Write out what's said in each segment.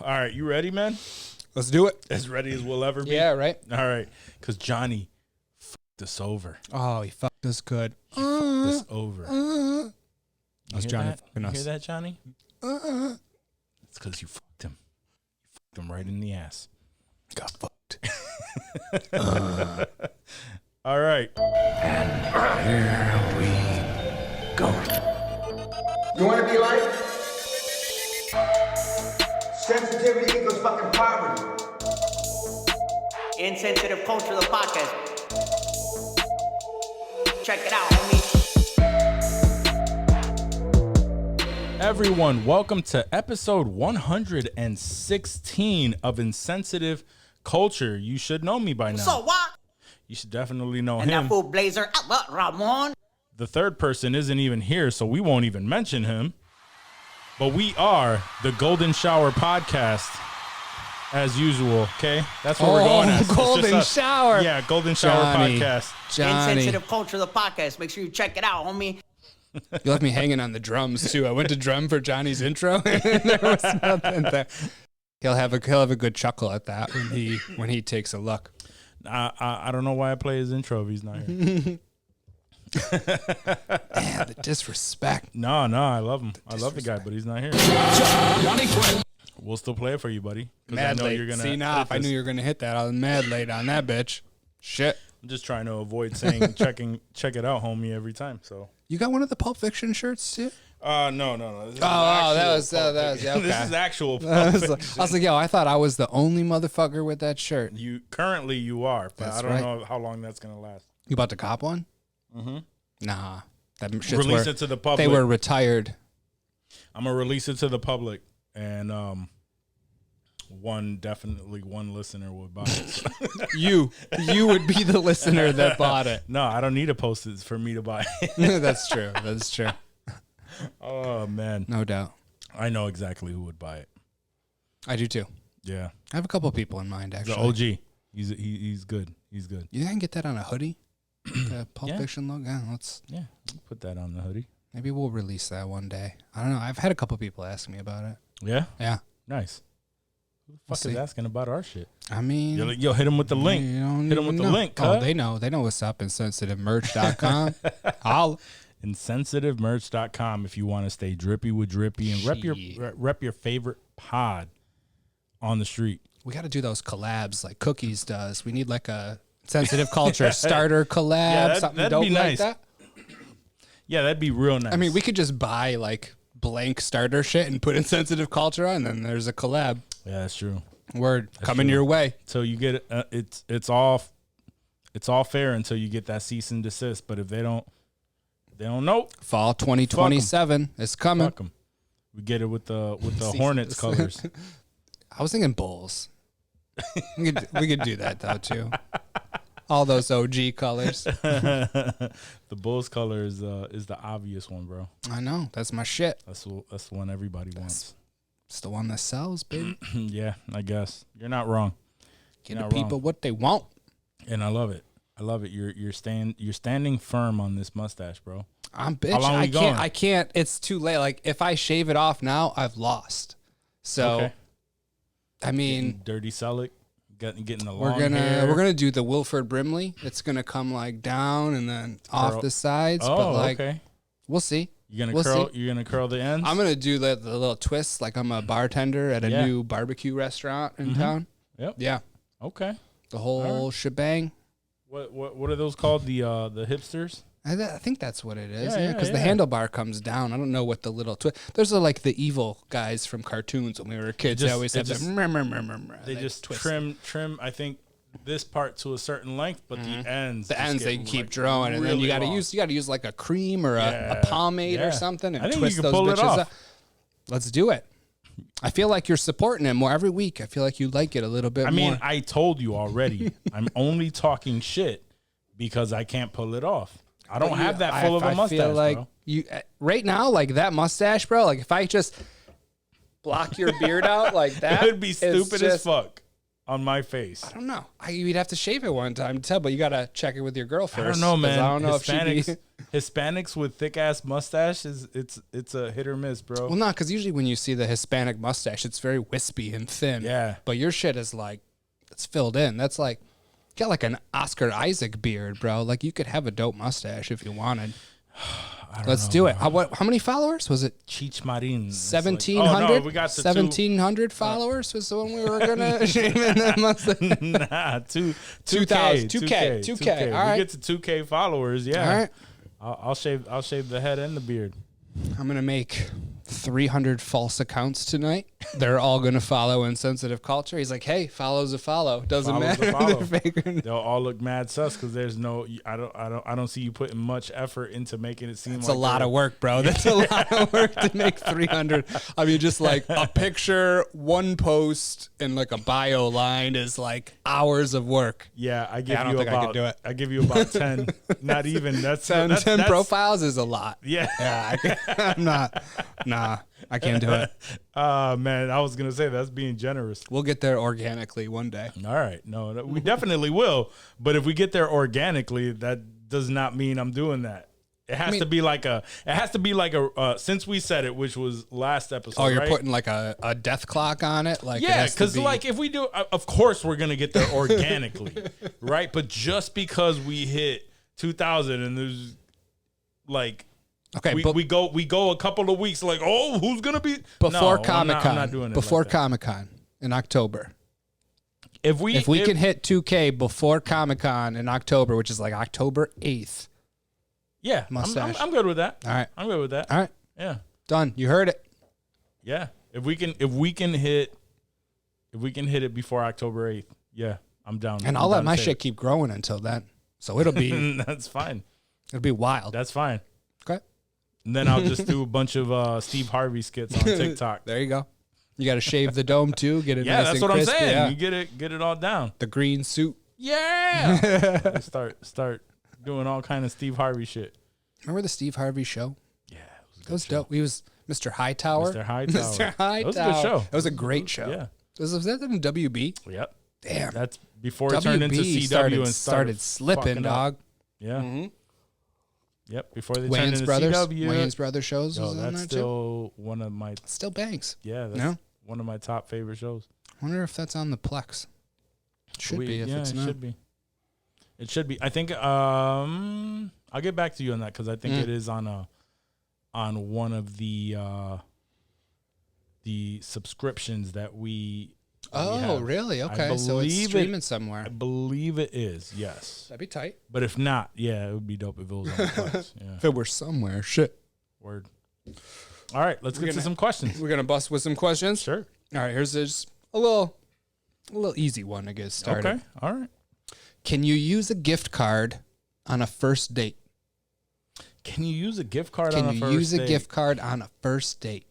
All right, you ready, man? Let's do it. As ready as we'll ever be. Yeah, right. All right, because Jonni fucked us over. Oh, he fucked us good. He fucked us over. That's Jonni fucking us. You hear that, Jonni? It's because you fucked him. You fucked him right in the ass. Got fucked. All right. And here we go. You want to be like? Sensitivity equals fucking poverty. Insensitive Culture, the podcast. Check it out, homie. Everyone, welcome to episode 116 of Insensitive Culture. You should know me by now. So what? You should definitely know And him. that fool Blazer, Ramon. The third person isn't even here, so we won't even mention him. But we are the Golden Shower Podcast, as usual, okay? That's what we're going at. So it's Golden just us. Shower. Yeah, Golden Shower Jonni. Podcast. Jonni. Insensitive Culture, the podcast. Make sure you check it out, homie. You left me hanging on the drums, too. I went to drum for Johnny's intro, and there was nothing there. He'll have a good chuckle at that when he takes a look. I don't know why I play his intro if he's not here. Man, the disrespect. No, I love him. I love the guy, but he's not here. We'll still play it for you, buddy. 'Cause I Mad know late. you're gonna See, now, edit if I knew this. you were going to hit that, I was mad late on that bitch. Shit. I'm just trying to avoid saying check it out, homie, every time. So You got one of the Pulp Fiction shirts, too? no. This is that was yeah, okay. This is actual. I was like, yo, I thought I was the only motherfucker with that shirt. You are, but That's I don't right. know how long that's gonna last. You about to cop one? Mm-hmm. Nah. That shit's Release it to the public. They were retired. I'm gonna release it to the public, and one listener would buy it. So. You would be the listener that bought it. No, I don't need to post it for me to buy it. That's true. That's true. Oh man, No doubt. I know exactly who would buy it. I do too. Yeah, I have a couple people in mind, the actually. OG. He's good. He's good. You think I can get that on a hoodie? The Pulp Yeah. Fiction logo? Yeah, Yeah, put that on the hoodie. maybe we'll release that one day. I don't know. I've had a couple people ask me about it. Yeah, Yeah. nice. Who the We'll fuck is see. asking about our shit? I mean, Yo, hit him with the link. you don't Hit 'em with even the know. link, Oh, huh? they know. They know what's up. InsensitiveMerch.com. Holla. Insensitivemerch.com if you want to stay drippy with Drippy and rep your favorite pod on the street. We got to do those collabs like Cookies does. We need like a sensitive culture starter collab, something that'd dope be like nice. that. Yeah, that'd be real nice. I mean, we could just buy like blank starter shit and put insensitive culture on, and then there's a collab. Yeah, that's true. Word coming true. your way. So you get it's all fair until you get that cease and desist. But if they don't know, Fall 2027 is coming. fuck them. We get it with the Cease Hornets and colors. I was thinking Bulls. we could do that though too. All those OG colors. The Bulls color is the obvious one, bro. I know. That's my shit. That's the one everybody wants. It's the one that sells, baby. Yeah, I guess you're not wrong. Get You're the not people wrong. what they want. And I love it. You're standing firm on this mustache, bro. I'm bitch. How long we going? I can't. It's too late. Like if I shave it off now, I've lost. So, Okay. I mean, Dirty Selleck, getting the we're long hair. gonna do the Wilford Brimley. It's gonna come like down and then off the sides. Oh, but like, okay. we'll see. You're gonna We'll curl. see. You're gonna curl the ends. I'm gonna do the little twist, like I'm a bartender at a Yeah. new barbecue restaurant in town. Yep. Yeah, Okay. the whole shebang. What are those called? The hipsters. I think that's what it is. Yeah, Yeah, yeah, because yeah. the handlebar comes down. I don't know what the little twist. Those are like the evil guys from cartoons when we were kids. They just- always it have just- that. They just twist trim. I think this part to a certain length, but the ends. the just ends get, they keep like, drawing, and then really you gotta long. use like a cream or Yeah, a pomade yeah. or something, and I think you twist can those pull it bitches off. up. Let's do it. I feel like you're supporting it more every week. I feel like you like it a little bit I mean, more. I told you already. I'm only talking shit because I can't pull it off. I don't have that full of a mustache, I feel like bro. you right now, like that mustache, bro. Like if I just block your beard out like that, It would be it's stupid as just- fuck. on my face. I don't know. You'd have to shave it one time to tell, but you gotta check it with your girl first. I don't know, 'cause man. I don't know if Hispanics with thick ass mustaches, it's a hit or miss, bro. Well, not because usually when you see the Hispanic mustache, it's very wispy and thin. Yeah. But your shit is like, it's filled in. That's like, you got like an Oscar Isaac beard, bro. Like you could have a dope mustache if you wanted. Let's do it. How many followers was it? Cheech Marin. 1,700. We got 1,700 followers was the one we were gonna shave in that mustache. Nah, 2,000. 2K. All right. We get to 2K followers. Yeah. All right. I'll shave the head and the beard. I'm gonna make 300 false accounts tonight. They're all gonna follow Insensitive Culture. He's like, hey, follow's a follow. Doesn't Follow's a matter. follow. They're fake. They'll all look mad sus because there's no. I don't see you putting much effort into making it seem. It's like a lot of work, bro. That's a lot of work to make 300. I mean, just like a picture, one post, and like a bio line is like hours of work. Yeah, I don't you think I about. could do it. I give you about 10. Not even. That's 10 profiles is a lot. Yeah. I'm not. Nah, I can't do it. Man, I was gonna say that's being generous. We'll get there organically one day. All right, no, we definitely will. But if we get there organically, that does not mean I'm doing that. It has to be like a. It has to be like a. Since we said it, which was last episode. Oh, you're right? putting like a death clock on it, like yeah, because like if we do, of course we're gonna get there organically, right? But just because we hit 2,000 and there's like. Okay, we go a couple of weeks like, oh, who's gonna be before no, Comic-Con? I'm not doing it before like that. Comic-Con in October. If we can hit 2K before Comic-Con in October, which is like October 8th. Yeah, mustache. I'm good with that. All right, I'm good with that. all right, Yeah, done. You heard it. yeah. If we can hit it before October 8th, yeah, I'm down. And I'll let my shit keep growing until then. So it'll be That's fine. it'll be wild. That's fine. Okay. And then I'll just do a bunch of Steve Harvey skits on TikTok. There you go. You got to shave the dome too. Get it Yeah, nice that's and what crispy. I'm saying. Yeah. You get it all down. The green suit. Yeah. start doing all kind of Steve Harvey shit. Remember the Steve Harvey show? Yeah, That was dope. He was Mr. Hightower. Mr. Hightower. Mr. Hightower. That was a good show. That was a great show. Yeah. Was that in WB? Yep. Damn. That's before it turned into CW and started slipping, fucking up. dog. Yeah. Yep. Before they turned into CW. Wayne's Brothers shows Yo, was on that's there too. still one of my. Still bangs. Yeah. That's No? one of my top favorite shows. Wonder if that's on the Plex. Should be if it's it not. should be. It should be. I think. I'll get back to you on that because I think it is on one of the subscriptions that we. Oh, have. really? Okay, so it's streaming somewhere. I believe it is. Yes. That'd be tight. But if not, yeah, it would be dope if it was on the Plex. Yeah. If it were somewhere, shit. Word. All right, let's get to some questions. We're gonna bust with some questions. Sure. All right, here's just a little easy one to get started. Okay. All right. Can you use a gift card on a first date? Can you use a gift card Can on a you first use date? a gift card on a first date?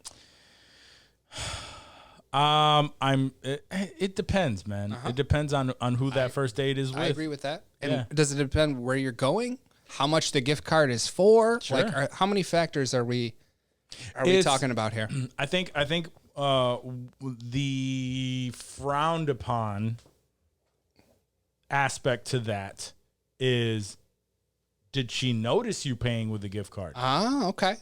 It depends, man. It depends on who that first date is with. I agree with that. And Yeah. does it depend where you're going? How much the gift card is for? Sure. Like, how many factors are we talking about here? I think the frowned upon aspect to that is, did she notice you paying with a gift card? Ah, okay.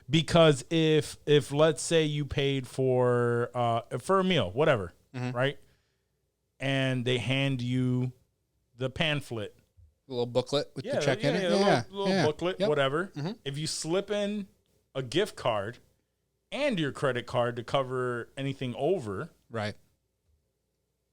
Because if let's say you paid for a meal, whatever, right? And they hand you the pamphlet. A little booklet with the check in it. A little booklet, Yep. whatever. If you slip in a gift card and your credit card to cover anything over, Right.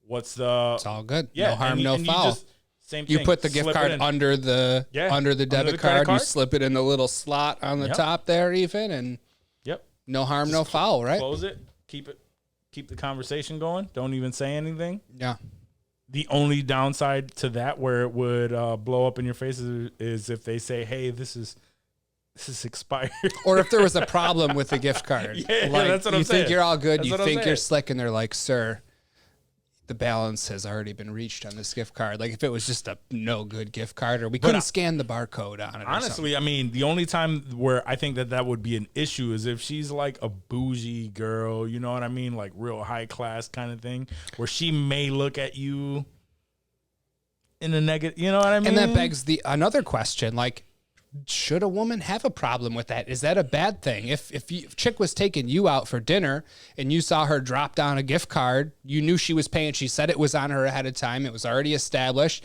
what's the? It's all good. Yeah, No harm, and no you foul. Same You thing. put the gift Slip it card in. under the debit credit card. You card. slip it in the little slot on the Yep. top there, even, and Yep. no harm, no foul, right? Close it. Keep the conversation going. Don't even say anything. Yeah. The only downside to that, where it would blow up in your face, is if they say, "Hey, this is expired." Or if there was a problem with the gift card. Yeah, like, that's what you I'm saying. think you're all good. That's You what I'm think you're saying. slick, and they're like, "Sir, the balance has already been reached on this gift card. Like if it was just a no good gift card, or we couldn't scan the barcode on it. Honestly, I mean, the only time where I think that would be an issue is if she's like a bougie girl, you know what I mean? Like real high class kind of thing, where she may look at you in a negative, you know what I mean? And that begs another question, like, should a woman have a problem with that? Is that a bad thing? If chick was taking you out for dinner and you saw her drop down a gift card, you knew she was paying, she said it was on her ahead of time, it was already established.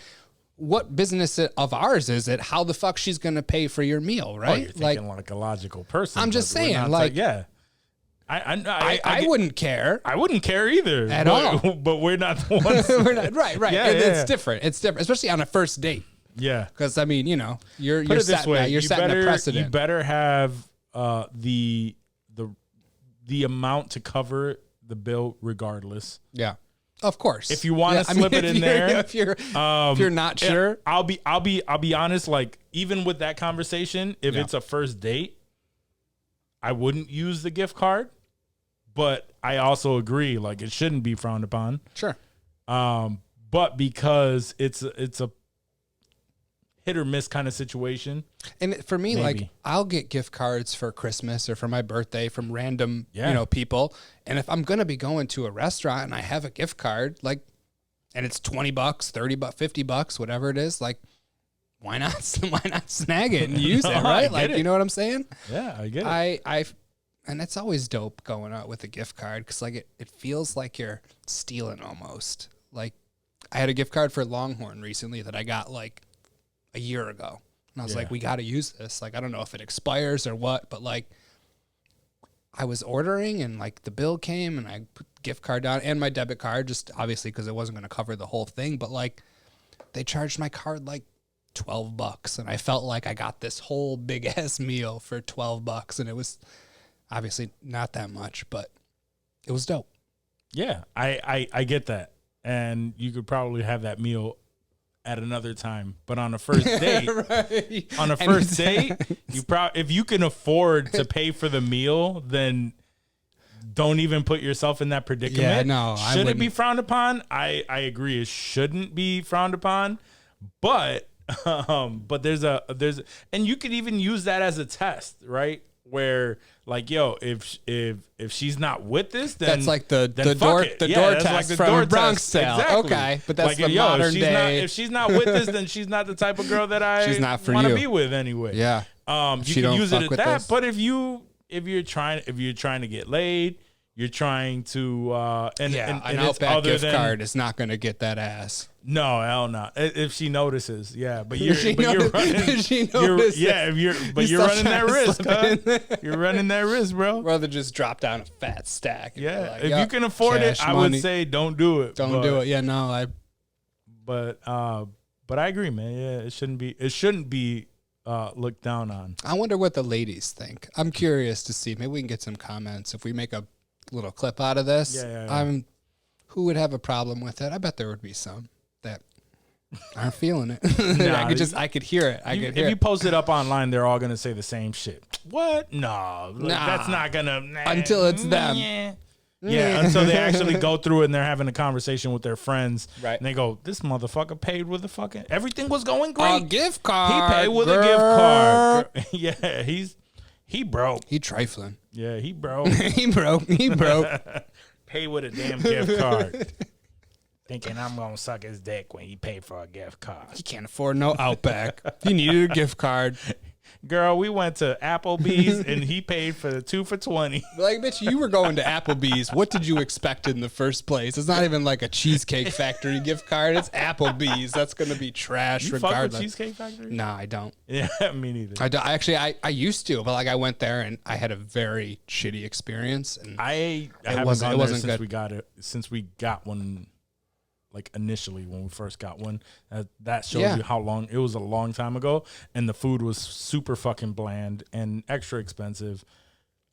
What business of ours is it? How the fuck she's going to pay for your meal, right? Oh, you're thinking like a logical person. I'm just saying, like, yeah. I wouldn't care. I wouldn't care either at all. But we're not the ones. We're not, right. Yeah, It's different. It's different, especially on a first date. Yeah, because I mean, you know, you're Put it this setting, way, you're setting a precedent. You better have the amount to cover the bill regardless. Yeah, of course. If you want to slip it in there, if you're not sure, I'll be honest. Like even with that conversation, if it's a first date, I wouldn't use the gift card. But I also agree, like it shouldn't be frowned upon. Sure. But because it's a hit or miss kind of situation. And for me, maybe. like I'll get gift cards for Christmas or for my birthday from random, people. And if I'm going to be going to a restaurant and I have a gift card, like, and it's $20, $30, $50, whatever it is, like, why not snag it and use it, right? Like, you know what I'm saying? Yeah, I get it. And it's always dope going out with a gift card because like it feels like you're stealing almost. Like I had a gift card for Longhorn recently that I got like a year ago. And I was like, we got to use this. Like, I don't know if it expires or what, but like I was ordering and like the bill came and I put the gift card down and my debit card, just obviously because it wasn't going to cover the whole thing. But like they charged my card like $12 and I felt like I got this whole big ass meal for $12 and it was obviously not that much, but it was dope. Yeah, I get that. And you could probably have that meal at another time, but on a first date, if you can afford to pay for the meal, then don't even put yourself in that predicament. Yeah, no, should it be frowned upon? I agree, it shouldn't be frowned upon, but there's and you could even use that as a test, right? Where like, yo, if she's not with this, then that's like the door test like the from door Bronx Tale. Exactly. Okay, but that's like, the modern day. If she's not with this, then she's not the type of girl that I want to be with anyway. Yeah, you can use it at that. This. But if you're trying to get laid, you're trying to and Outback gift card is not going to get that ass. No, hell no. If she notices, yeah. But you're running. You're running that risk. Huh? You're running that risk, bro. Rather just drop down a fat stack. Yeah, like, if you can afford it, I would say don't do it. Don't do it. Yeah, no. But I agree, man. Yeah, it shouldn't be looked down on. I wonder what the ladies think. I'm curious to see. Maybe we can get some comments if we make a little clip out of this. Yeah. Who would have a problem with it? I bet there would be some that aren't feeling it. I could hear it. If you post it up online, they're all gonna say the same shit. What? No, that's not gonna until it's them. Yeah, until they actually go through it and they're having a conversation with their friends. Right. And they go, this motherfucker paid with a fucking everything was going great. A gift card. He paid with a gift card. Yeah, he broke. He trifling. Yeah, he broke. He broke. Pay with a damn gift card. Thinking I'm going to suck his dick when he paid for a gift card. He can't afford no Outback. He needed a gift card. Girl, we went to Applebee's and he paid for the 2 for $20. Like, bitch, you were going to Applebee's. What did you expect in the first place? It's not even like a Cheesecake Factory gift card. It's Applebee's. That's going to be trash you regardless. Fuck with Cheesecake Factory? No, I don't. Yeah, me neither. I don't. Actually, I used to, but like I went there and I had a very shitty experience. And I haven't gone there since we got it. Since we got one. Like initially when we first got one, that shows you how long it was. A long time ago, and the food was super fucking bland and extra expensive.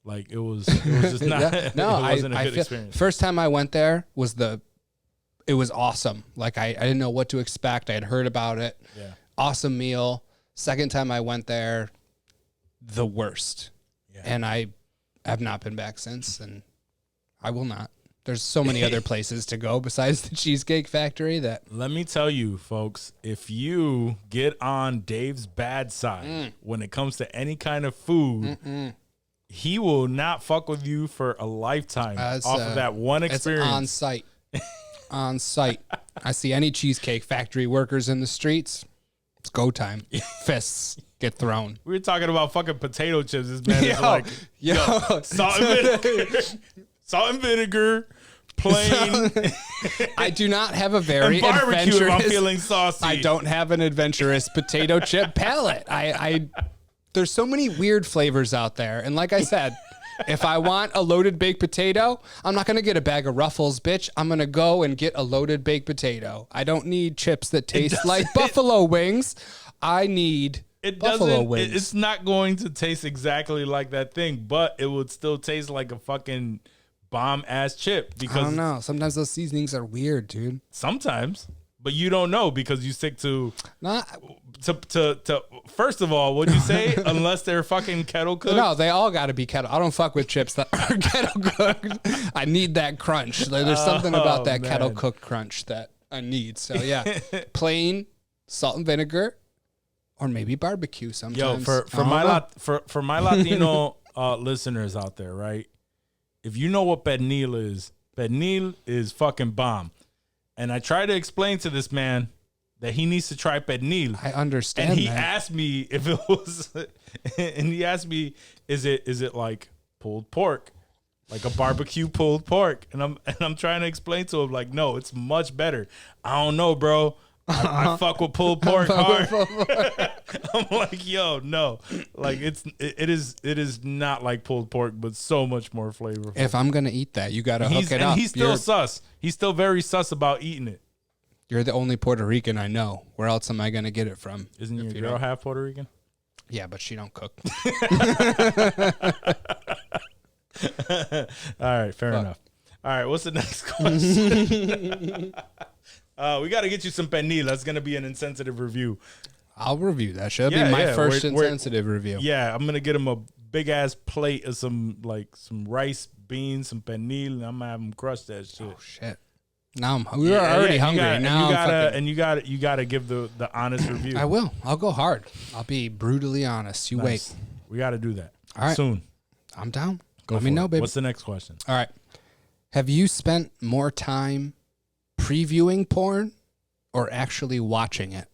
Like it was just not. It wasn't a good experience. First time I went there it was awesome. Like I didn't know what to expect. I had heard about it. Yeah, awesome meal. Second time I went there, the worst. Yeah. And I have not been back since, and I will not. There's so many other places to go besides the Cheesecake Factory that. Let me tell you, folks, if you get on Dave's bad side when it comes to any kind of food, he will not fuck with you for a lifetime off of that one experience. It's on site. On site. I see any Cheesecake Factory workers in the streets. It's go time. Fists get thrown. We were talking about fucking potato chips. This man is like, salt and vinegar, plain. I do not have a very and barbecue adventurous. if I'm feeling saucy. I don't have an adventurous potato chip palate. There's so many weird flavors out there, and like I said, if I want a loaded baked potato, I'm not gonna get a bag of Ruffles, bitch. I'm gonna go and get a loaded baked potato. I don't need chips that taste like buffalo wings. I need buffalo wings. It's not going to taste exactly like that thing, but it would still taste like a fucking bomb ass chip. Because I don't know. Sometimes those seasonings are weird, dude. Sometimes, but you don't know because you stick to Not. to first of all, what'd you say? Unless they're fucking kettle cooked. No, they all got to be kettle. I don't fuck with chips that are kettle cooked. I need that crunch. There's something about that kettle cooked crunch that I need. So yeah, plain salt and vinegar, or maybe barbecue sometimes. Yo, for my Latino listeners out there, right? If you know what pernil is fucking bomb. And I try to explain to this man that he needs to try pernil. I understand. And he asked me if it was, and he asked me, is it like pulled pork, like a barbecue pulled pork? And I'm trying to explain to him like, no, it's much better. I don't know, bro. I fuck with pulled pork hard. I'm like, yo, no, like it is not like pulled pork, but so much more flavorful. If I'm gonna eat that, you gotta hook it up. He's still sus. He's still very sus about eating it. You're the only Puerto Rican I know. Where else am I gonna get it from? Isn't your girl half Puerto Rican? Yeah, but she don't cook. All right, fair enough. All right, what's the next question? We got to get you some pernil. That's going to be an insensitive review. I'll review that. Should be my first insensitive review. Yeah, I'm going to get him a big ass plate of some rice, beans, some pernil, and I'm going to have him crush that shit. Oh shit. Now we're already hungry. You got to give the honest review. I will. I'll go hard. I'll be brutally honest. You wait. We got to do that. All right. Soon. I'm down. Go Let me know, baby. What's the next question? All right. Have you spent more time previewing porn or actually watching it?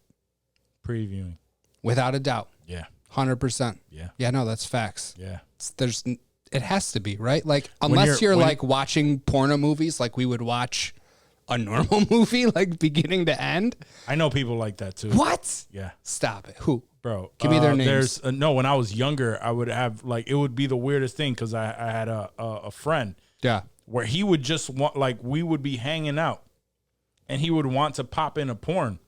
Previewing. Without a doubt. Yeah. 100%. Yeah. Yeah, no, that's facts. Yeah. It has to be, right? Like, unless you're like watching porno movies like we would watch a normal movie, like beginning to end. I know people like that too. What? Yeah. Stop it. Who? Bro. Give me their names. No, when I was younger, I would have it would be the weirdest thing because I had a friend. Yeah. Where he would just want, we would be hanging out and he would want to pop in a porn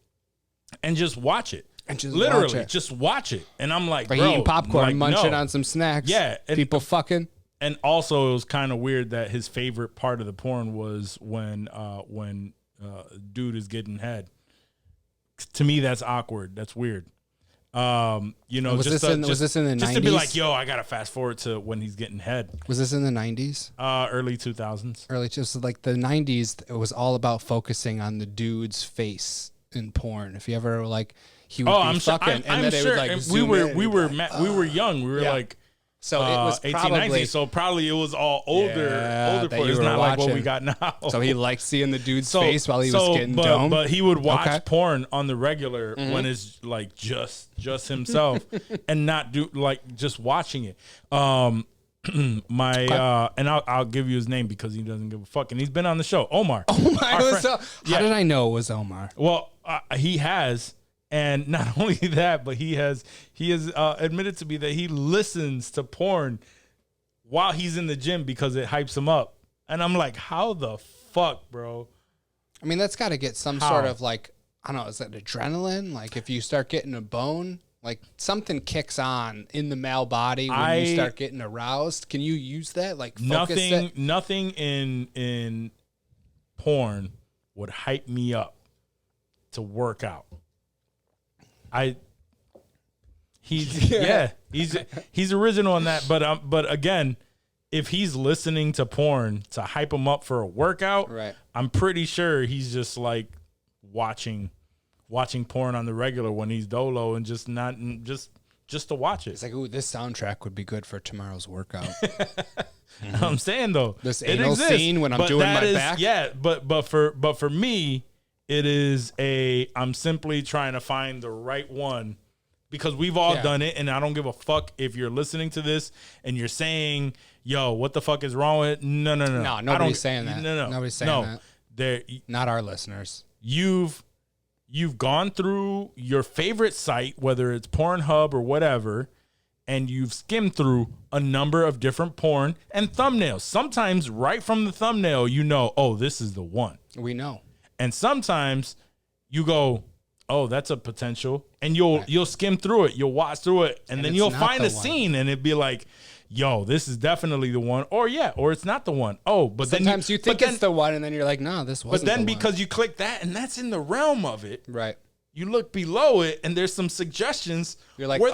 and just watch it. And just literally watch it. just watch it. And I'm like, bro, eating popcorn, munching no. on some snacks. Yeah. People fucking. And also it was kind of weird that his favorite part of the porn was when dude is getting head. To me, that's awkward. That's weird. Was this in the 90s? Just to be like, yo, I gotta fast forward to when he's getting head. Was this in the 90s? Early 2000s. Just like the 90s, it was all about focusing on the dude's face in porn. If you ever he would be fucking, and then sure. It would we were young. We were so it was 18, probably 19, so probably it was all older porn. It's not like what we got now. So he liked seeing the dude's face while he was getting domed. But he would watch porn on the regular when it's like just himself and not do just watching it. And I'll give you his name because he doesn't give a fuck, and he's been on the show. Omar. How did I know it was Omar? Well, he has. And not only that, but he has admitted to me that he listens to porn while he's in the gym because it hypes him up. And I'm like, how the fuck, bro? I mean, that's got to get some sort of I don't know, is that adrenaline? Like if you start getting a bone, like something kicks on in the male body when you start getting aroused. Can you use that? Like nothing in porn would hype me up to work out. He's original on that, but again, if he's listening to porn to hype him up for a workout, Right. I'm pretty sure he's just like watching porn on the regular when he's dolo and just not just to watch it. It's like, ooh, this soundtrack would be good for tomorrow's workout. I'm saying though, This it anal exists, scene when I'm but doing that my is- back. Yeah, but for me, it is I'm simply trying to find the right one. Because we've all done it, and I don't give a fuck if you're listening to this and you're saying, "Yo, what the fuck is wrong with it?" No, nobody's saying that. No, Nobody's saying that. There, Not our listeners. you've gone through your favorite site, whether it's Pornhub or whatever, and you've skimmed through a number of different porn and thumbnails. Sometimes, right from the thumbnail, you know, oh, this is the one. We know. And sometimes you go, oh, that's a potential, and you'll skim through it, you'll watch through it, and then it's you'll not find the a one. scene, and it'd be like, yo, this is definitely the one, or it's not the one. Oh, but Sometimes then you think it's the one, and then you're like, no, this wasn't. But then the because you click that, and that's in the realm of it, one. Right, you look below it, and there's some suggestions. you're like, where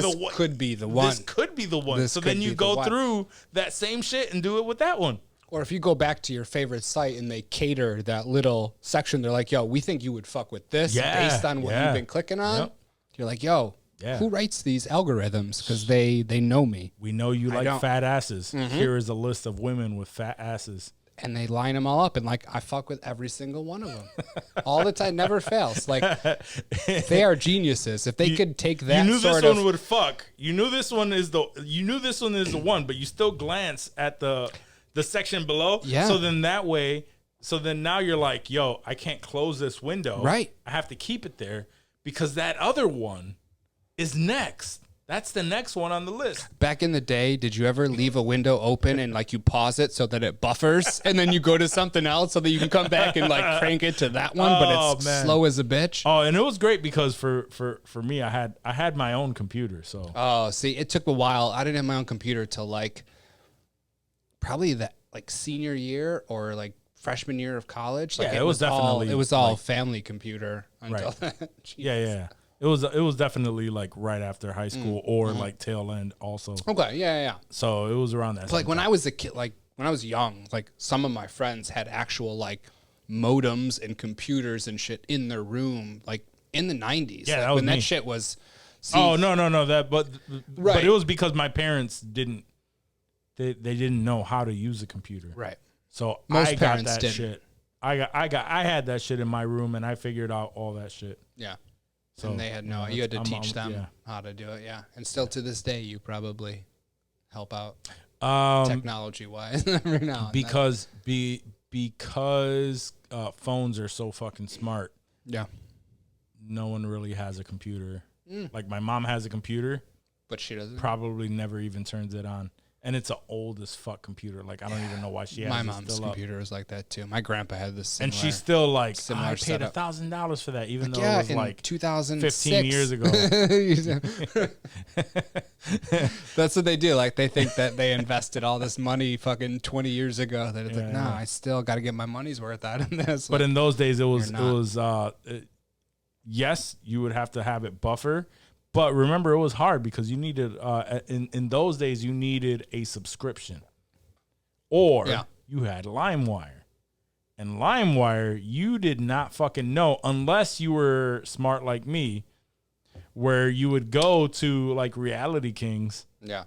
this could be the one. This could be the one. This So could then be you the go one. through that same shit and do it with that one. Or if you go back to your favorite site and they cater that little section, they're like, yo, we think you would fuck with this based on what you've been clicking on. Yep. You're like, yo, who writes these algorithms? Because they know me. We know you like don't. fat asses. Here is a list of women with fat asses. And they line them all up. And like, I fuck with every single one of them. All the time, never fails. Like, they are geniuses. If they could take that you knew sort this of... one would fuck. You knew this one is the one, but you still glance at the section below. Yeah. So then now you're like, yo, I can't close this window. Right. I have to keep it there because that other one is next. That's the next one on the list. Back in the day, did you ever leave a window open and like you pause it so that it buffers and then you go to something else so that you can come back and like crank it to that one, but it's slow as a bitch? Oh, and it was great because for me, I had my own computer. So Oh, see, it took a while. I didn't have my own computer till like probably that like senior year or like freshman year of college. Like Yeah, it was definitely, it was all like- family computer until Right. then. yeah. It was definitely like right after high school or like tail end also. Okay, yeah. So it was around that. But like when I was a kid, like when I was young, like some of my friends had actual like modems and computers and shit in their room, like in the 90s. Yeah, like, that was when me. that shit was. Oh no that but Right. it was because my parents didn't they didn't know how to use a computer. Right. So Most I got parents that didn't. shit. I had that shit in my room and I figured out all that shit. Yeah. So And they had no. You had to I'm- teach them yeah. how to do it. Yeah. And still to this day, you probably help out technology wise every now and then. because phones are so fucking smart. Yeah. No one really has a computer. Like my mom has a computer, But she doesn't. probably never even turns it on. And it's an old as fuck computer. Like I don't even know why she has My it mom's still up. computer was like that too. My grandpa had this similar. And she's still like, similar I paid setup. $1,000 for that, even though yeah, it was in like 2006. 15 years ago. That's what they do. Like they think that they invested all this money fucking 20 years ago. That it's like, no, Yeah. I still got to get my money's worth out of this. But Like, in those days, You're not. yes, you would have to have it buffer. But remember, it was hard because you needed, in those days, you needed a subscription. Or Yeah. you had LimeWire. And LimeWire, you did not fucking know unless you were smart like me, where you would go to like Reality Kings, yeah,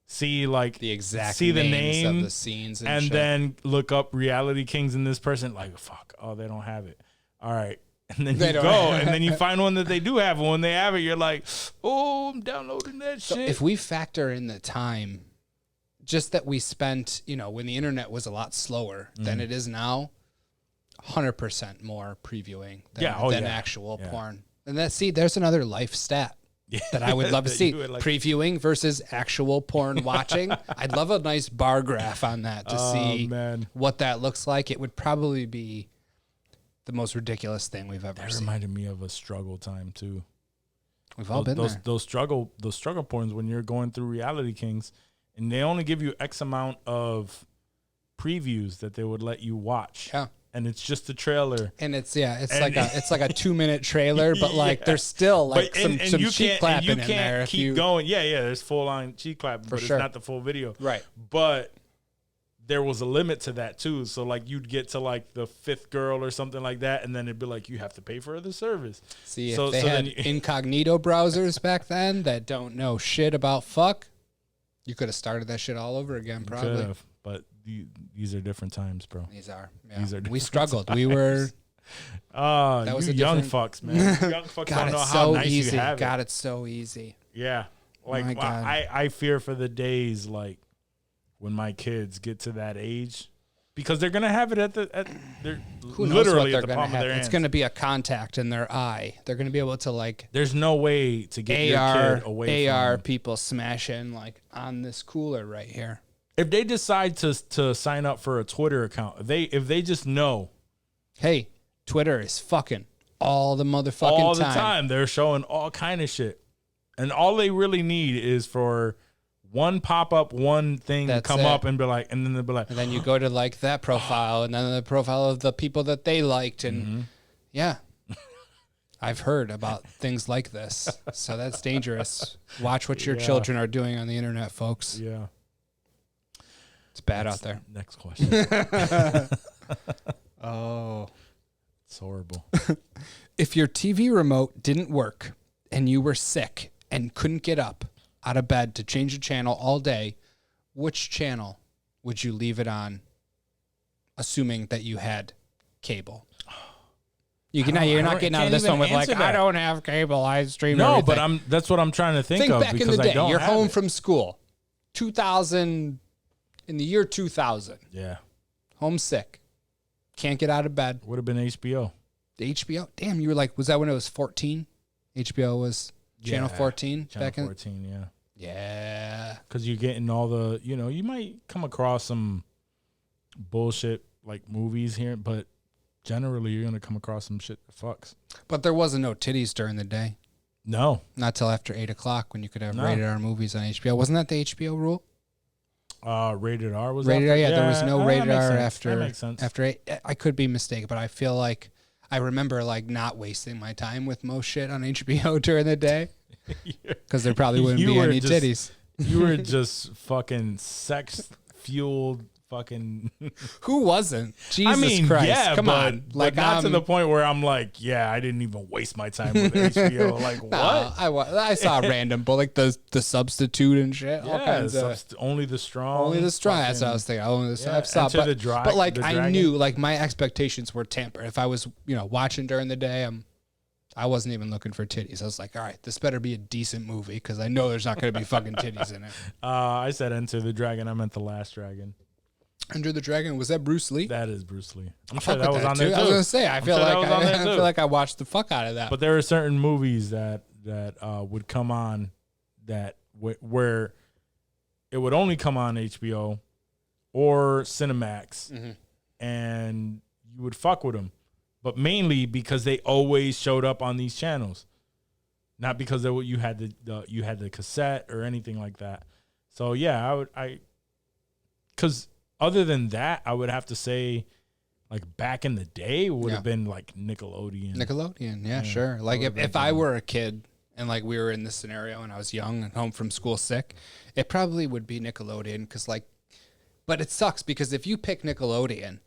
see like the exact see the names name of the scenes and, and shit. then look up Reality Kings and this person, like, fuck, oh, they don't have it. All right. And then They you don't go have and then you find one that they do have. And when they have it, you're like, oh, I'm downloading that So shit. if we factor in the time, just that we spent, when the internet was a lot slower than it is now, 100% more previewing than actual Yeah. porn. And there's another life stat that I would love to That see. you would like- Previewing versus actual porn watching. I'd love a nice bar graph on that to see man. what that looks like. It would probably be the most ridiculous thing we've ever That seen. reminded me of a struggle time too. We've all been there. Those struggle porns when you're going through Reality Kings, and they only give you X amount of previews that they would let you watch. Yeah. and it's just a trailer. And it's like a 2-minute trailer, but like there's still like some cheek clapping in there. You can't keep going. Yeah, there's full on cheek clapping, but sure. it's not the full video. Right. But there was a limit to that too. So like you'd get to like the 5th girl or something like that, and then it'd be like you have to pay for the service. See, if they had incognito browsers back then that don't know shit about fuck, you could have started that shit all over again, probably. But these are different times, bro. These are. We struggled. We were. That was young fucks, man. Young fucks don't know how nice you have it. Got it so easy. Yeah, like I fear for the days like when my kids get to that age, because they're gonna have it at they're literally at the palm of their hands. It's gonna be a contact in their eye. They're gonna be able to like. There's no way to get your kid away from AR people smashing like on this cooler right here. If they decide to sign up for a Twitter account, if they just know, hey, Twitter is fucking all the motherfucking time. All the time. They're showing all kind of shit, and all they really need is for one pop up, one thing to come up and be like, and then they'll be like, and then you go to like that profile, and then the profile of the people that they liked, and yeah. I've heard about things like this, so that's dangerous. Watch what your children are doing on the internet, folks. Yeah. It's bad out there. Next question. Oh. It's horrible. If your TV remote didn't work and you were sick and couldn't get up out of bed to change the channel all day, which channel would you leave it on, assuming that you had cable? You're not getting out of this one with like, I don't have cable, I stream everything. But that's what I'm trying to think of. Back in the day, you're home from school, 2000, in the year 2000. Yeah. Homesick. Can't get out of bed. Would have been HBO. The HBO? Damn, you were like, was that when it was 14? HBO was channel 14 back in? Channel 14, yeah. Yeah. Because you're getting all the, you might come across some bullshit like movies here, but generally you're going to come across some shit that fucks. But there wasn't no titties during the day. No. Not till after 8 o'clock when you could have rated R movies on HBO. Wasn't that the HBO rule? Rated R was rated R. Yeah, there was no rated R after 8. I could be mistaken, but I feel like I remember like not wasting my time with most shit on HBO during the day because there probably wouldn't be any titties. You were just fucking sex fueled. Fucking who wasn't? Jesus Christ! Yeah, come on, like not to the point where I'm like, I didn't even waste my time with HBO. Like what? I saw random, but like the substitute and shit. Yeah, all kinds of, only the strong. Only the strong. That's what I was thinking. Only the strong. Yeah, but like I knew, like my expectations were tempered. If I was, watching during the day, I wasn't even looking for titties. I was like, all right, this better be a decent movie because I know there's not going to be fucking titties in it. I said Enter the Dragon. I meant The Last Dragon. Enter the Dragon, was that Bruce Lee? That is Bruce Lee. I'm sure that was on there too. I was gonna say, I feel like I watched the fuck out of that. But there are certain movies that would come on where it would only come on HBO or Cinemax, and you would fuck with them, but mainly because they always showed up on these channels, not because you had the cassette or anything like that. So yeah, because. Other than that, I would have to say, like back in the day, would have been like Nickelodeon. Yeah, sure. Like if I were a kid and like we were in this scenario and I was young and home from school sick, it probably would be Nickelodeon because but it sucks because if you pick Nickelodeon,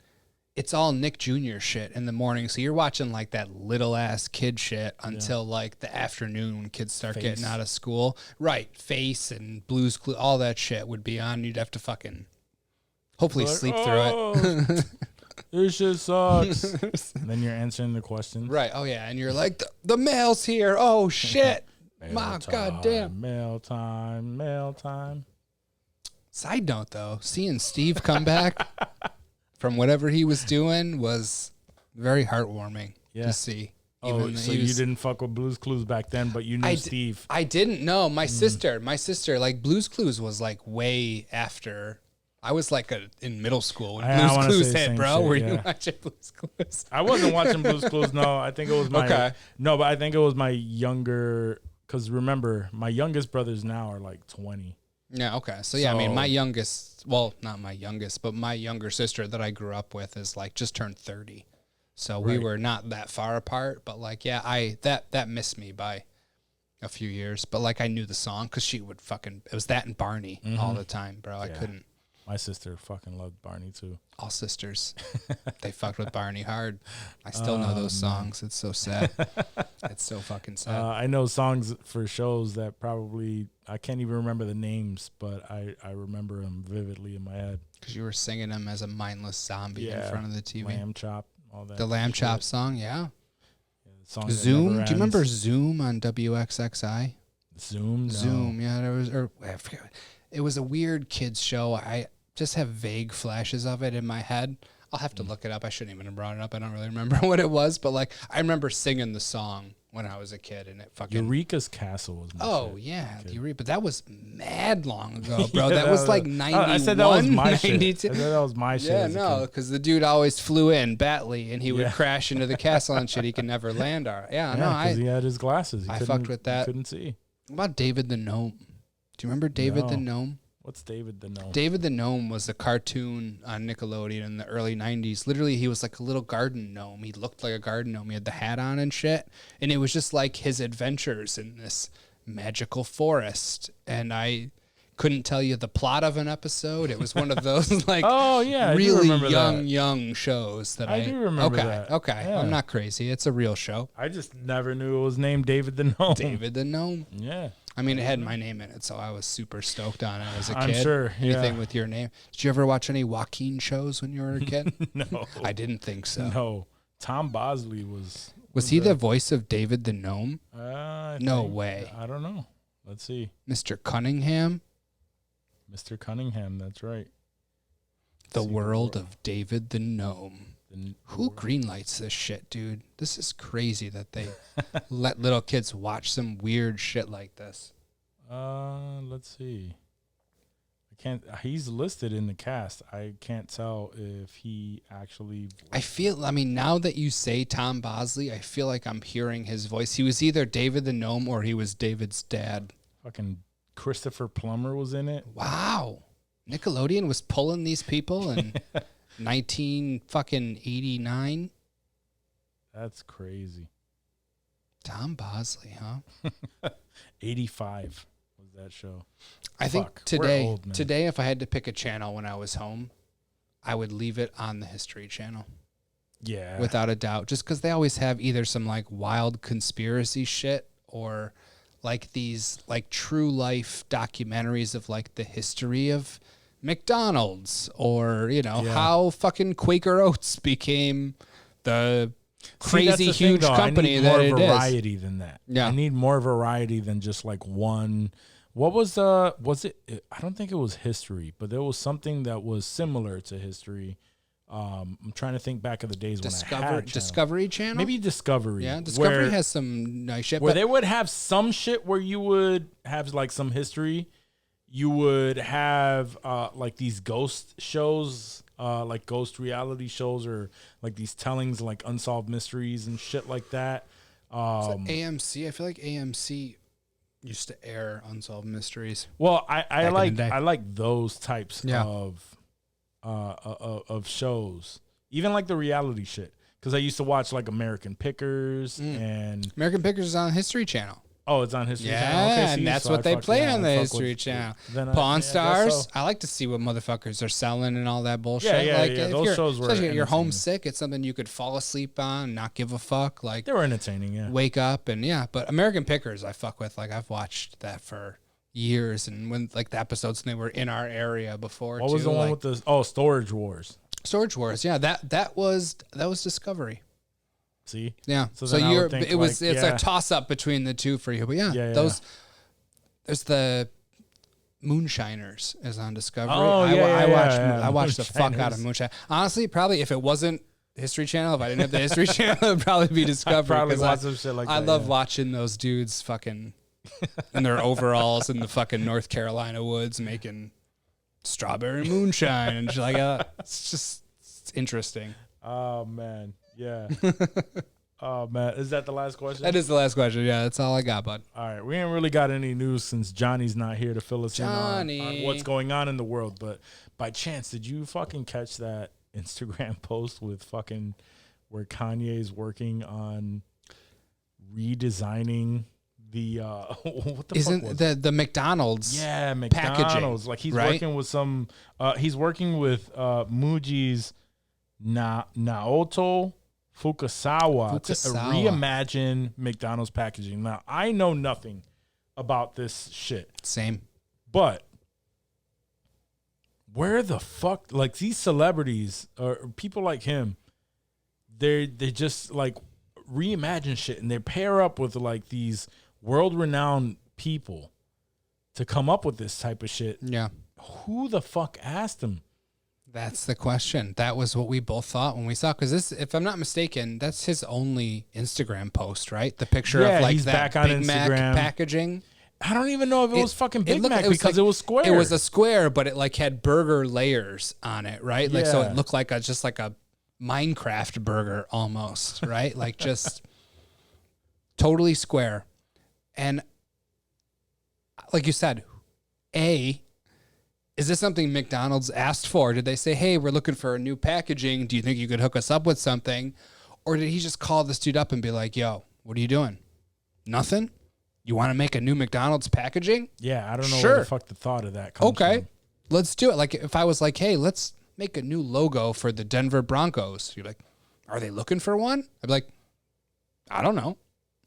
it's all Nick Jr. shit in the morning. So you're watching like that little ass kid shit until like the afternoon when kids start getting out of school. Right. Face and Blue's Clues, all that shit would be on. You'd have to fucking... hopefully sleep through it. This shit sucks. And then you're answering the questions. Right. Oh, yeah. And you're like, the mail's here. Oh, shit. My goddamn. Mail time. Side note, though, seeing Steve come back from whatever he was doing was very heartwarming to see. Oh, so you didn't fuck with Blue's Clues back then, but you knew Steve. I didn't know. My sister, like Blue's Clues was like way after... I was like in middle school when Blue's Clues hit, bro. Were you watching Blue's Clues? I wasn't watching Blue's Clues. No, I think it was my but I think it was my younger. Because remember, my youngest brothers now are like 20. Yeah, okay. So, yeah, I mean, my youngest, well, not my youngest, but my younger sister that I grew up with is, like, just turned 30. So we were not that far apart. But, like, yeah, that missed me by a few years. But, like, I knew the song because she would fucking, it was that and Barney all the time, bro. I couldn't. My sister fucking loved Barney, too. All sisters. They fucked with Barney hard. I still know those songs. It's so sad. It's so fucking sad. I know songs for shows that probably, I can't even remember the names, but I remember them vividly in my head. Because you were singing them as a mindless zombie in front of the TV. Lamb Chop, all that. The Lamb Chop song, yeah. Zoom? Do you remember Zoom on WXXI? Zoom? No. Zoom, yeah. I forget. It was a weird kids show. I just have vague flashes of it in my head. I'll have to look it up. I shouldn't even have brought it up. I don't really remember what it was, but like I remember singing the song when I was a kid, and it fucking Eureka's Castle was my shit. Yeah, Eureka, but that was mad long ago, bro. That was like 91. I said that was my 92. shit. I said that was my shit. Yeah, no, because the dude always flew in Batley, and he would crash into the castle and shit. He could never land. Because he had his glasses. I fucked with that. Couldn't see. What about David the Gnome? Do you remember David the Gnome? What's David the Gnome? David the Gnome was a cartoon on Nickelodeon in the early 90s. Literally, he was like a little garden gnome. He looked like a garden gnome. He had the hat on and shit. And it was just like his adventures in this magical forest. And I couldn't tell you the plot of an episode. It was one of those like really young shows that I do remember that. Okay, Yeah. I'm not crazy. It's a real show. I just never knew it was named David the Gnome. David the Gnome. Yeah. I mean, it had my name in it, so I was super stoked on it as a kid. I'm sure. Anything with your name. Did you ever watch any Joaquin shows when you were a kid? No. I didn't think so. No. Tom Bosley was... Was he the voice of David the Gnome? No way. I don't know. Let's see. Mr. Cunningham? Mr. Cunningham, that's right. The World of David the Gnome. Who greenlights this shit, dude? This is crazy that they let little kids watch some weird shit like this. Let's see. He's listed in the cast. I can't tell if he actually... I mean, now that you say Tom Bosley, I feel like I'm hearing his voice. He was either David the Gnome or he was David's dad. Fucking Christopher Plummer was in it. Wow. Nickelodeon was pulling these people in 1989. That's crazy. Tom Bosley, huh? 85 was that show. I think today, if I had to pick a channel when I was home, I would leave it on the History Channel. Yeah. Without a doubt. Just because they always have either some like wild conspiracy shit or like these like true life documentaries of like the history of McDonald's or, how fucking Quaker Oats became the crazy huge company that it is. I need more variety than that. Yeah. I need more variety than just like one. What was it? I don't think it was History, but there was something that was similar to History. I'm trying to think back of the days when I had Discovery Channel? Maybe Discovery. Yeah, Discovery has some nice shit. Where they would have some shit where you would have like some history. You would have like these ghost shows, like ghost reality shows or like these tellings like unsolved mysteries and shit like that. AMC, I feel like AMC used to air unsolved mysteries. Well, I like those types of shows, even like the reality shit, because I used to watch like American Pickers and American Pickers is on History Channel. Oh, it's on History Channel. Yeah, Okay, and that's what they play on the History Channel. Pawn Stars. I like to see what motherfuckers are selling and all that bullshit. Yeah. Those shows were especially if you're homesick, it's something you could fall asleep on, not give a fuck. Like they were entertaining. Yeah, wake up and but American Pickers, I fuck with. Like I've watched that for years, and when like the episodes when they were in our area before. What was the one with the Storage Wars? Storage Wars. Yeah, that was Discovery. See? Yeah. So it's a toss up between the two for you. But there's the Moonshiners is on Discovery. I watched the fuck out of Moonshine. Honestly, probably if it wasn't History Channel, if I didn't have the History Channel, it would probably be Discovery. Probably watch some shit like that. I love watching those dudes fucking in their overalls in the fucking North Carolina woods making strawberry moonshine and shit it's interesting. Oh man. Yeah. Oh man, is that the last question? That is the last question. Yeah, that's all I got, bud. All right, we ain't really got any news since Johnny's not here to fill us in on what's going on in the world. But by chance, did you fucking catch that Instagram post with fucking where Kanye's working on redesigning the what the Isn't fuck was the McDonald's? Yeah, McDonald's. Packaging, like he's right? working with some. He's working with Muji's Naoto Fukasawa to reimagine McDonald's packaging. Now I know nothing about this shit. Same. But where the fuck, like these celebrities or people like him, they just like reimagine shit and they pair up with like these world-renowned people to come up with this type of shit. Yeah. Who the fuck asked him? That's the question. That was what we both thought when we saw, because this, if I'm not mistaken, that's his only Instagram post, right? The picture of like he's that back on Big Mac Instagram. packaging. I don't even know if it was fucking Big Mac because it was square. It was a square, but it like had burger layers on it, right? Like so, Yeah. it looked like just like a Minecraft burger almost, right? Like just totally square. And like you said, is this something McDonald's asked for? Did they say, hey, we're looking for a new packaging. Do you think you could hook us up with something? Or did he just call this dude up and be like, yo, what are you doing? Nothing? You want to make a new McDonald's packaging? Yeah, I don't know Sure. where the fuck the thought of that comes Okay, from. let's do it. Like if I was like, hey, let's make a new logo for the Denver Broncos. You're like, are they looking for one? I'd be like, I don't know.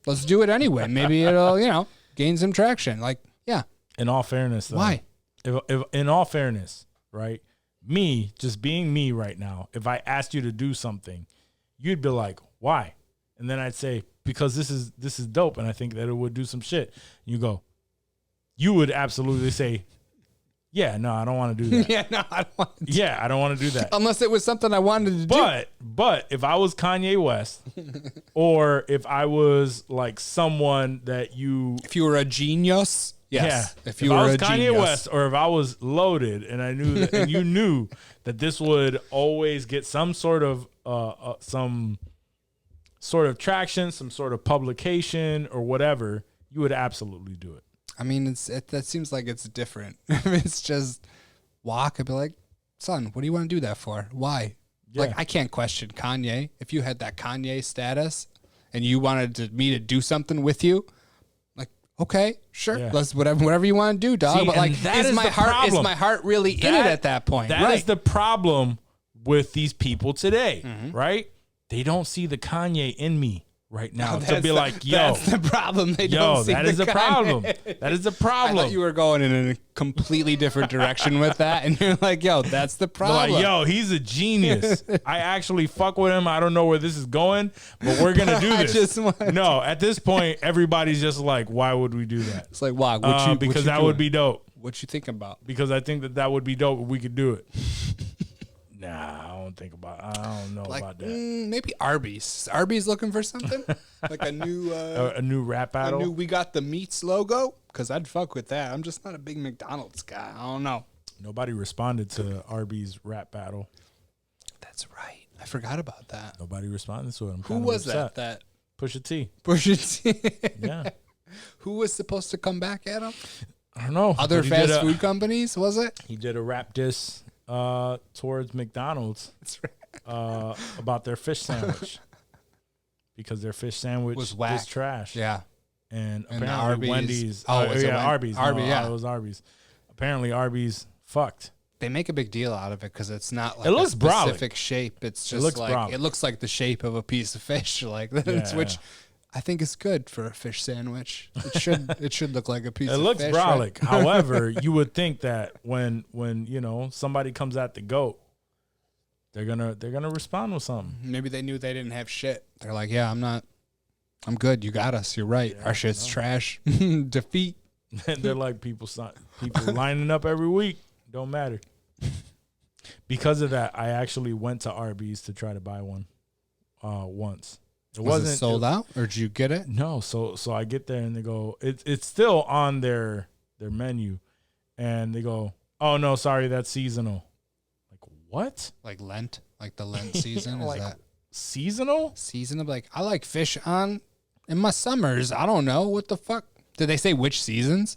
Let's do it anyway. Maybe it'll, gain some traction. Like, yeah. In all fairness, though. Why? If in all fairness, right? Me, just being me right now, if I asked you to do something, you'd be like, why? And then I'd say, because this is dope and I think that it would do some shit. You would absolutely say, yeah, no, I don't want to do that. Yeah, no, I don't want to. Yeah, I don't want to do that. Unless it was something I wanted to do. But if I was Kanye West, or if I was like someone that you, If you were a genius, yes. yeah, If you were I was a Kanye genius. West, or if I was loaded, and I knew that, and you knew that this would always get some sort of traction, some sort of publication or whatever, you would absolutely do it. I mean, that seems like it's different. It's just walk. I'd be like, son, what do you want to do that for? Why? Yeah. Like, I can't question Kanye. If you had that Kanye status and you wanted me to do something with you, like, okay, sure, Yeah. let's whatever you want to do, dog. See, but like, and that is is my the heart problem. really in it at that point? That right. is the problem with these people today, Mm-hmm. right? They don't see the Kanye in me right now to That's be the- like, yo, that's the problem. They don't see that the is a Kanye. problem. That is a I problem. thought you were going in a completely different direction with that, and you're like, yo, that's the They're problem. like, yo, he's a genius. I actually fuck with him. I don't know where this is going, but we're gonna do I this. just want- No, at this point, every's just like, why would we do that? It's like, wow, Because that would be dope. What you thinking about? Because I think that would be dope if we could do it. Nah, I don't know about that. Maybe Arby's. Is Arby's looking for something like a new, A new rap battle. we got the meats logo. Because I'd fuck with that. I'm just not a big McDonald's guy. I don't know. Nobody responded to Arby's rap battle. That's right. I forgot about that. Nobody responded to it. I'm Who kind of was upset. that? Pusha T. Pusha T. Yeah. Who was supposed to come back at him? I don't know. Other but he did fast food companies, was it? He did a rap diss towards McDonald's That's right. about their fish sandwich because their fish sandwich Was whack. is trash. Yeah. And And apparently Arby's- Wendy's. Oh, was it Arby's. Arby's, No, yeah. it was Arby's. Apparently Arby's fucked. They make a big deal out of it because it's not like It looks a brolic. specific shape. It's just looks like brolic. it looks like the shape of a piece of fish, like Yeah. which I think is good for a fish sandwich. It should look like a piece It of looks fish. brolic. right? However, you would think that when somebody comes at the goat, they're gonna respond with something. Maybe they knew they didn't have shit. They're like, yeah, I'm good. You got us. You're right. Our shit's trash. Defeat. And they're like people lining up every week. Don't matter. Because of that, I actually went to Arby's to try to buy one once. Was it sold out, or did you get it? No, so I get there and they go, it's still on their menu, and they go, oh no, sorry, that's seasonal. Like what? Like Lent, like the Lent season. Like, Is that seasonal. Seasonal, like I like fish on in my summers. I don't know what the fuck. Did they say which seasons?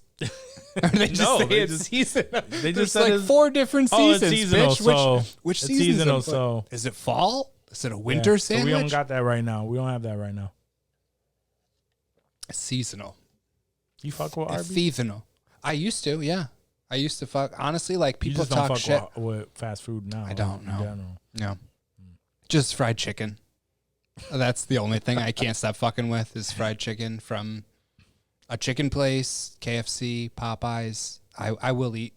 Or they just No, say they it's just- season. they just There's said like it's- 4 different Oh, it's seasons. seasonal, bitch. so Which it's season? seasonal, so is it fall? Is it a winter yeah, sandwich? So we don't got that right now. We don't have that right now. Seasonal. You fuck with Arby's? Seasonal. I used to, yeah. I used to fuck. Honestly, like You people just don't talk fuck shit. with fast food now. I don't in know. general. No. Just fried chicken. That's the only thing I can't stop fucking with is fried chicken from a chicken place, KFC, Popeyes. I will eat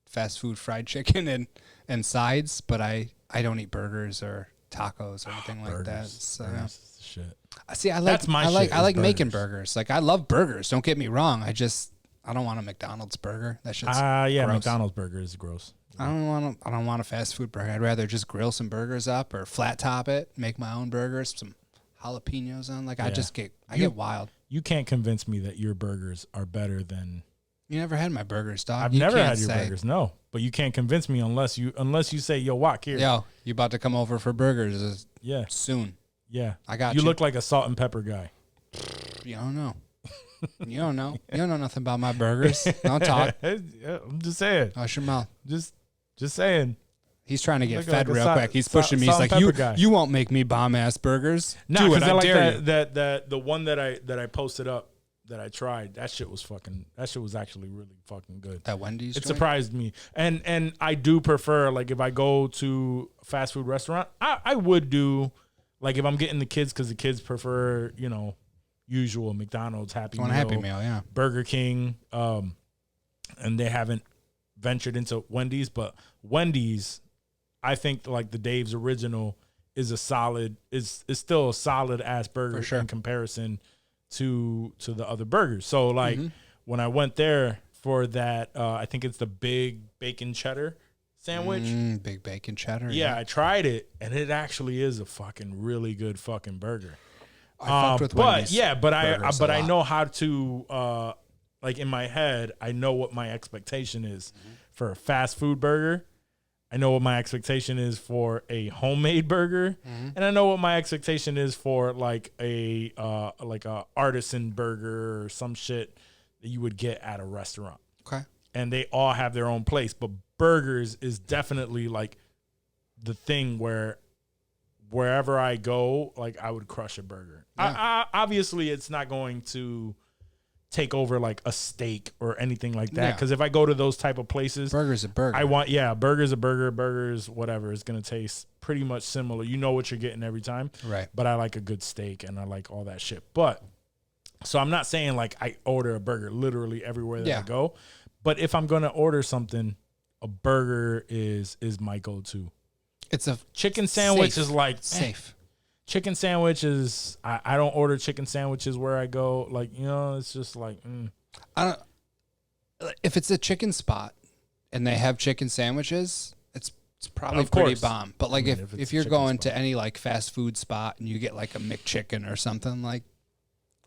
fast food fried chicken and sides, but I don't eat burgers or tacos or anything like that. So Burgers is the shit. see, I like That's my I like shit, I is like making burgers. burgers. Like I love burgers. Don't get me wrong. I don't want a McDonald's burger. That shit's Yeah, gross. McDonald's burger is gross. I don't want a fast food burger. I'd rather just grill some burgers up or flat top it, make my own burgers, some jalapenos on. Like I get wild. You can't convince me that your burgers are better than. You never had my burgers, dog. I've You never can't had your say, burgers, no. But you can't convince me unless you say, "Yo, Juac, here." Yo, you about to come over for burgers Yeah, soon. yeah. I got you. you. Look like a salt and pepper guy. You don't know. You don't know. You don't know nothing about my burgers. Don't talk. Yeah, I'm just saying. Hush your mouth. Just saying. He's trying to get Look fed like a real salt- quick. He's salt- pushing me. salt He's and like, pepper guy. you won't make me bomb ass burgers. No, Do it. because I like dare you. that the one that I posted up that I tried. That shit was actually really fucking good. That Wendy's. It joint? surprised me, and I do prefer, like, if I go to a fast food restaurant, I would do, like, if I'm getting the kids, because the kids prefer, usual McDonald's, Happy On Meal, a Happy Meal, yeah. Burger King, and they haven't ventured into Wendy's, but Wendy's, I think, like, the Dave's original is still a solid ass burger For sure. in comparison to the other burgers. So, like, when I went there for that, I think it's the big bacon cheddar sandwich. Big bacon cheddar. Yeah, I tried it, and it actually is a fucking really good fucking burger. I fucked with Wendy's. But burgers I a lot. know how to, like, in my head, I know what my expectation is for a fast food burger. I know what my expectation is for a homemade burger, and I know what my expectation is for, like, a artisan burger or some shit that you would get at a restaurant. Okay. And they all have their own place, but burgers is definitely, like, the thing where wherever I go, like, I would crush a burger. Yeah. Obviously, it's not going to take over, like, a steak or anything like that, Yeah. because if I go to those type of places, Burger's a burger. burger's a burger, burgers, whatever, is going to taste pretty much similar. You know what you're getting every time. Right. But I like a good steak, and I like all that shit. But, so I'm not saying, like, I order a burger literally everywhere that I go, but if I'm going to order something, a burger is my go-to. It's a Chicken sandwich safe. is like safe. Chicken sandwiches, I don't order chicken sandwiches where I go. Like, it's just like, I don't. If it's a chicken spot and they have chicken sandwiches, it's probably Of pretty course. bomb. But like I mean, if it's if a you're chicken going spot. to any like fast food spot and you get like a McChicken or something, like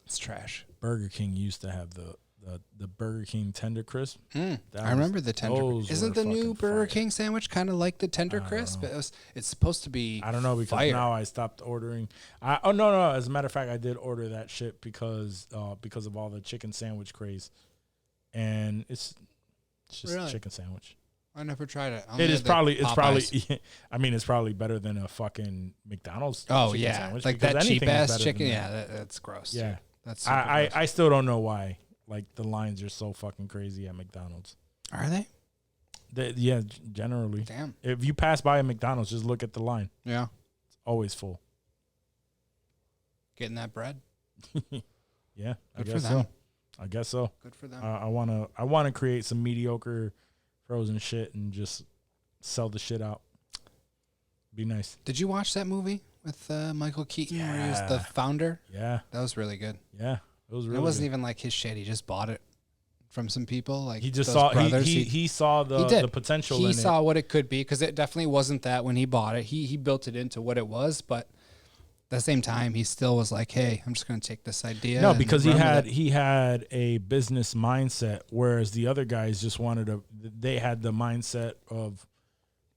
it's trash. Burger King used to have the Burger King Tender Crisp. I remember the tender. those Isn't were the new fucking Burger fire. King sandwich kind of like the Tender Crisp? It's supposed to be. I don't know, because fire. now I stopped ordering. No. As a matter of fact, I did order that shit because of all the chicken sandwich craze, and it's just Really? a chicken sandwich. I never tried it. It's probably. I mean, it's probably better than a fucking McDonald's. Oh chicken yeah, sandwich, like because that cheap anything is ass better chicken. than Yeah, that. that's gross. Yeah. dude. That's super I gross. still don't know why. Like, the lines are so fucking crazy at McDonald's. Are they? Generally. Damn. If you pass by a McDonald's, just look at the line. Yeah. It's always full. Getting that bread. Yeah, I Good for guess them. so. I guess so. Good for them. I wanna create some mediocre frozen shit and just sell the shit out. Be nice. Did you watch that movie with Michael Keaton where he was the Yeah. founder? Yeah, That was really good. yeah. It was really. It wasn't good. even like his shit. He just bought it from some people. Like He just those saw. brothers. He saw He did. the potential. He in saw it. what it could be because it definitely wasn't that when he bought it. He built it into what it was, but at the same time, he still was like, "Hey, I'm just going to take this idea." No, and because run with it." he had a business mindset, whereas the other guys just wanted to. They had the mindset of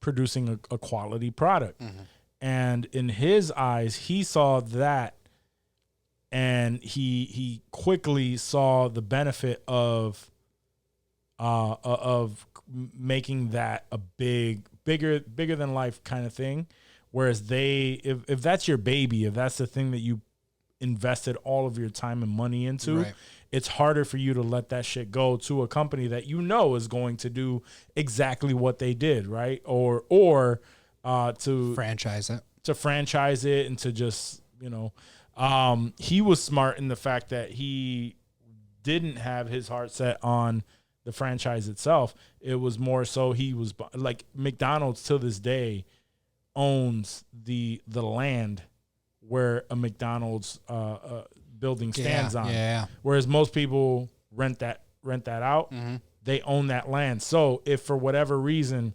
producing a quality product, And in his eyes, he saw that, and he quickly saw the benefit of making that a bigger than life kind of thing. Whereas if that's your baby, if that's the thing that you invested all of your time and money into, Right. it's harder for you to let that shit go to a company that you know is going to do exactly what they did, right? Or to franchise it and to just, he was smart in the fact that he didn't have his heart set on the franchise itself. It was more so he was like McDonald's till this day owns the land where a McDonald's building stands on. Yeah. Whereas most people rent that out. Mm-hmm. They own that land. So if for whatever reason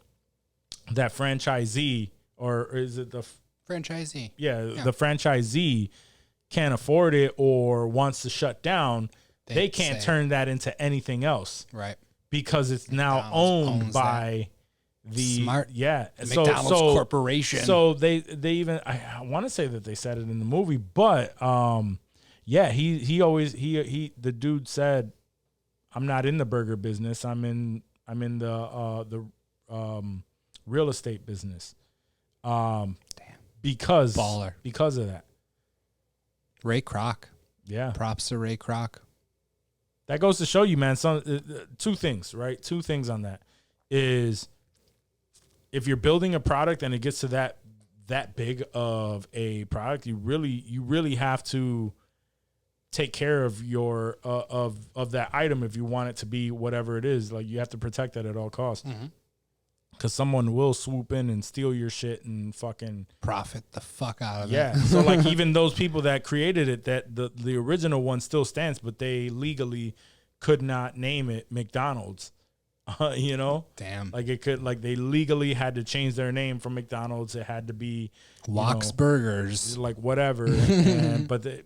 that franchisee, or is it the franchisee? Yeah, the franchisee can't afford it or wants to shut down, they can't turn that into anything else. Right. Because it's now McDonald's owned by the smart McDonald's corporation. So they even, I want to say that they said it in the movie, but the dude said, I'm not in the burger business. I'm in the real estate business. Because Baller. Because of that. Ray Kroc. Yeah. Props to Ray Kroc. That goes to show you, man, two things, right? Two things on that is if you're building a product and it gets to that big of a product, you really have to take care of your of that item if you want it to be whatever it is. Like, you have to protect that at all costs. Mm-hmm. Because someone will swoop in and steal your shit and fucking profit the fuck out of it. Yeah. So like even those people that created it, that the original one still stands, but they legally could not name it McDonald's. Damn. Like they legally had to change their name from McDonald's. It had to be Juac's Burgers, like whatever. But they're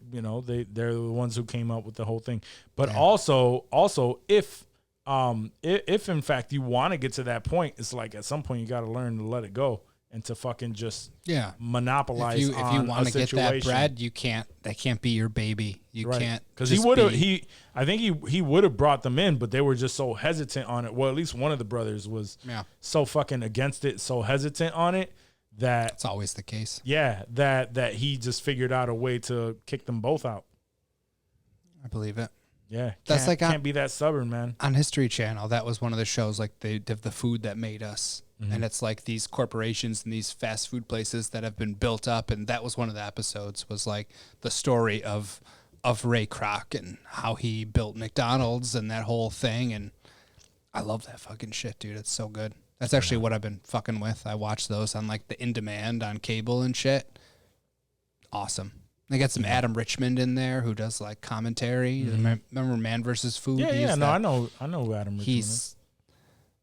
the ones who came up with the whole thing. But Damn. also if in fact you want to get to that point, it's like at some point you got to learn to let it go and to fucking just monopolize. If you want to get that bread, you can't. That can't be your baby. You can't. Because I think he would have brought them in, but they were just so hesitant on it. Well, at least one of the brothers was so fucking against it, so hesitant on it that it's always the case. Yeah, that he just figured out a way to kick them both out. I believe it. Yeah, that's can't be that stubborn, man. On History Channel, that was one of the shows, like they did the food that made us, and it's like these corporations and these fast food places that have been built up, and that was one of the episodes, was like the story of Ray Kroc and how he built McDonald's and that whole thing, and I love that fucking shit, dude. It's so good. That's actually what I've been fucking with. I watch those on like the in demand on cable and shit. Awesome. They got some Adam Richmond in there who does like commentary. Remember Man vs. Food? Yeah, I know who Adam Richmond is.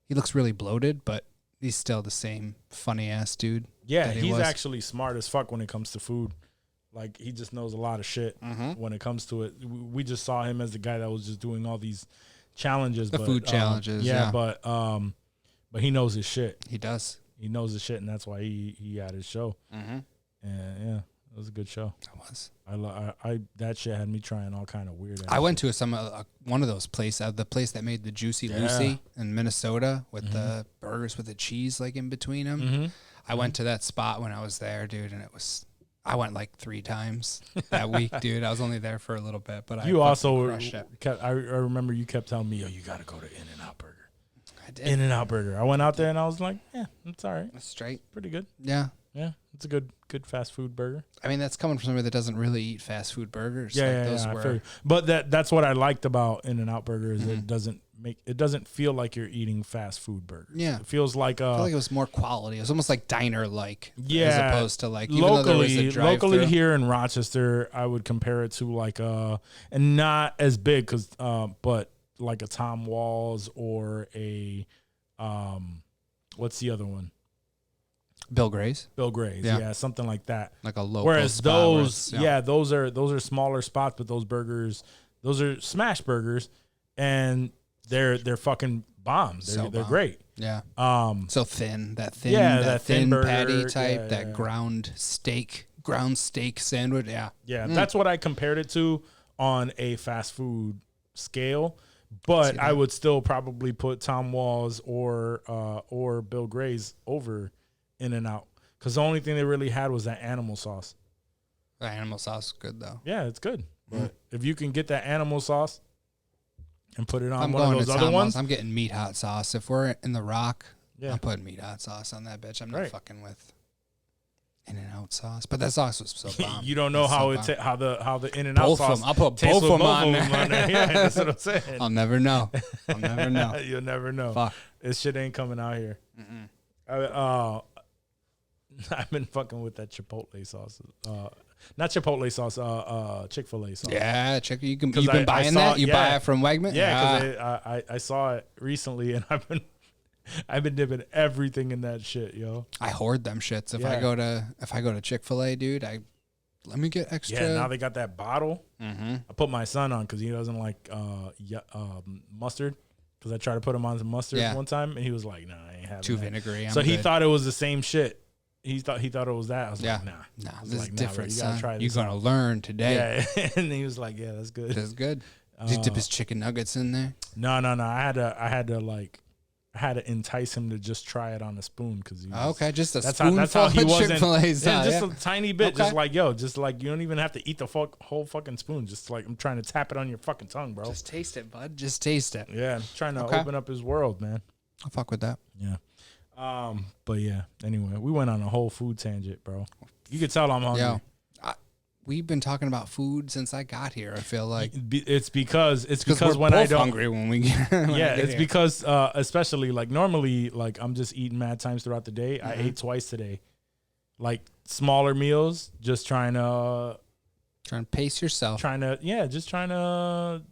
He looks really bloated, but he's still the same funny ass dude. Yeah, he's actually smart as fuck when it comes to food. Like, he just knows a lot of shit when it comes to it. We just saw him as the guy that was just doing all these challenges. Food challenges, yeah. But he knows his shit. He does. He knows his shit, and that's why he had his show. And yeah. It was a good show. It was. I that shit had me trying all kind of weird. I went to one of those places, the place that made the Juicy Lucy in Minnesota with the burgers with the cheese like in between them. I went to that spot when I was there, dude, and I went like 3 times that week, dude. I was only there for a little bit, but you also I remember you kept telling me, "Yo, you got to go to In-N-Out Burger." I did. In-N-Out Burger. I went out there and I was like, "Yeah, it's all right. It's straight, pretty good." Yeah. Yeah, it's a good fast food burger. I mean, that's coming from somebody that doesn't really eat fast food burgers. Yeah, but that's what I liked about In-N-Out Burger is it doesn't feel like you're eating fast food burgers. Yeah, it feels like I feel like it was more quality. It was almost like diner like. Yeah, as opposed to like locally here in Rochester, I would compare it to like and not as big but like a Tom Walls or a what's the other one? Bill Gray's, yeah, something like that. Like a local. Whereas those are smaller spots, but those burgers, those are smash burgers, and they're fucking bomb. They're great. Yeah. So thin, that that thin burger, patty type, that ground steak sandwich. Yeah. Yeah, that's what I compared it to on a fast food scale. But I would still probably put Tom Walls or Bill Gray's over In-N-Out, because the only thing they really had was that animal sauce. The animal sauce is good though. Yeah, it's good. But if you can get that animal sauce and put it on I'm one going of those to other Tom ones, Walls. I'm getting meat hot sauce. If we're in the Rock, yeah. I'm putting meat hot sauce on that bitch. I'm not Right. fucking with In-N-Out sauce. But that sauce was so bomb. you don't know It's how so how the In-N-Out both sauce of them. I'll put tastes both of with them on there. Yeah, that's what I'm saying. I'll never know. I'll never know. You'll never know. Fuck. This shit ain't coming out here. I've been fucking with that Chipotle sauce. Not Chipotle sauce. Chick-fil-A sauce. Yeah, you've been buying that? You buy it from Wegman? Yeah, because I saw it recently, and I've been dipping everything in that shit, yo. I hoard them shits. If I go to Chick-fil-A, dude, let me get extra. Yeah, now they got that bottle. I put my son on because he doesn't like mustard. Because I tried to put him on some mustard one time, and he was like, "Nah, I ain't having too that." vinegary. So he thought it was the same shit. He thought it was that. I was like, "Nah, this is different. Bro, you gotta try this. You're gonna learn today." Yeah, and he was like, "Yeah, that's good. That's good." Did you dip his chicken nuggets in there? No. I had to entice him to just try it on a spoon because just a that's spoonful how he of wasn't. Chick-fil-A's. Just a tiny bit, Okay. just like you don't even have to eat the whole fucking spoon. Just like I'm trying to tap it on your fucking tongue, bro. Just taste it, bud. Just taste it. Yeah, I'm trying to open up his world, man. I'll fuck with that. Yeah. But yeah. Anyway, we went on a whole food tangent, bro. You could tell I'm hungry. Yo, we've been talking about food since I got here. I feel like it's because we're when both I don't hungry when we get it's here. because especially like normally like I'm just eating mad times throughout the day. I ate twice today, like smaller meals, just trying to pace yourself, trying to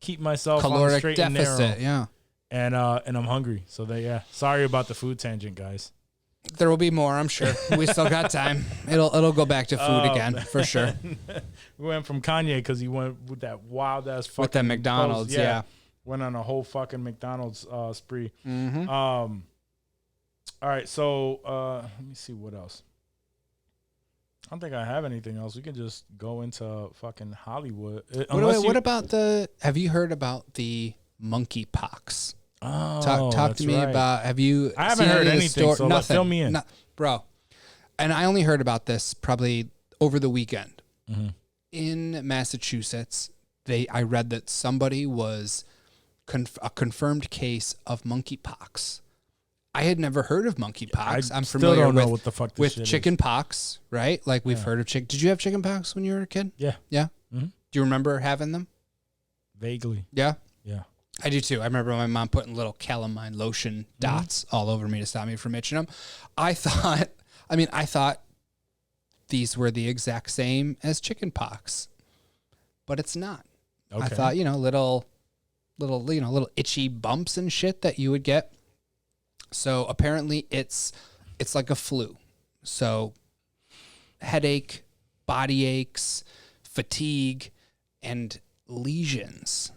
keep myself on the caloric straight deficit. and narrow. And I'm hungry, so sorry about the food tangent, guys. There will be more, I'm sure. We still got time. It'll go back to food again for sure. We went from Kanye because he went with that wild ass fucking with that McDonald's, post. yeah. Went on a whole fucking McDonald's spree. Mm-hmm. All right, so let me see what else. I don't think I have anything else. We can just go into fucking Hollywood. What about have you heard about the monkeypox? Oh, talk to me about. Have you? I haven't heard anything. So fill me in, bro. And I only heard about this probably over the weekend. In Massachusetts. I read that somebody was a confirmed case of monkeypox. I had never heard of monkeypox. I'm familiar with chicken pox, right? Like we've heard of chicken. Did you have chicken pox when you were a kid? Yeah. Yeah. Mm-hmm. Do you remember having them? Vaguely. Yeah. Yeah. I do too. I remember my mom putting little calamine lotion dots all over me to stop me from itching them. I thought these were the exact same as chicken pox, but it's not. Okay. I thought, little itchy bumps and shit that you would get. So apparently it's like a flu. So headache, body aches, fatigue, and lesions.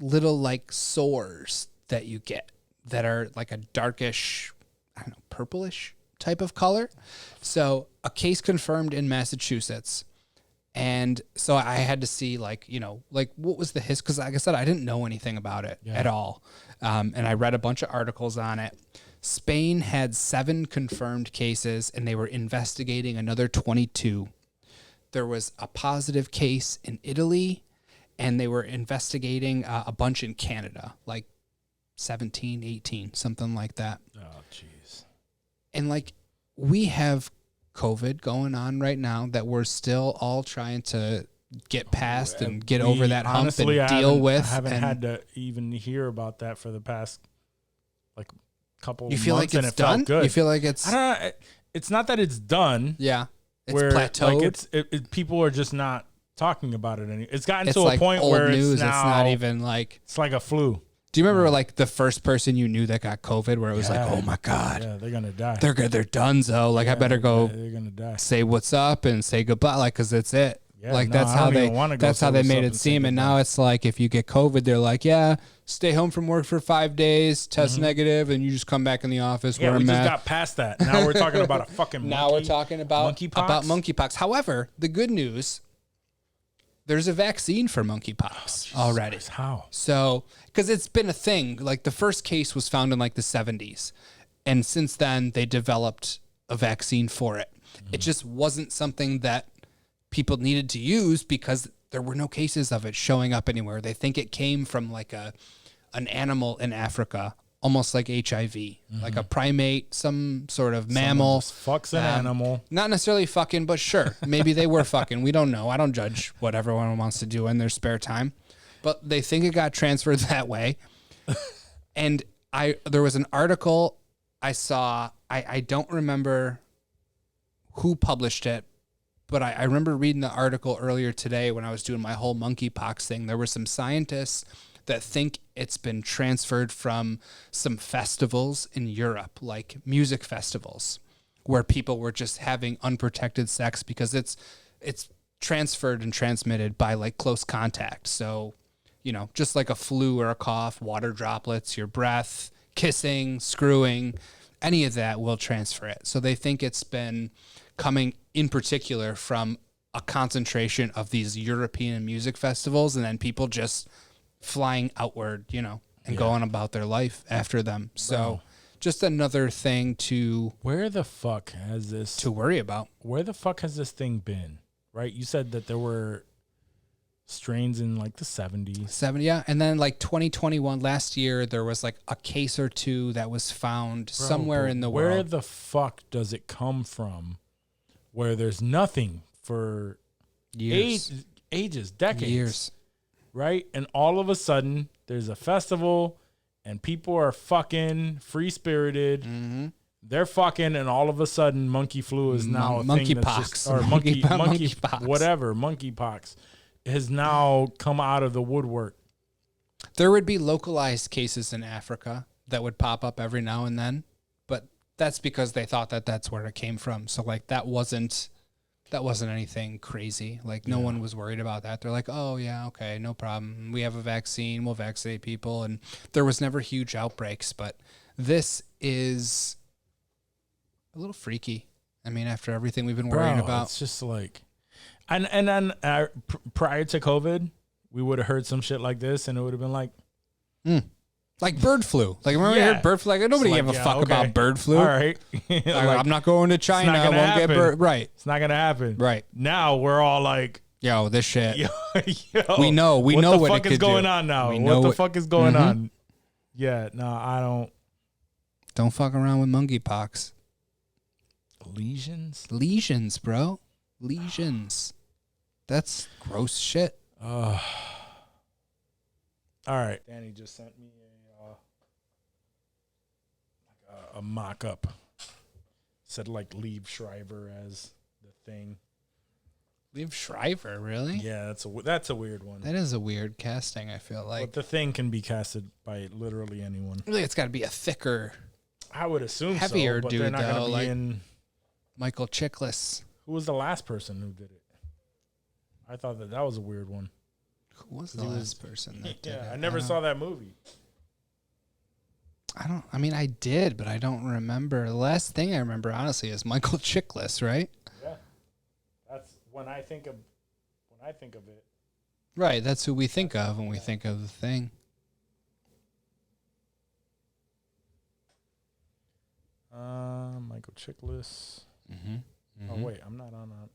Little like sores that you get that are like a darkish, purplish type of color. So a case confirmed in Massachusetts. And so I had to see what was the history? Because like I said, I didn't know anything about it at all. And I read a bunch of articles on it. Spain had 7 confirmed cases and they were investigating another 22. There was a positive case in Italy. And they were investigating a bunch in Canada, like 17, 18, something like that. Oh, jeez. And we have COVID going on right now that we're still all trying to get past and get over that hump and deal with. I haven't had to even hear about that for the past couple months. You feel like it's done? Felt good. You feel like it's... I don't know. It's not that it's done. Yeah. It's plateaued. People are just not talking about it anymore. It's gotten to a point old where news. It's not even it's like a flu. Do you remember the first person you knew that got COVID where it was oh my God. Yeah, they're going to die. They're good. They're done. So I better go they're gonna die. Say what's up and say goodbye. Cause that's it. Like that's how they made it seem. And now it's like if you get COVID, they're like, yeah, stay home from work for 5 days, test negative, and you just come back in the office. Yeah, wear we a just mask. got past that. Now we're talking about a fucking now we're talking about monkeypox. However, the good news, there's a vaccine for monkeypox already. Christ, how? So, because it's been a thing. Like the first case was found in like the 70s. And since then, they developed a vaccine for it. It just wasn't something that people needed to use because there were no cases of it showing up anywhere. They think it came from like an animal in Africa, almost like HIV, like a primate, some sort of mammal. Fucks an animal. Not necessarily fucking, but sure. Maybe they were fucking. We don't know. I don't judge what everyone wants to do in their spare time. But they think it got transferred that way. And there was an article I saw. I don't remember who published it, but I remember reading the article earlier today when I was doing my whole monkeypox thing. There were some scientists that think it's been transferred from some festivals in Europe, like music festivals, where people were just having unprotected sex because it's transferred and transmitted by like close contact. So, just like a flu or a cough, water droplets, your breath, kissing, screwing, any of that will transfer it. So they think it's been coming in particular from a concentration of these European music festivals and then people just flying outward, and going about their life after them. So just another thing to Where the fuck has this to worry about. Where the fuck has this thing been? Right? You said that there were strains in like the 70s. Yeah. And then like 2021, last year, there was like a case or two that was found somewhere in the world. Where the fuck does it come from where there's nothing for years, ages, decades? Years. Right? And all of a sudden, there's a festival and people are fucking free-spirited. Mm-hmm. They're fucking, and all of a sudden, monkey flu is now a thing that's just, or monkeypox, whatever, monkeypox has now come out of the woodwork. There would be localized cases in Africa that would pop up every now and then, but that's because they thought that that's where it came from. So like that wasn't anything crazy. Like no one was worried about that. They're like, oh yeah, okay, no problem. We have a vaccine. We'll vaccinate people. And there was never huge outbreaks, but this is a little freaky. I mean, after everything we've been worrying about. It's just like, and then prior to COVID, we would have heard some shit like this and it would have been like, like bird flu. Like remember you heard bird flu? Like nobody gave a fuck about bird flu. All right. Like, I'm not going to China. I won't get bird. Right. It's not gonna happen. Right. Now we're all like, yo, this shit. Yo, we know what the fuck is going on now. What the fuck is going on? Yeah, no, I don't fuck around with monkeypox. Lesions, bro. Lesions. That's gross shit. All right. Danny just sent me a mock-up. Said like Liev Schreiber as the thing. Liev Schreiber, really? Yeah, that's a weird one. That is a weird casting, I feel like. But the thing can be casted by literally anyone. Really, it's got to be a thicker, I would assume heavier but dude, they're not though. gonna be Like in. Michael Chiklis. Who was the last person who did it? I thought that was a weird one. Who was the last person that did it? I never saw that movie. I did, but I don't remember. The last thing I remember, honestly, is Michael Chiklis, right? Yeah. That's when I think of it. Right, that's who we think of when we think of the thing. Michael Chiklis. Mm-hmm. Oh wait, I'm not on that.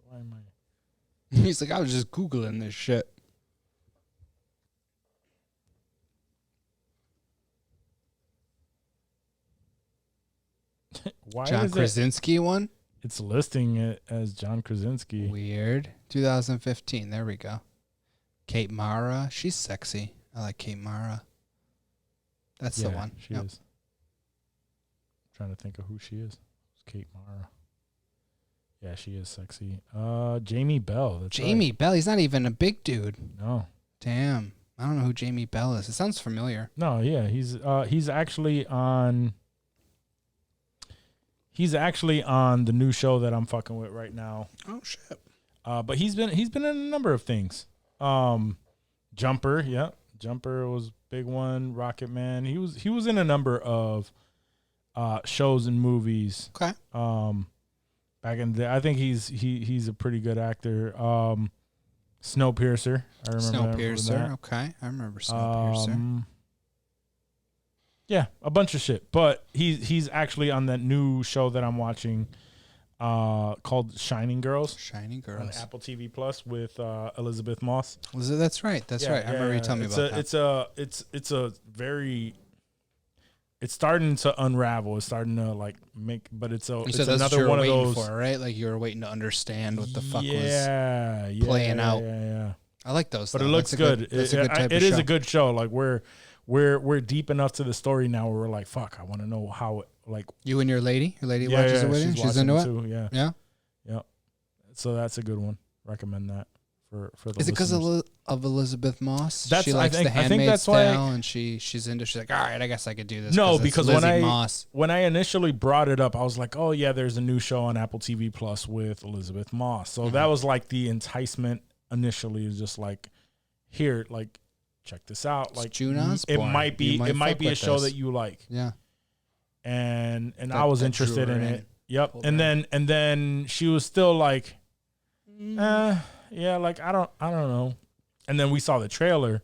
Why am I? He's like, I was just Googling this shit. Why John Krasinski one? It's listing it as John Krasinski. Weird. 2015. There we go. Kate Mara. She's sexy. I like Kate Mara. That's the one. She is. I'm trying to think of who she is. It's Kate Mara. Yeah, she is sexy. Jamie Bell. That's Jamie Bell. He's not even a big dude. No. Damn. I don't know who Jamie Bell is. It sounds familiar. No, yeah, he's actually on. He's actually on the new show that I'm fucking with right now. Oh shit. But he's been in a number of things. Jumper, yeah, Jumper was a big one. Rocket Man, he was in a number of shows and movies. Okay. Back in the day, I think he's a pretty good actor. Snowpiercer, I remember Snowpiercer, okay, I remember Snowpiercer. Yeah, a bunch of shit. But he's actually on that new show that I'm watching called Shining Girls. Shining Girls. On Apple TV Plus with Elizabeth Moss. That's right. That's right. I remember you telling me about that. It's a very... It's starting to unravel. It's starting to like make... But it's another one of those... For, right? Like you were waiting to understand what the fuck was playing out. Yeah. I like those. But it looks good. It is a good show. Like we're deep enough to the story now where we're like, fuck, I want to know how it, like... You and your lady watches it with you? She's into it? Too, yeah. Yeah? So that's a good one. Recommend that for the Is it because of Elizabeth Moss? She likes The Handmaid's Tale, and she's into... She's like, all right, I guess I could do this. No, because when I initially brought it up, I was like, oh, yeah, there's a new show on Apple TV Plus with Elizabeth Moss. So that was like the enticement initially, is just like, here, like... check this out. Like June Osborne. It might be a show that you like. Yeah. And I was interested in it. Yep. And then she was still like, yeah, like I don't know. And then we saw the trailer.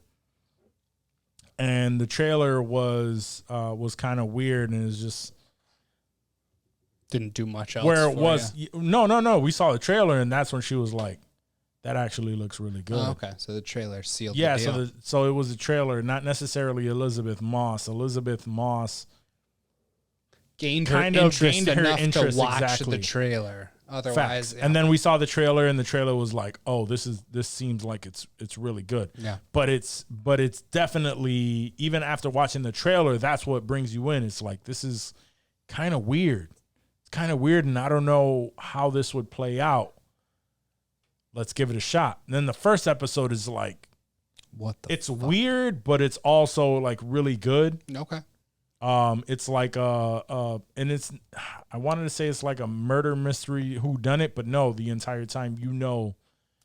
And the trailer was kind of weird, and it was just didn't do much else. Where it was no. We saw the trailer, and that's when she was like, that actually looks really good. Oh, okay, so the trailer sealed. Yeah, the deal. so it was a trailer, not necessarily Elizabeth Moss. Elizabeth Moss gained her interest enough to watch the trailer. Otherwise, and then we saw the trailer, and the trailer was like, "Oh, this seems like it's really good." Yeah, but it's definitely, even after watching the trailer, that's what brings you in. It's like, this is kind of weird. It's kind of weird, and I don't know how this would play out. Let's give it a shot. And then the first episode is like, it's weird, but it's also like really good. Okay. It's like and it's, I wanted to say it's like a murder mystery whodunit, but no, the entire time you know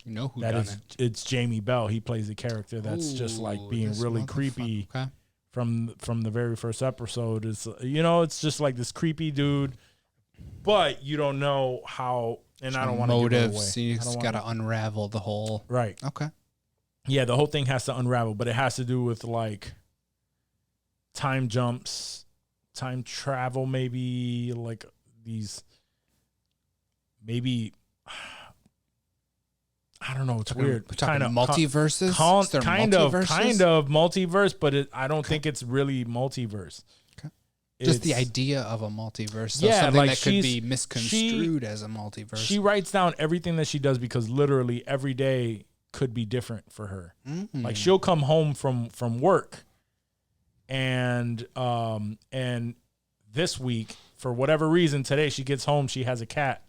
who that done it. It's Jamie Bell. He plays a character that's just like being really creepy. Okay. From the very first episode. It's it's just like this creepy dude, but you don't know how. And I don't want to give it away. So you just got to unravel the whole... Right. Okay. Yeah, the whole thing has to unravel, but it has to do with like time jumps, time travel, maybe like these, maybe, I don't know. It's weird. Kind of multiverses? Kind of multiverse, but I don't think it's really multiverse. Just the idea of a multiverse. So something like that could be misconstrued as a multiverse. She writes down everything that she does because literally every day could be different for her. Mm-hmm. Like she'll come home from work and this week, for whatever reason, today she gets home, she has a cat.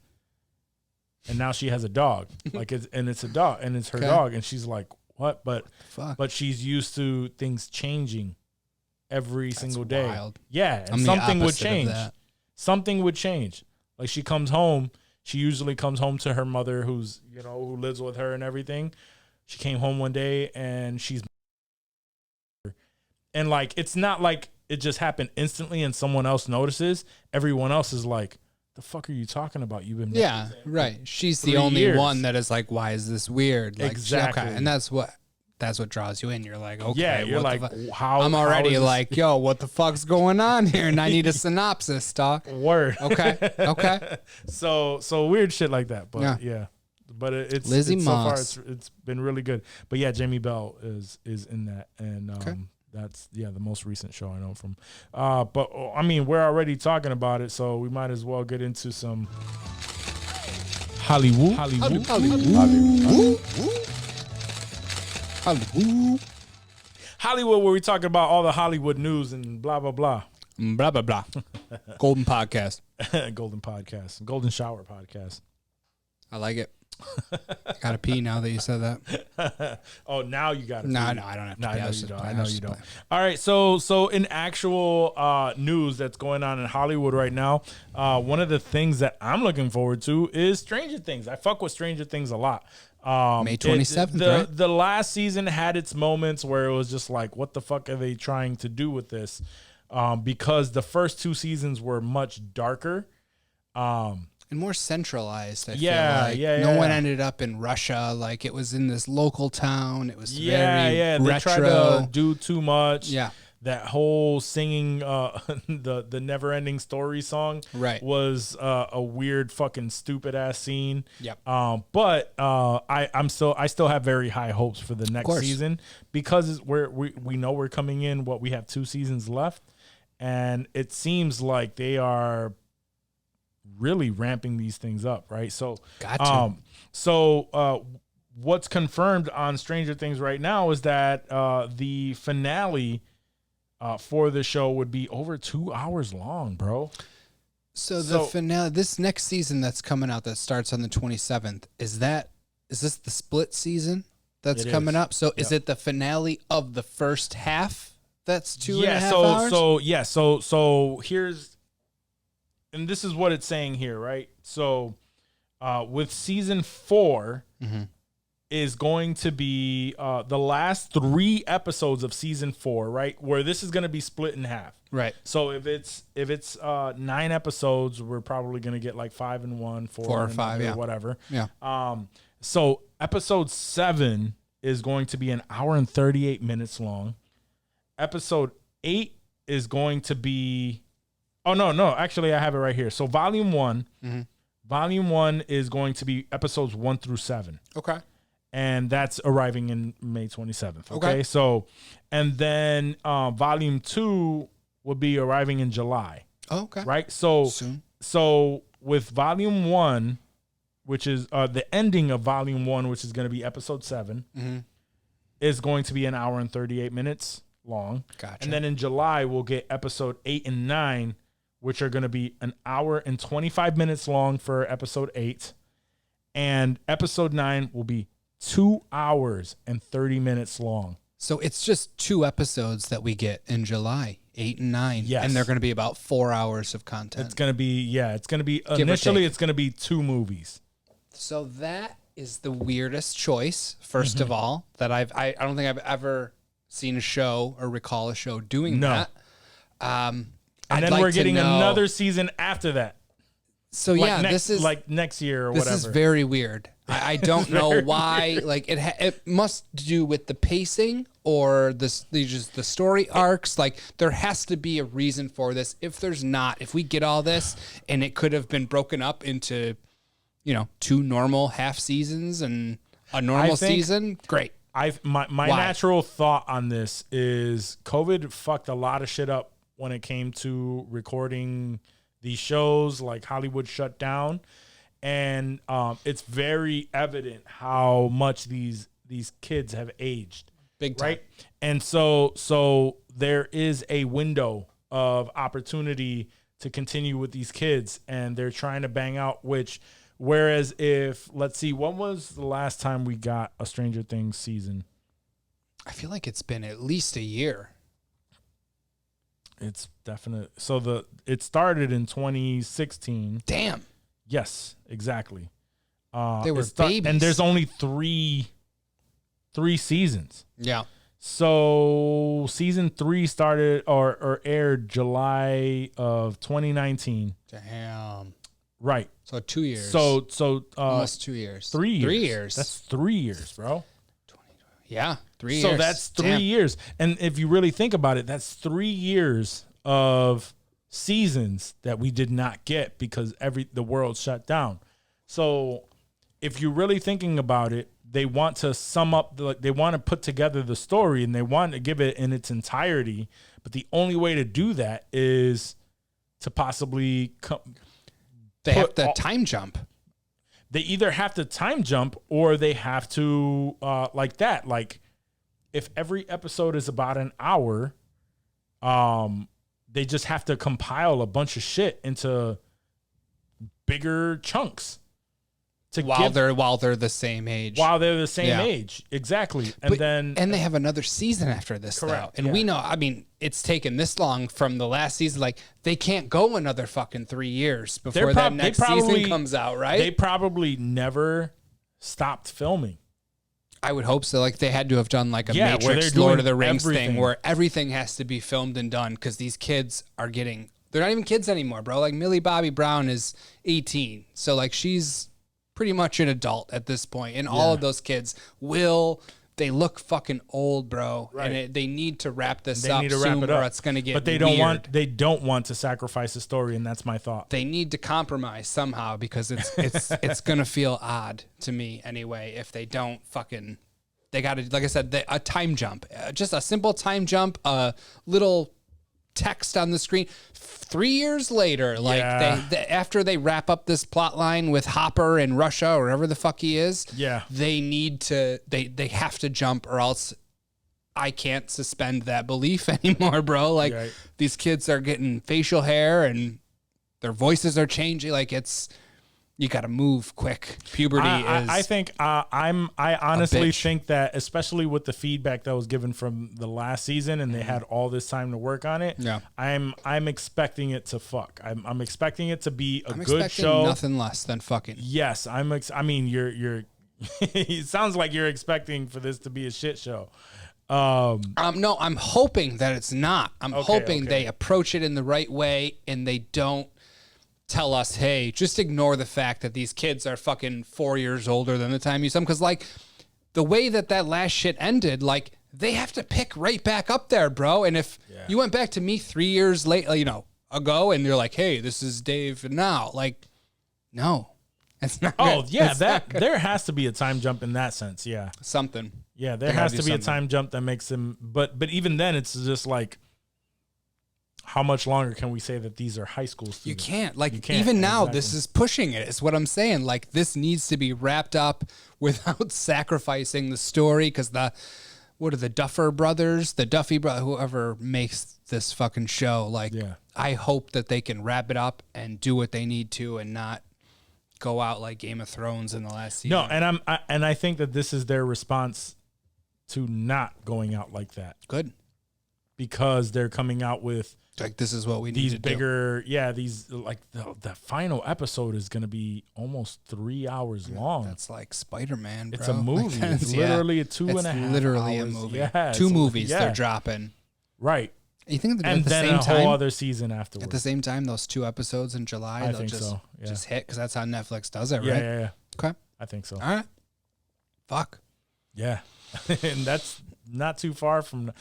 And now she has a dog. It's a dog, and it's her dog, and she's like, what? But she's used to things changing every single day. Wild. Yeah, and something would change. Something would change. Like she comes home, she usually comes home to her mother who lives with her and everything. She came home one day and and like, it's not like it just happened instantly and someone else notices. Everyone else is like, the fuck are you talking about? You've been right. She's the only one that is like, why is this weird? Like, exactly. Okay. And that's what draws you in. You're like, okay, yeah, you're like, how? I'm already like, yo, what the fuck's going on here? And I need a synopsis, dog. Word. Okay. So weird shit like that, but yeah. But it's Lizzie Moss. So far it's been really good. But yeah, Jamie Bell is in that, and that's the most recent show I know from. But I mean, we're already talking about it, so we might as well get into some HOLLYWOO. HOLLYWOO, where we talking about all the Hollywood news and blah blah blah. Blah blah blah. Golden podcast. Golden podcast. Golden shower podcast. I like it. Gotta pee now that you said that. Oh, now you got to. No, I don't have to. No, pee. I know you don't. I know you don't. Playing. All right, so in actual news that's going on in Hollywood right now, one of the things that I'm looking forward to is Stranger Things. I fuck with Stranger Things a lot. May 27th, right? The last season had its moments where it was just like, what the fuck are they trying to do with this? Because the first 2 seasons were much darker. And more centralized, I feel like. No one ended up in Russia. Like, it was in this local town. It was very They retro. tried to do too much. Yeah. That whole singing the never ending story song was a weird fucking stupid ass scene. Yep. But I still have very high hopes for the next season because we know we're coming in. We have 2 seasons left, and it seems like they are really ramping these things up, right? So what's confirmed on Stranger Things right now is that the finale for the show would be over 2 hours long, bro. So the finale, this next season that's coming out that starts on the 27th, is this the split season that's coming up? So is it the finale of the first half that's 2.5 hours? So here's, and this is what it's saying here, right? So with season 4 is going to be the last 3 episodes of season 4, right? Where this is going to be split in half. Right. So if it's 9 episodes, we're probably going to get like 5 and 1, 4 or 5, or whatever. Yeah. So episode 7 is going to be 1 hour and 38 minutes long. Episode 8 is going to be, no, actually I have it right here. So volume 1 is going to be episodes 1 through 7. Okay. And that's arriving in May 27th. Okay. So, and then volume 2 will be arriving in July. Oh, okay. Right. So, soon. So with volume 1, which is the ending of volume 1, which is going to be episode 7, is going to be 1 hour and 38 minutes long. Gotcha. And then in July, we'll get episode 8 and 9, which are going to be 1 hour and 25 minutes long for episode 8. And episode 9 will be 2 hours and 30 minutes long. So it's just 2 episodes that we get in July, 8 and 9. Yes. And they're going to be about 4 hours of content. It's going to be, initially it's going to be 2 movies. So that is the weirdest choice, first of all, that I don't think I've ever seen a show or recall a show doing that. And then we're getting another season after that. So this is like next year or whatever. This is very weird. I don't know why. Like it must do with the pacing or the story arcs. Like there has to be a reason for this. If there's not, if we get all this and it could have been broken up into, 2 normal half seasons and a normal season, great. My natural thought on this is COVID fucked a lot of shit up when it came to recording these shows. Like Hollywood shut down, and it's very evident how much these kids have aged, big time. Right? And so there is a window of opportunity to continue with these kids, and they're trying to bang out. Whereas if, let's see, when was the last time we got a Stranger Things season? I feel like it's been at least a year. It's definite. So it started in 2016. Damn. Yes, exactly. They were babies. And there's only three seasons. Yeah. So season 3 started or aired July of 2019. Damn. Right. So 2 years. So almost 2 years. 3 years. 3 years. That's 3 years, bro. Yeah, 3 years. So that's 3 years. And if you really think about it, that's 3 years of seasons that we did not get because the world shut down. So if you're really thinking about it, they want to sum up, they want to put together the story and they want to give it in its entirety. But the only way to do that is to possibly they have to time jump. They either have to time jump or they have to like that. Like if every episode is about an hour, they just have to compile a bunch of shit into bigger chunks. while they're the same age. While they're the same age, exactly. And they have another season after this, correct, though. And we know, I mean, it's taken this long from the last season. Like, they can't go another fucking 3 years before that next season comes out, right? They probably never stopped filming. I would hope so. Like, they had to have done like a Matrix, Lord of the Rings thing where everything has to be filmed and done because these kids are they're not even kids anymore, bro. Like, Millie Bobby Brown is 18. So, like, she's pretty much an adult at this point. And all of those kids they look fucking old, bro. Right. And they need to wrap this up soon or it's going to get But they don't want to sacrifice the story, and that's my thought. They need to compromise somehow because it's going to feel odd to me anyway if they don't fucking... They got to, like I said, a time jump. Just a simple time jump, a little text on the screen. 3 years later, like after they wrap up this plot line with Hopper in Russia or wherever the fuck he is, they need to they have to jump or else I can't suspend that belief anymore, bro. Like these kids are getting facial hair and their voices are changing. Like you got to move quick. Puberty is. I think I honestly think that, especially with the feedback that was given from the last season, and they had all this time to work on it. Yeah, I'm expecting it to fuck. I'm expecting it to be a good show. Nothing less than fucking. Yes, I mean, you're. It sounds like you're expecting for this to be a shit show. No, I'm hoping that it's not. I'm hoping they approach it in the right way and they don't tell us, hey, just ignore the fact that these kids are fucking 4 years older than the time you saw them. Because, like, the way that last shit ended, like, they have to pick right back up there, bro. And if you went back to me 3 years late, ago, and you're like, hey, this is Dave now, like, no, it's not. Oh, yeah, there has to be a time jump in that sense. Yeah. Something. Yeah, there has to be a time jump that makes them, but even then, it's just like, how much longer can we say that these are high school students? You can't. Like, even now, this is pushing it. It's what I'm saying. Like, this needs to be wrapped up without sacrificing the story because what are the Duffer brothers? The Duffy brother, whoever makes this fucking show. Like, I hope that they can wrap it up and do what they need to and not go out like Game of Thrones in the last season. No, and I think that this is their response to not going out like that. Good. Because they're coming out with... Like, this is what we need these to bigger, do. These, like, the final episode is going to be almost 3 hours long. That's like Spider-Man, bro. It's a movie. Like, it's literally a 2.5 hours. It's literally a movie. Yeah, 2 movies they're dropping. Right. You think and then a whole other season afterwards. At the same time, those 2 episodes in July, I think so. Yeah. Just hit because that's how Netflix does it, right? Yeah. Okay. I think so. All right. Fuck. Yeah. And that's not too far from.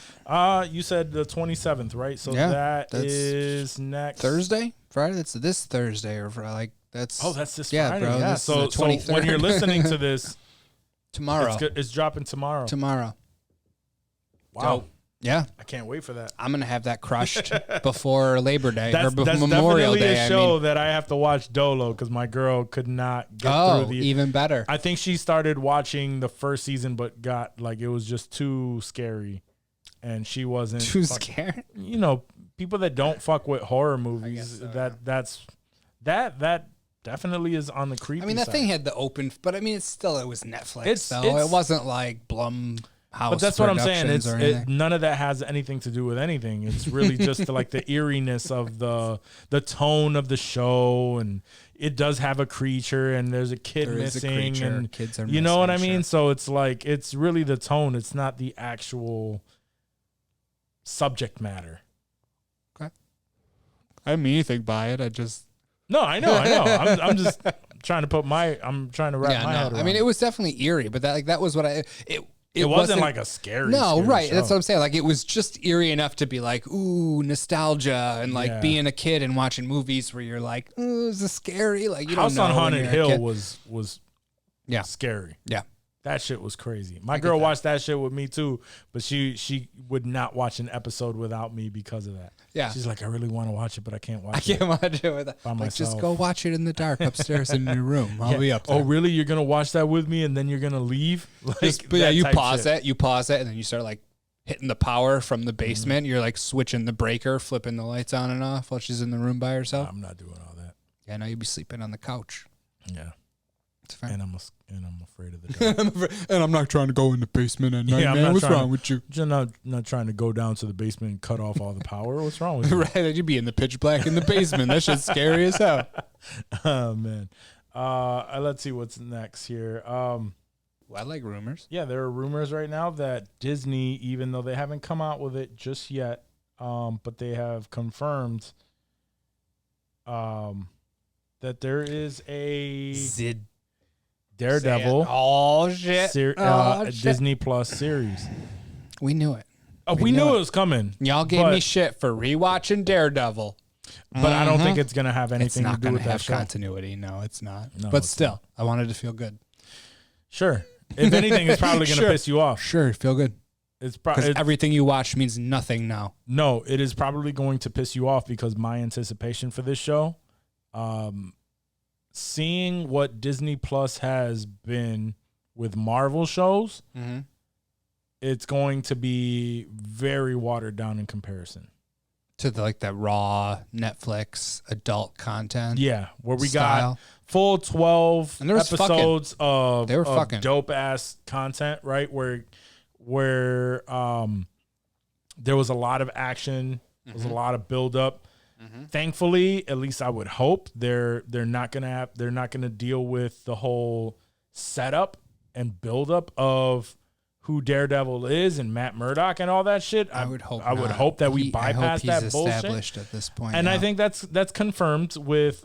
You said the 27th, right? So that is next Thursday, Friday. That's this Thursday or Friday. That's this Friday. Bro. Yeah. So when you're listening to this tomorrow, it's dropping tomorrow. Wow. Dope. Yeah, I can't wait for that. I'm gonna have that crushed before Labor Day or before that's Memorial definitely Day. A show that I have to watch Dolo because my girl could not get through the. Even better. I think she started watching the first season, but got like it was just too scary, and she wasn't too scared. You know, people that don't fuck with horror movies. That definitely is on the creepy. I mean, that side. thing had the open, but I mean, it was Netflix. It wasn't like Blum. But that's what I'm saying. None of that has anything to do with anything. It's really just like the eeriness of the tone of the show, and it does have a creature, and there's a kid missing, and kids are you know what I mean. So it's like it's really the tone. It's not the actual subject matter. Okay. I didn't mean anything by it. I just I know. I'm just trying to wrap my head around. I mean, it was definitely eerie, but that was what It wasn't like a scary. No, right. Show. That's what I'm saying. Like, it was just eerie enough to be like, ooh, nostalgia, and like being a kid and watching movies where you're like, ooh, is this scary? Like, you House don't know on Haunted Hill was scary. Yeah. That shit was crazy. My girl watched that shit with me too, but she would not watch an episode without me because of that. Yeah. She's like, I really want to watch it, but I can't watch it. I can't watch it with by myself. Just go watch it in the dark upstairs in your room. I'll be up there. Oh, really? You're going to watch that with me and then you're going to leave? You pause it, and then you start like hitting the power from the basement. Mm-hmm. You're like switching the breaker, flipping the lights on and off while she's in the room by herself. I'm not doing all that. Yeah, now you'd be sleeping on the couch. Yeah. And I'm afraid of the dark. And I'm not trying to go in the basement at night, Yeah, man. What's wrong with you? You're not trying to go down to the basement and cut off all the power. What's wrong with you? Right, you'd be in the pitch black in the basement. That shit's scary as hell. Oh man. Let's see what's next here. Well, I like rumors. Yeah, there are rumors right now that Disney, even though they haven't come out with it just yet, but they have confirmed that there is a Daredevil shit. Disney Plus series. We knew it. We knew it was coming. Y'all gave me shit for rewatching Daredevil. But I don't think it's going to have anything to do with that show. Continuity. No, it's not. No, but still, I wanted to feel good. Sure. If anything, it's probably going to piss you off. Sure, feel good. Because everything you watch means nothing now. No, it is probably going to piss you off because my anticipation for this show, seeing what Disney Plus has been with Marvel shows, it's going to be very watered down in comparison. To the raw Netflix adult content. Yeah, where we style. got full 12 and there was episodes of dope ass content, right? Where there was a lot of action, there was a lot of build up. Thankfully, at least I would hope they're not gonna deal with the whole setup and build up of who Daredevil is and Matt Murdock and all that shit. I would hope. I would hope that we bypass that bullshit. Established at this point, and I think that's confirmed with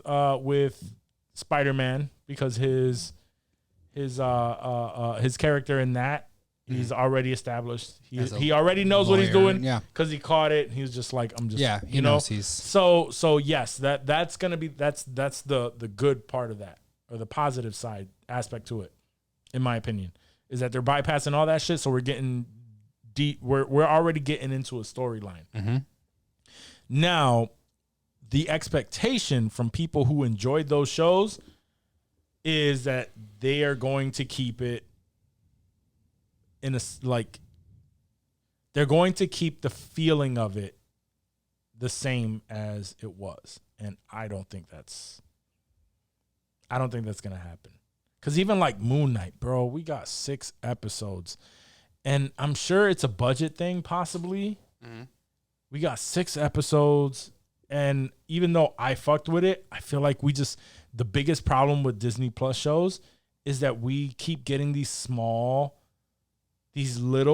Spider-Man because his character in that he's already established. He already knows what he's doing because he caught it. And he was just like, I'm just he knows he's so yes, that's gonna be that's the good part of that, or the positive side aspect to it, in my opinion. Is that they're bypassing all that shit, so we're getting deep. We're already getting into a storyline. Now, the expectation from people who enjoyed those shows is that they are going to keep it in they're going to keep the feeling of it the same as it was, and I don't think that's gonna happen. Because even like Moon Knight, bro, we got 6 episodes. And I'm sure it's a budget thing, possibly. We got 6 episodes. And even though I fucked with it, I feel like the biggest problem with Disney Plus shows is that we keep getting these little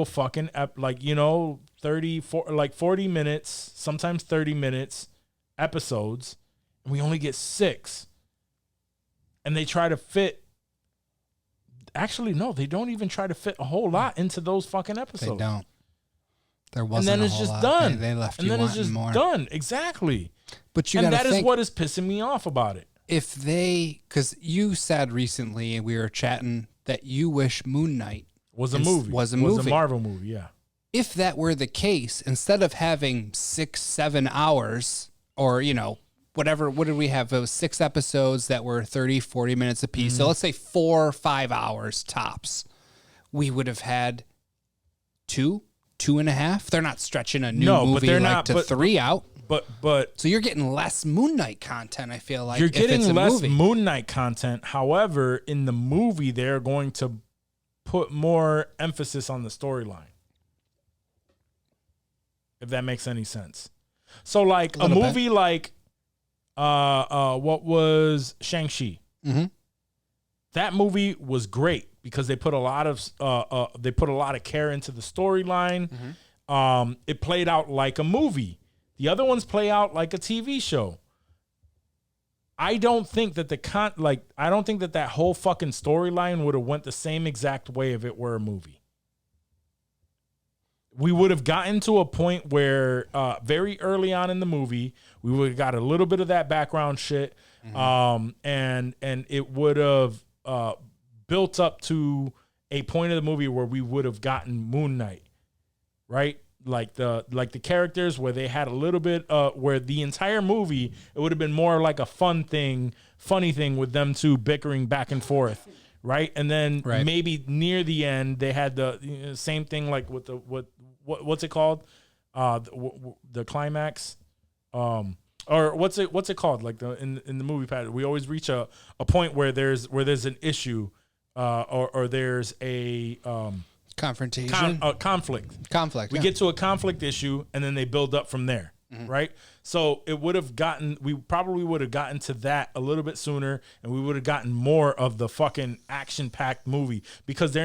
fucking, 40 minutes, sometimes 30 minutes episodes. And we only get 6. And they try to fit. Actually, no, they don't even try to fit a whole lot into those fucking episodes. They don't. There wasn't. And then it's just done. They left and you then it's wanting just more. done. Exactly. But that is what is pissing me off about it. Because you said recently, and we were chatting, that you wish Moon Knight was a movie. Was a Marvel movie, yeah. If that were the case, instead of having 6-7 hours, or whatever, what did we have? It was 6 episodes that were 30-40 minutes apiece. So let's say 4 or 5 hours tops. We would have had 2.5. They're not stretching a new movie to 3 out. But so you're getting less Moon Knight content, I feel like. You're getting less Moon Knight content. However, in the movie, they're going to put more emphasis on the storyline. If that makes any sense. So like a movie like what was Shang-Chi? That movie was great because they put a lot of care into the storyline. It played out like a movie. The other ones play out like a TV show. I don't think that that whole fucking storyline would have went the same exact way if it were a movie. We would have gotten to a point where very early on in the movie, we would have got a little bit of that background shit, and it would have built up to a point of the movie where we would have gotten Moon Knight, right? Like the characters where they had a little bit where the entire movie, it would have been more like a funny thing with them two bickering back and forth. Right. And then maybe near the end, they had the same thing like with what's it called? The climax. or what's it called? Like in the movie pattern, we always reach a point where there's an issue, or there's a confrontation, conflict. We Yeah. get to a conflict issue, and then they build up from there, right? So we probably would have gotten to that a little bit sooner, and we would have gotten more of the fucking action-packed movie, because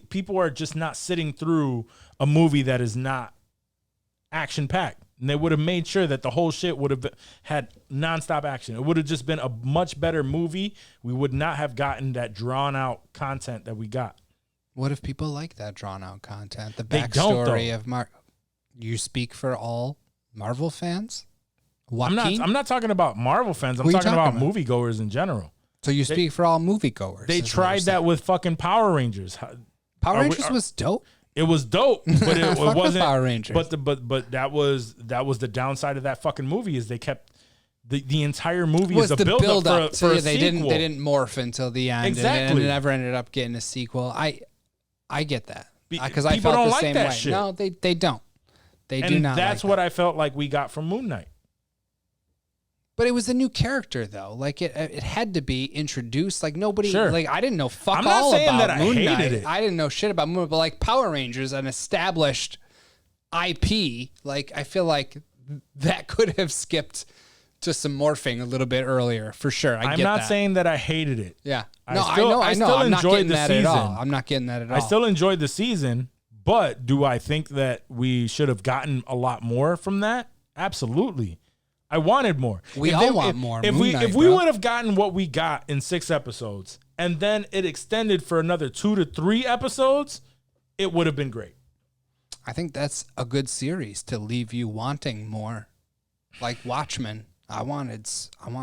people are just not sitting through a movie that is not action-packed. And they would have made sure that the whole shit would have had nonstop action. It would have just been a much better movie. We would not have gotten that drawn-out content that we got. What if people like that drawn-out content? The They don't, backstory though. of Mark. You speak for all Marvel fans? Joaquin? I'm not talking about Marvel fans. I'm Who you talking about talking about? moviegoers in general. So you speak for all moviegoers. They is what tried you're that saying. with fucking Power Rangers. Power Rangers was dope. It was dope, but it Fuck the wasn't. Power Rangers. But that was the downside of that fucking movie, is they kept the entire movie Was is a the build up for a they sequel. didn't morph until the end, Exactly. and it never ended up getting a sequel. I get that, because I People felt don't the like same that way. shit. No, they don't. They do And not. that's like what that. I felt like we got from Moon Knight. But it was a new character, though. Like it had to be introduced. Like nobody, Sure. like I didn't know fuck I'm not all saying about that I Moon hated Knight. it. I didn't know shit about Moon, but like Power Rangers, an established IP. Like I feel like that could have skipped to some morphing a little bit earlier, for sure. I'm not saying that I hated it. Yeah. I No, still- I know. I still I'm not enjoyed getting the that at all. season. I'm not getting that at all. I still enjoyed the season, but do I think that we should have gotten a lot more from that? Absolutely. I wanted more. We all want more. If Moon we Knight, if we bro. would have gotten what we got in 6 episodes, and then it extended for another 2 to 3 episodes, it would have been great. I think that's a good series to leave you wanting more. Like Watchmen. I want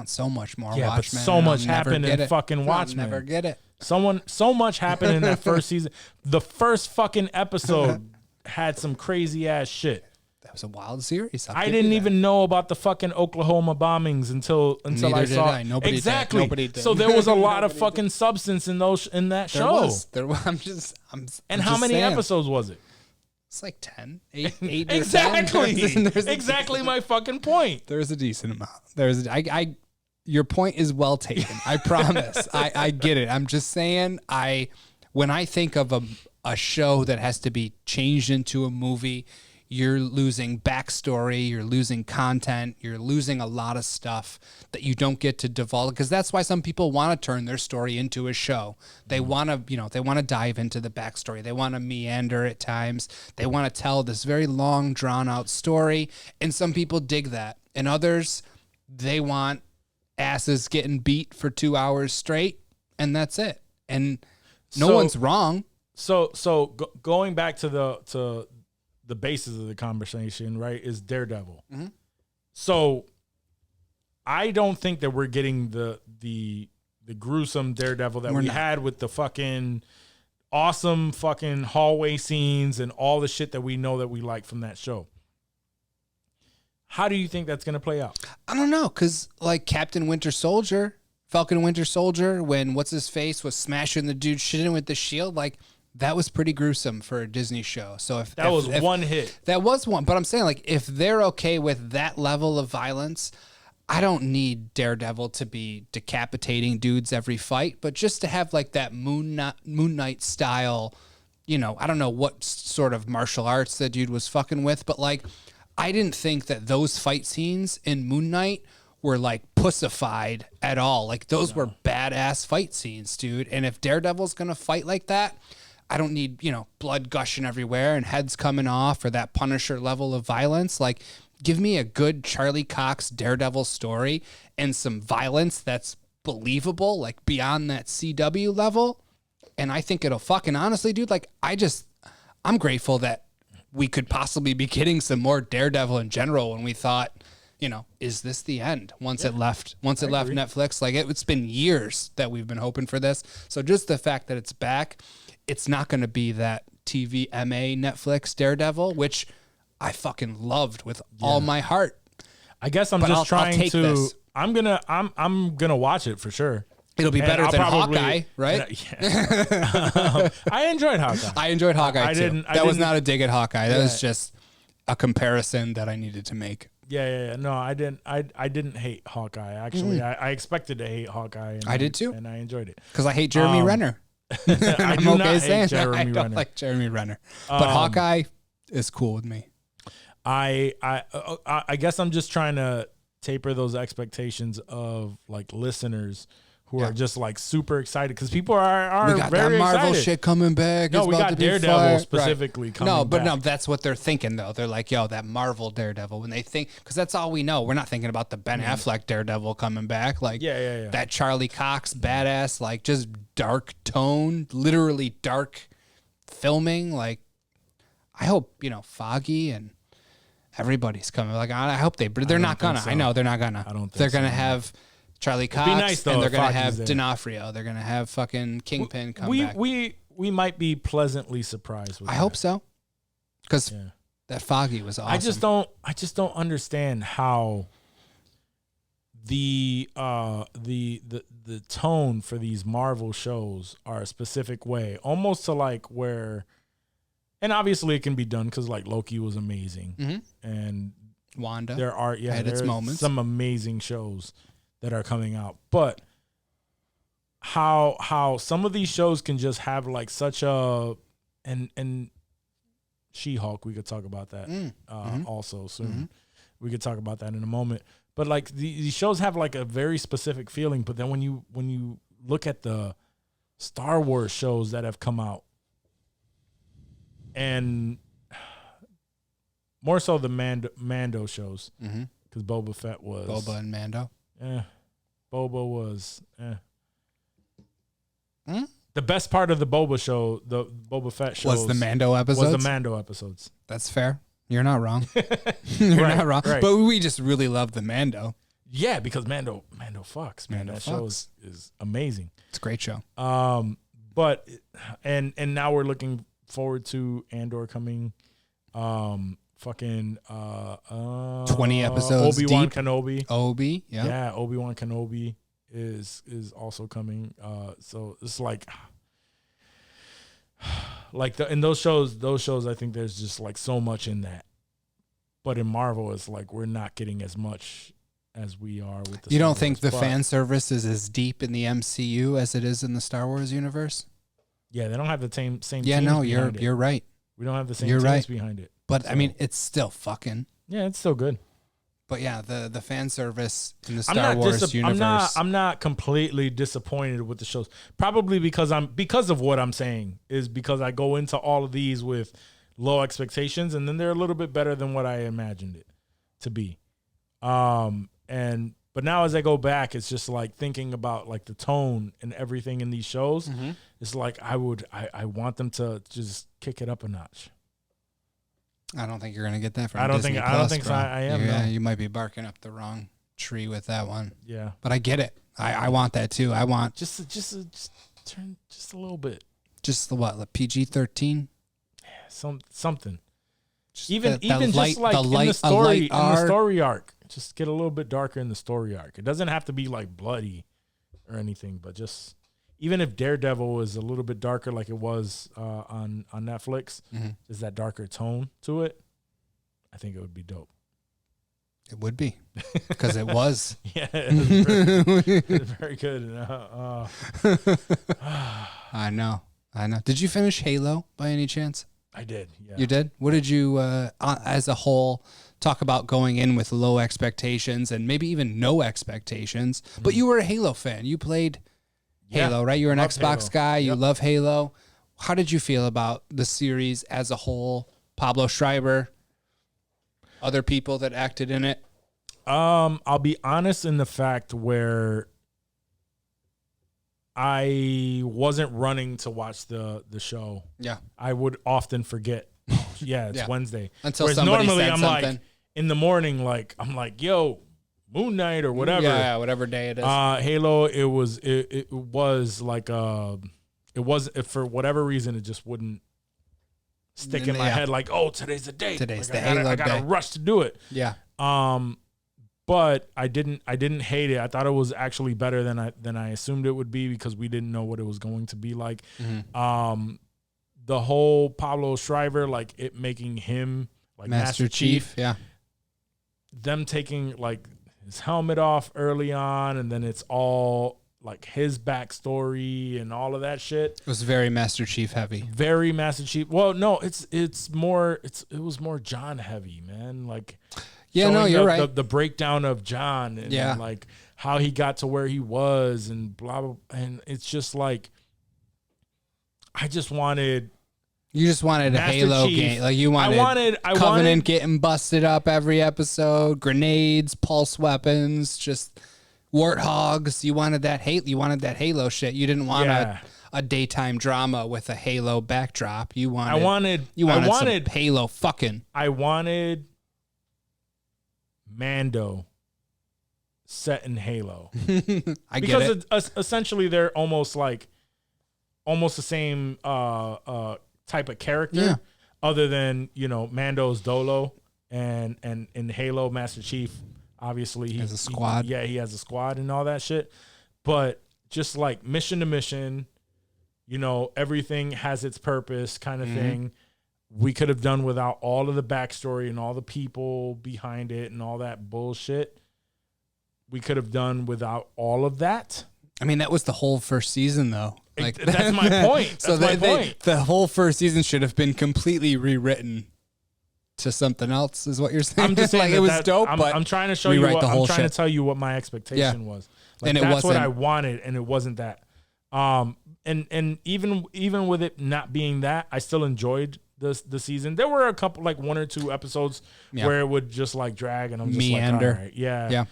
so much more Yeah, but Watchmen. so and much I'll never happened get in it. fucking I'll Watchmen. never get it. So much happened in that first season. The first fucking episode had some crazy ass shit. That was a wild series. I didn't even know about the fucking Oklahoma bombings until Neither I did saw I. Nobody did. exactly. Nobody did. So there was a lot of fucking substance in that show. There was. And how many episodes was it? It's like 10, 8 or 10. Exactly. There's a Exactly my fucking point. There's a decent amount. Your point is well taken. I promise. I get it. I'm just saying, when I think of a show that has to be changed into a movie, you're losing backstory, you're losing content, you're losing a lot of stuff that you don't get to divulge, because that's why some people want to turn their story into a show. They want to, they want to dive into the backstory. They want to meander at times. They want to tell this very long, drawn out story. And some people dig that. And others, they want asses getting beat for 2 hours straight, and that's it. And no one's wrong. So going back to the basis of the conversation, right, is Daredevil. Mm-hmm. So I don't think that we're getting the gruesome Daredevil that We're we not. had with the fucking awesome fucking hallway scenes and all the shit that we know that we like from that show. How do you think that's going to play out? I don't know, because like Falcon Winter Soldier, when what's-his-face was smashing the dude shit in with the shield, like, that was pretty gruesome for a Disney show. So if That was one hit. That was one. But I'm saying, like, if they're okay with that level of violence, I don't need Daredevil to be decapitating dudes every fight, but just to have like that Moon Knight style, I don't know what sort of martial arts that dude was fucking with, but like, I didn't think that those fight scenes in Moon Knight were like pussified at all. Like those were badass fight scenes, dude. And if Daredevil's going to fight like that, I don't need, blood gushing everywhere and heads coming off or that Punisher level of violence. Like, give me a good Charlie Cox Daredevil story and some violence that's believable, like beyond that CW level. And I think it'll fucking honestly, dude, like I'm grateful that we could possibly be getting some more Daredevil in general when we thought, is this the end? Once it left Netflix, like it's been years that we've been hoping for this. So just the fact that it's back, it's not going to be that TVMA Netflix Daredevil, which I fucking loved with all my heart. I guess I'm trying to. I'm gonna watch it for sure. It'll be better than Hawkeye, right? Yeah. I enjoyed Hawkeye. I enjoyed Hawkeye too. I That was didn't- not a dig at Hawkeye. That was just a comparison that I needed to make. Yeah. No, I didn't hate Hawkeye. Actually, I expected to hate Hawkeye. And I did too, and I enjoyed it because I hate Jeremy Renner. I do not hate Jeremy I don't Renner. like Jeremy Renner, but Hawkeye is cool with me. I guess I'm just trying to taper those expectations of like listeners who are just like super excited because people are we got very that Marvel excited. shit coming back. No, It's we about got to be Daredevil fire. specifically coming No, but back. no, that's what they're thinking though. They're like, yo, that Marvel Daredevil. When they think, because that's all we know. We're not thinking about the Ben Affleck Daredevil coming back. Like, Yeah. that Charlie Cox badass, like just dark tone, literally dark filming. Like, I hope Foggy and everybody's coming. Like, I hope but they're not gonna. so. I know they're not gonna. I don't think They're gonna so. have Charlie Cox, nice, though, and they're if gonna Foggy's have there. D'Onofrio. They're gonna have fucking Kingpin come back. We might be pleasantly surprised with I that. hope so, because Yeah. that Foggy was awesome. I just don't understand how the tone for these Marvel shows are a specific way, almost to like where, and obviously it can be done because like Loki was amazing, and Wanda. there are had its there's moments. some amazing shows that are coming out, but how some of these shows can just have like such a and She-Hulk, we could talk about that also soon. We could talk about that in a moment. But like these shows have like a very specific feeling. But then when you look at the Star Wars shows that have come out, and more so the Mando shows, because Boba Fett was Boba and Mando. Boba was the best part of the Boba show, the Boba Fett show Was the Mando episodes? Was the Mando episodes. That's fair. You're not wrong. You're not wrong. Right. But we just really love the Mando. Yeah, because Mando fucks, man. That show is amazing. It's a great show. But and now we're looking forward to Andor coming. 20 Obi-Wan episodes deep. Kenobi. Yeah. Obi-Wan Kenobi is also coming. So it's like in those shows I think there's just like so much in that. But in Marvel it's like we're not getting as much as we are with the You Star don't think Wars, the fan service is as deep in the MCU as it is in the Star Wars universe? Yeah, they don't have the same Yeah, teams no, behind it. you're right. We don't have the same You're teams right. behind it. But I mean, it's still fucking. Yeah, it's still good. But yeah, the fan service in the Star Wars universe. I'm not completely disappointed with the shows. Probably because of what I'm saying is because I go into all of these with low expectations, and then they're a little bit better than what I imagined it to be. But now as I go back, it's just like thinking about like the tone and everything in these shows. It's like I want them to just kick it up a notch. I don't think you're gonna get that from. I don't Disney think Plus, so. bro. I am. Yeah, no. you might be barking up the wrong tree with that one. Yeah. But I get it. I want that too. I want Just turn just a little bit. just the what? Like PG-13. Something. Just Even the just light- like the light- in a the story light in the R. story arc, just get a little bit darker in the story arc. It doesn't have to be like bloody or anything, but just even if Daredevil is a little bit darker, like it was on Netflix, is that darker tone to it? I think it would be dope. It would be because it was. Yeah, it was very good. I know. Did you finish Halo by any chance? I did. Yeah. You did? What did you, as a whole, talk about going in with low expectations and maybe even no expectations? But you were a Halo fan. You played Halo, right? You're an Love Xbox Halo. guy. You Yep. love Halo. How did you feel about the series as a whole? Pablo Schreiber, other people that acted in it? I'll be honest in the fact where I wasn't running to watch the show. Yeah. I would often forget. Yeah, it's Yeah. Wednesday. Until Whereas somebody normally said I'm something. like in the morning, like I'm like, yo, Moon Knight or whatever. Yeah, whatever day it is. Halo, it was like it was for whatever reason it just wouldn't stick in my head like, oh, today's the day. Today's Like, the Halo I gotta day. rush to do it. Yeah. But I didn't hate it. I thought it was actually better than I assumed it would be because we didn't know what it was going to be like. The whole Pablo Schreiber, like it making him like Master Chief. Yeah. them taking like his helmet off early on, and then it's all like his backstory and all of that shit. It was very Master Chief heavy. Very Master Chief. Well, no, it was more John heavy, man. Like, yeah, no, you're right. The breakdown of John and like how he got to where he was and blah blah. And it's just like, you just wanted a Halo game. Like you wanted Covenant getting busted up every episode, grenades, pulse weapons, just warthogs. You wanted that Halo shit. You didn't want a daytime drama with a Halo backdrop. You wanted some Halo fucking. I wanted Mando set in Halo. Because essentially they're almost the same type of character, other than Mando's Dolo and in Halo Master Chief. Obviously, he has a squad. He has a squad and all that shit. But just like mission to mission, everything has its purpose kind of thing. We could have done without all of the backstory and all the people behind it and all that bullshit. We could have done without all of that. I mean, that was the whole first season, though. Like that's my point. The whole first season should have been completely rewritten to something else, is what you're saying. I'm just saying it was dope. I'm trying to show you. I'm trying to tell you what my expectation was. Like, and that's what I wanted, and it wasn't that. And even with it not being that, I still enjoyed the season. There were a couple, like 1 or 2 episodes where it would just like drag, and I'm just meander. Like, all right, yeah.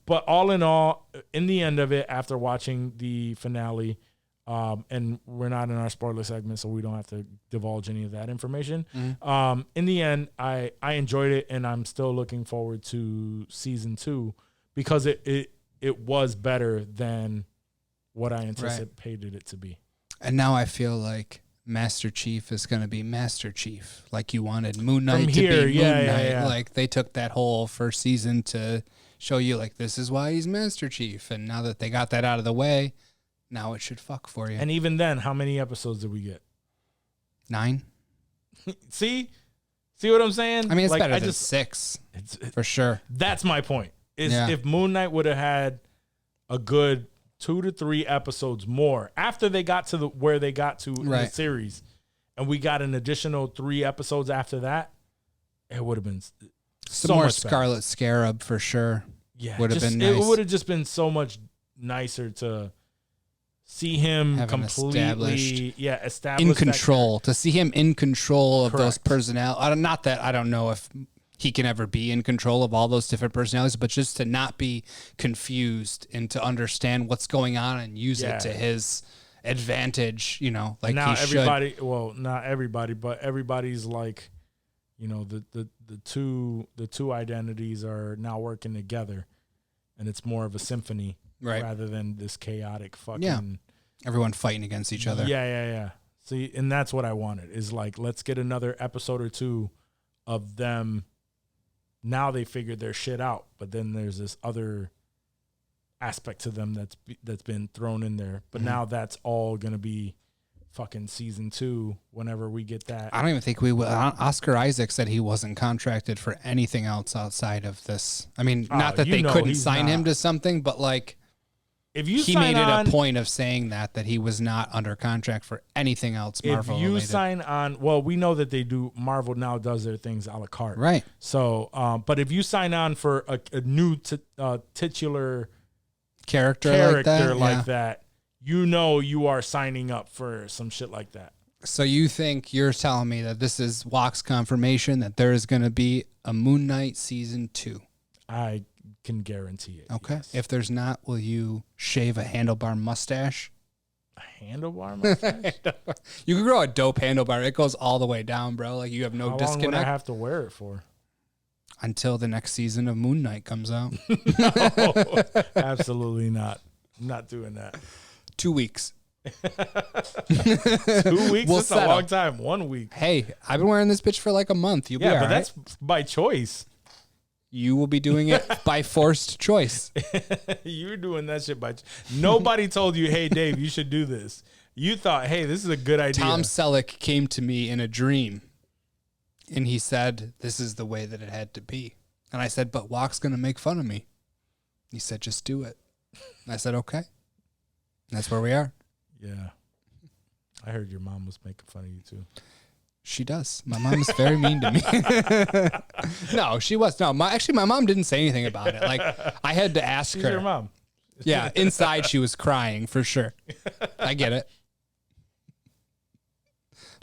But all in all, in the end of it, after watching the finale, and we're not in our spoiler segment, so we don't have to divulge any of that information. In the end, I enjoyed it, and I'm still looking forward to season 2 because it was better than what I anticipated it to be. And now I feel like Master Chief is going to be Master Chief, like you wanted Moon Knight to be Moon Knight. Yeah. Like they took that whole first season to show you like this is why he's Master Chief, and now that they got that out of the way, now it should fuck for you. And even then, how many episodes did we get? 9. See what I'm saying? I mean, it's better than 6 for sure. That's my point. If Moon Knight would have had a good 2 to 3 episodes more after they got to where they got to in the series, and we got an additional 3 episodes after that, it would have been some more Scarlet Scarab for sure. Yeah, would have been nice. It would have just been so much nicer to see him completely established in control. To see him in control of those personalities. Not that I don't know if he can ever be in control of all those different personalities, but just to not be confused and to understand what's going on and use it to his advantage. Like now he everybody. Well, not everybody, but everybody's like, the two identities are now working together, and it's more of a symphony rather than this chaotic fucking everyone fighting against each other. Yeah. See, and that's what I wanted is like, let's get another episode or 2 of them. Now they figured their shit out, but then there's this other aspect to them that's been thrown in there. But now that's all gonna be fucking season 2 whenever we get that. I don't even think we will. Oscar Isaac said he wasn't contracted for anything else outside of this. I mean, not that they couldn't sign him to something, but like if you he made it a point of saying that he was not under contract for anything else Marvel related. If you sign on, well, we know that they do. Marvel now does their things a la carte, right? So, but if you sign on for a new titular character like that, you are signing up for some shit like that. So you're telling me that this is Juac's confirmation that there is going to be a Moon Knight season 2? I can guarantee it. Okay. Yes. If there's not, will you shave a handlebar mustache? A handlebar mustache? You can grow a dope handlebar. It goes all the way down, bro. Like you have no disconnect. How long would I have to wear it for? Until the next season of Moon Knight comes out. No, absolutely not. I'm not doing that. 2 weeks. 2 weeks? That's a long time. 1 week. Hey, I've been wearing this bitch for like a month. You'll be all right. That's by choice. You will be doing it by forced choice. You're doing that shit by nobody told you, hey, Dave, you should do this. You thought, hey, this is a good idea. Tom Selleck came to me in a dream, and he said, this is the way that it had to be. And I said, but Juac's going to make fun of me. He said, just do it. And I said, okay. And that's where we are. Yeah. I heard your mom was making fun of you too. She does. My mom is very mean to me. No, she was. No, my mom didn't say anything about it. Like, I had to ask her. Your mom. Yeah, inside she was crying for sure. I get it.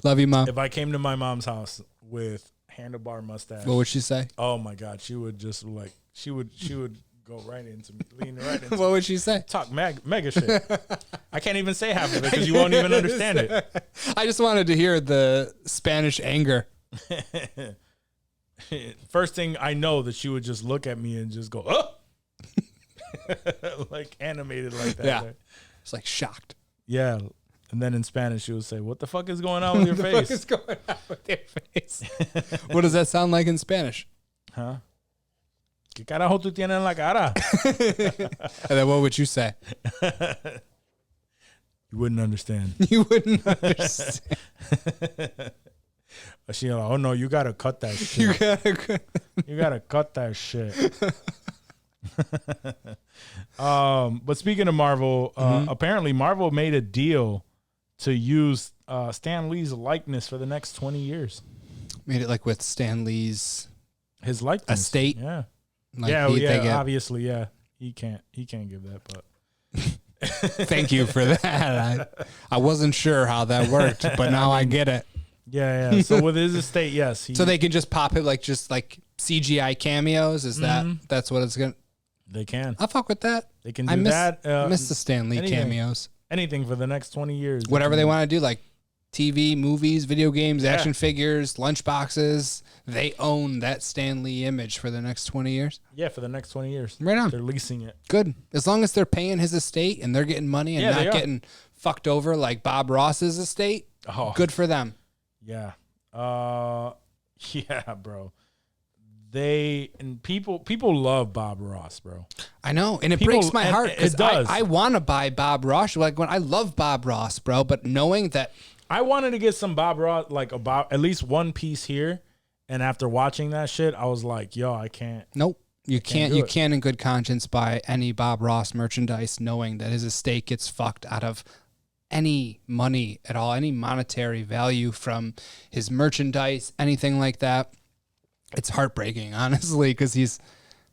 Love you, Mom. If I came to my mom's house with handlebar mustache, What would she say? oh my God, she would just like she would go right into me, lean right into What me. would she say? Talk mega shit. I can't even say half of it because you won't even understand it. I just wanted to hear the Spanish anger. First thing I know that she would just look at me and just go, oh, like animated like that. Yeah. It's like shocked. Yeah. And then in Spanish, she would say, what the fuck is going on with your face? What is going on with your face? What does that sound like in Spanish? Huh? ¿Qué carajo tú tienes en la cara? And then what would you say? You wouldn't understand. You wouldn't understand. She like, oh no, you gotta cut that shit. You gotta cut that shit. But speaking of Marvel, apparently Marvel made a deal to use Stan Lee's likeness for the next 20 years. Made it like with Stan Lee's His likeness. estate. Yeah. Like Obviously, yeah. He can't give that, but Thank you for that. I wasn't sure how that worked, but now I get it. Yeah. So with his estate, yes. So they can just pop it like CGI cameos? Is that's what it's going to... They can. I'll fuck with that. They can do that. I miss the Stan Lee cameos. Anything for the next 20 years. Whatever they want to do, like TV, movies, video games, action figures, lunchboxes. They own that Stan Lee image for the next 20 years. Yeah, for the next 20 years. Right on. They're leasing it. Good. As long as they're paying his estate and they're getting money and not getting fucked over like Bob Ross's estate. Oh. Good for them. Yeah. Yeah, bro. People love Bob Ross, bro. I know, and it breaks my heart because it does. I want to buy Bob Ross. Like when I love Bob Ross, bro, but knowing that I wanted to get some Bob Ross, like about at least one piece here, and after watching that shit, I was like, yo, I can't. Nope, you can't. You can't in good conscience buy any Bob Ross merchandise, knowing that his estate gets fucked out of any money at all, any monetary value from his merchandise, anything like that. It's heartbreaking, honestly, because he's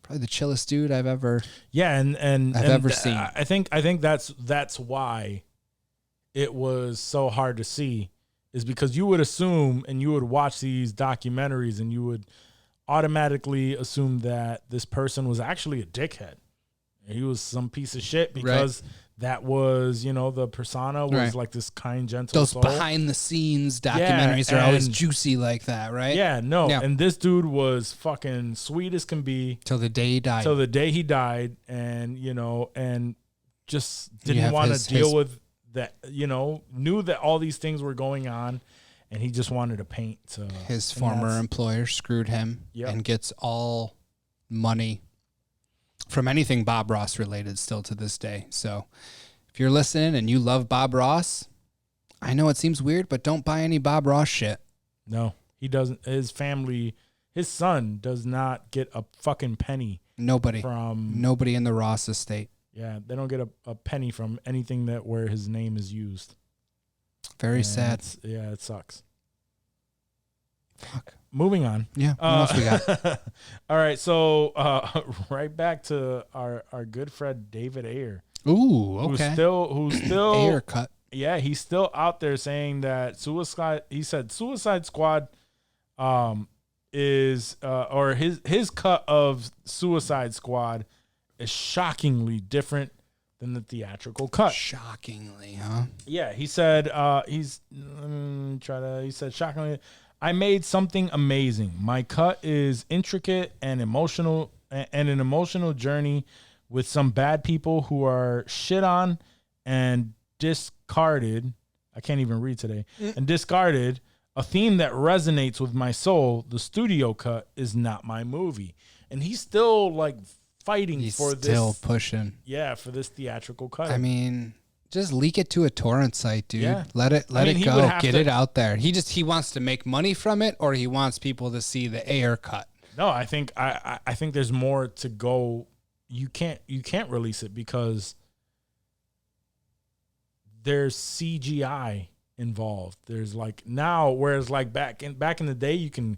probably the chillest dude I've ever ever seen. I think that's why it was so hard to see, is because you would assume and you would watch these documentaries and you would automatically assume that this person was actually a dickhead. He was some piece of shit because that was, the persona was like this kind, gentle Those soul. behind the scenes documentaries are always juicy like that, right? Yeah, no. Yeah. And this dude was fucking sweet as can be. Till the day he died. And, and just didn't want to deal with that, knew that all these things were going on. And he just wanted to paint. His former employer screwed him and gets all money from anything Bob Ross related still to this day. So if you're listening and you love Bob Ross, I know it seems weird, but don't buy any Bob Ross shit. No, he doesn't. His family, his son does not get a fucking penny. Nobody in the Ross estate. Yeah, they don't get a penny from anything where his name is used. Very sad. It sucks. Fuck. Moving on. Yeah. What else we got? All right. So right back to our good friend David Ayer. Ooh, okay. Who's still Ayer cut. Yeah, he's still out there saying that Suicide Squad is or his cut of Suicide Squad is shockingly different than the theatrical cut. Shockingly, huh? Yeah, he said he said shockingly, I made something amazing. My cut is intricate and emotional, and an emotional journey with some bad people who are shit on and discarded. I can't even read today. And discarded, a theme that resonates with my soul. The studio cut is not my movie. And he's still fighting for this. Still pushing. Yeah, for this theatrical cut. I mean, just leak it to a torrent site, dude. Yeah. Let it go. Get it out there. He wants to make money from it, or he wants people to see the Ayer cut. No, I think I think there's more to go. You can't release it because there's CGI involved. There's like now, whereas like back in the day, you can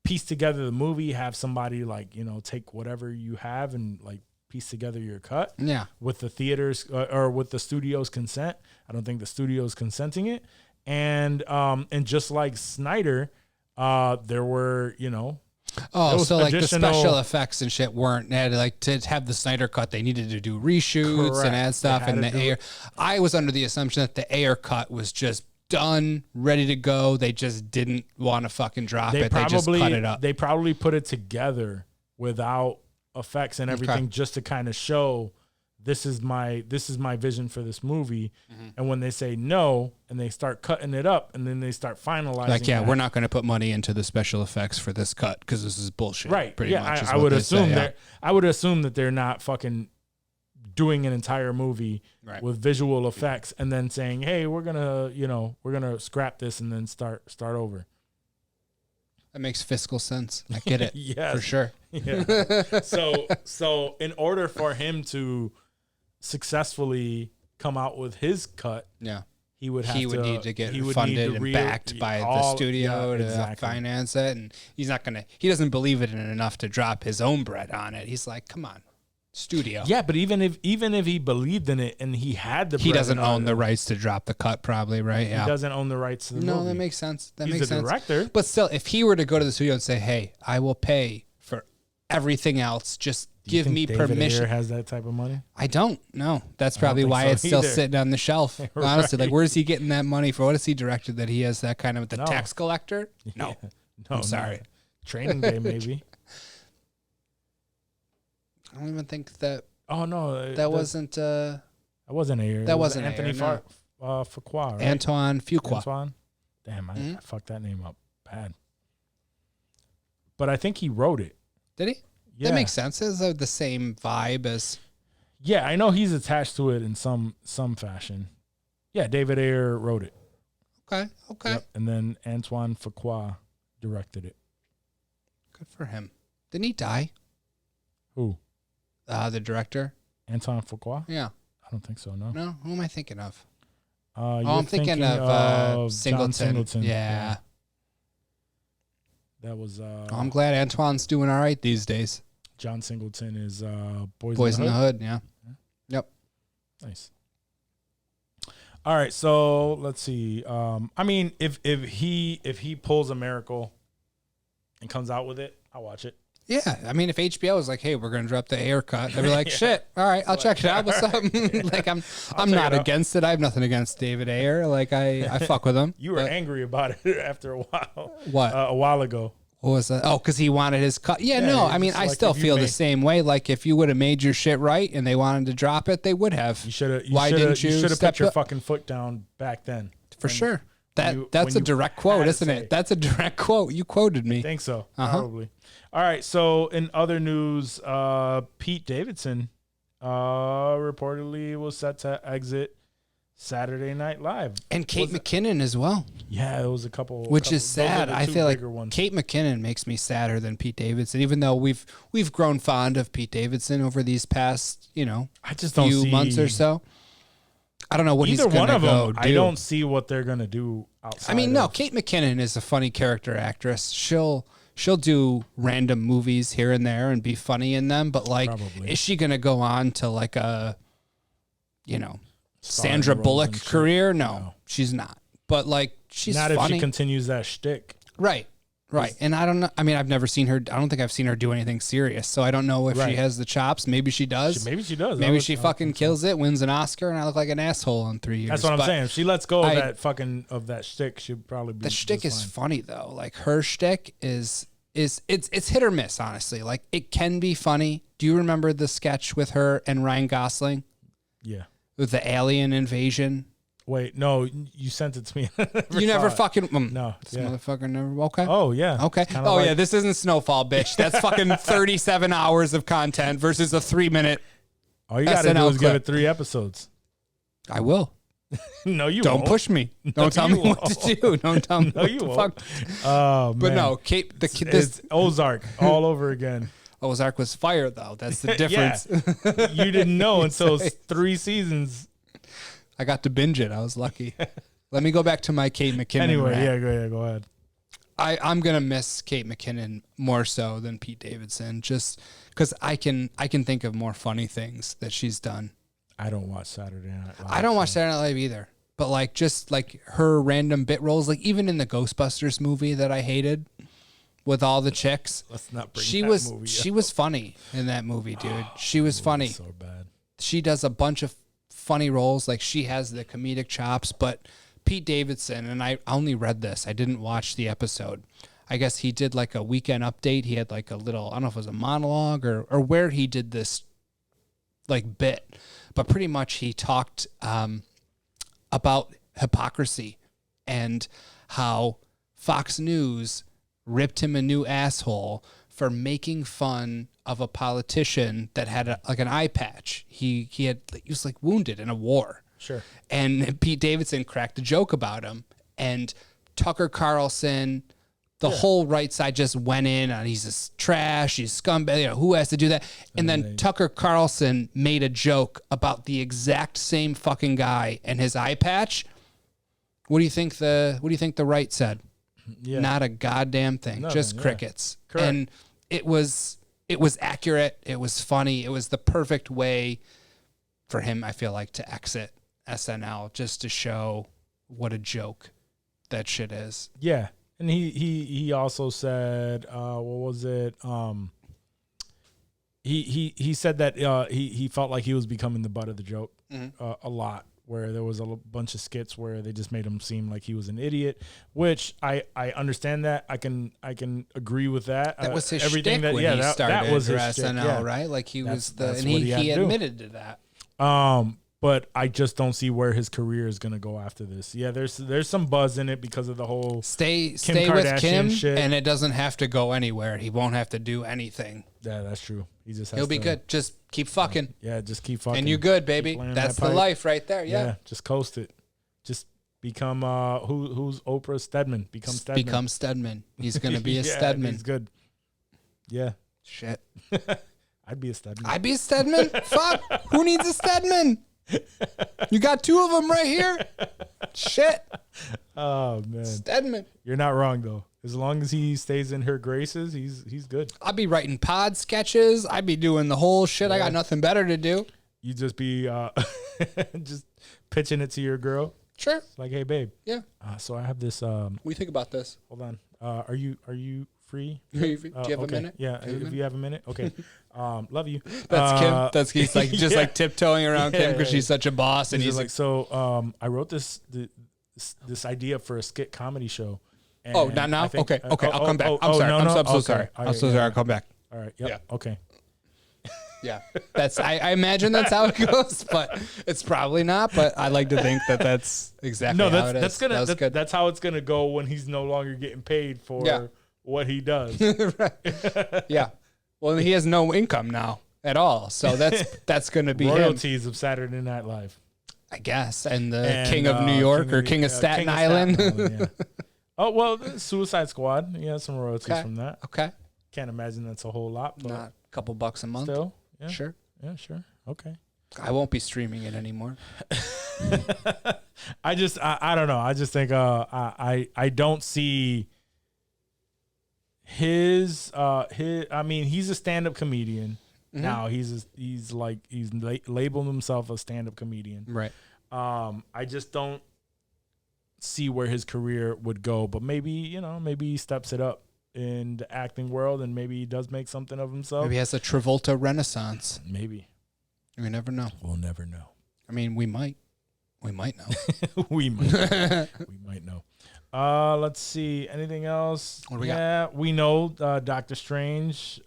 piece together the movie, have somebody like, you know, take whatever you have and like piece together your cut. Yeah. With the theaters or with the studio's consent. I don't think the studio's consenting it. And just like Snyder, there were, you know. Oh, so like the special effects and shit weren't like to have the Snyder cut. They needed to do reshoots Correct. and add stuff. And the Ayer, I was under the assumption that the Ayer cut was just done, ready to go. They just didn't want to fucking drop it. They just cut it up. They probably put it together without effects and everything just to kind of show this is my vision for this movie. And when they say no and they start cutting it up and then they start finalizing, like, yeah, we're not going to put money into the special effects for this cut because this is bullshit. Right. Pretty much. I would assume I would assume that they're not fucking doing an entire movie with visual effects and then saying, hey, we're gonna scrap this and then start over. That makes fiscal sense. I get it. Yes. For sure. Yeah. So in order for him to successfully come out with his cut, he would need to get funded and backed by the studio to finance it, and he doesn't believe it in enough to drop his own bread on it. He's like, come on, studio. Yeah, but even if he believed in it and he had the, he doesn't own the rights to drop the cut, probably, right? Yeah, he doesn't own the rights to the movie. No, that makes sense. He's the director, but still, if he were to go to the studio and say, hey, I will pay for everything else, just give me permission. Ayer has that type of money? I don't know. That's probably why it's still sitting on the shelf. Honestly, like, where's he getting that money for? What has he directed that he has that kind of tax collector? No, I'm sorry. No. Training Day, maybe. I don't even think that. Oh no, that wasn't. That wasn't Ayer. That wasn't Anthony Ayer, Fuqua, right? Antoine Fuqua. Antoine. Damn, I fucked that name up bad. But I think he wrote it. Did he? Yeah. That makes sense. It's the same vibe as. Yeah, I know he's attached to it in some fashion. Yeah, David Ayer wrote it. Okay. Yep. And then Antoine Fuqua directed it. Good for him. Didn't he die? Who? The director. Antoine Fuqua? Yeah. I don't think so, no. No? Who am I thinking of? I'm thinking of John Singleton. Yeah. That was... I'm glad Antoine's doing all right these days. John Singleton is Boys in the Hood, yeah. Yep. Nice. All right, so let's see. I mean, if he pulls a miracle and comes out with it, I'll watch it. Yeah, I mean, if HBO was like, "Hey, we're gonna drop the Ayer cut," I'd be like, "Shit, all right, I'll check it out." What's up? Like, I'm not against it. I have nothing against David Ayer. Like, I fuck with him. You were angry about it after a while. What? A while ago. What was that? Oh, because he wanted his cut. Yeah, no, I mean, I still feel the same way. Like, if you would have made your shit right and they wanted to drop it, they would have. You should have. Why didn't you put your fucking foot down back then? For sure. That's a direct quote, isn't it? That's a direct quote. You quoted me. I think so. Probably. All right. So in other news, Pete Davidson reportedly was set to exit Saturday Night Live, and Kate McKinnon as well. Yeah, it was a couple. Which is sad. I feel like ones. Kate McKinnon makes me sadder than Pete Davidson, even though we've grown fond of Pete Davidson over these past I just don't few see months or so. I don't know what he's either going one of to them. do. I don't see what they're gonna do outside. I mean, no. Kate McKinnon is a funny character actress. She'll do random movies here and there and be funny in them, but like, is she gonna go on to like a, Sandra Bullock career? No, she's not. But like, she's not funny. If she continues that shtick. Right. And I don't know. I mean, I've never seen her. I don't think I've seen her do anything serious. So I don't know if she has the chops. Maybe she does. Maybe she does. Maybe she fucking kills it, wins an Oscar, and I look like an asshole in 3 years. That's what I'm saying. If she lets go of that shtick, she'd probably be. The shtick is funny though. Like, her shtick is it's hit or miss, honestly. Like, it can be funny. Do you remember the sketch with her and Ryan Gosling? Yeah. With the alien invasion. Wait, no, you sent it to me. You never fucking no, this motherfucker never. Okay. Oh yeah. Okay. Oh yeah, this isn't Snowfall, bitch. That's fucking 37 hours of content versus a 3-minute. All you gotta do is give it 3 episodes. I will. No, you Don't won't. push me. Don't tell me what to do. Don't tell me No, what you the won't. fuck. Oh, man. But no, Kate. It's Ozark all over again. Ozark was fire though. That's the difference. You didn't know until 3 seasons. I got to binge it. I was lucky. Let me go back to my Kate McKinnon. Anyway, rant. go ahead. I'm gonna miss Kate McKinnon more so than Pete Davidson, just because I can think of more funny things that she's done. I don't watch Saturday Night Live. I don't watch Saturday Night Live either, but like just like her random bit roles, like even in the Ghostbusters movie that I hated with all the chicks. Let's not bring she that was movie she up. was funny in that movie, dude. She was funny. So bad. She does a bunch of funny roles, like she has the comedic chops, but Pete Davidson, and I only read this, I didn't watch the episode. I guess he did like a weekend update. He had like a little, I don't know if it was a monologue or where he did this like bit, but pretty much he talked about hypocrisy and how Fox News ripped him a new asshole for making fun of a politician that had like an eye patch. He was like wounded in a war. Sure. And Pete Davidson cracked a joke about him, and Tucker Carlson, the whole right side just went in on he's a trash, he's scumbag, who has to do that? And then Tucker Carlson made a joke about the exact same fucking guy and his eye patch. What do you think the right said? Yeah. Not a goddamn thing. Nothing, Just yeah. crickets. Correct. And it was accurate, it was funny, it was the perfect way for him, I feel like, to exit SNL, just to show what a joke that shit is. Yeah. And he also said, what was it? He said that he felt like he was becoming the butt of the joke a lot, where there was a bunch of skits where they just made him seem like he was an idiot, which I understand that. I can agree with that. That was his everything shtick that when he started that was for his SNL, shtick, yeah. right? Like he That's was what he had to do. admitted to that. But I just don't see where his career is going to go after this. Yeah, there's some buzz in it because of the whole Stay with Kardashian Kim, shit. and it doesn't have to go anywhere. He won't have to do anything. Yeah, that's true. He just has He'll be to- good. Just keep fucking, Yeah, just keep fucking. and you're good, Keep baby. playing That's that the pipe. life right there. Yeah. Just coast it. Just become who's Oprah Stedman? Become Stedman. Become Stedman. He's gonna be a Yeah, Stedman. He's good. Yeah, Shit. I'd be a Stedman. I'd be a Stedman. Fuck. Who needs a Stedman? You got two of them right here. Shit. Oh man, Stedman. you're not wrong though. As long as he stays in her graces, he's good. I'd be writing pod sketches. I'd be doing the whole shit. I got nothing better to do. You just be just pitching it to your girl. Sure. It's like, hey babe. Yeah. So I have this. What do you think about this? Hold on. Are you free? Do you have a okay. minute? Yeah, Do you have a if you have a minute. Okay. Love you. That's Kim. That's he's like just yeah. like tiptoeing around Kim because she's such a boss, and He's he's like, like, so I wrote this idea for a skit comedy show. And "Oh, not now. I think- Okay, okay, I'll come back. I'm oh, sorry. no, I'm no? so Okay. sorry. All I'm so right, sorry. yeah. I'll come back." All right. Yep. Yeah. Okay. Yeah, that's. I imagine that's how it goes, but it's probably not. But I like to think that that's exactly No, how it is. that's gonna That was good. that's how it's gonna go when he's no longer getting paid for Yeah. what he does. Yeah. Well, he has no income now at all, so that's going to be him, Royalties of Saturday Night Live. I guess. And the And, King of New York or King of Staten Island. yeah. Oh well, Suicide Squad. He has some royalties Okay. from that. Okay, Can't imagine that's a whole lot, but not a couple bucks a month. still, yeah, Sure. yeah, sure, okay. I won't be streaming it anymore. I don't know. I just think I don't see his I mean, he's a stand-up comedian. Now he's labeled himself a stand-up comedian. Right. I just don't see where his career would go, but maybe he steps it up in the acting world and maybe he does make something of himself. Maybe he has a Travolta renaissance. Maybe. We never know. We'll never know. I mean, we might. We might know. we might know. Let's see. Anything else? What do we got? We know Doctor Strange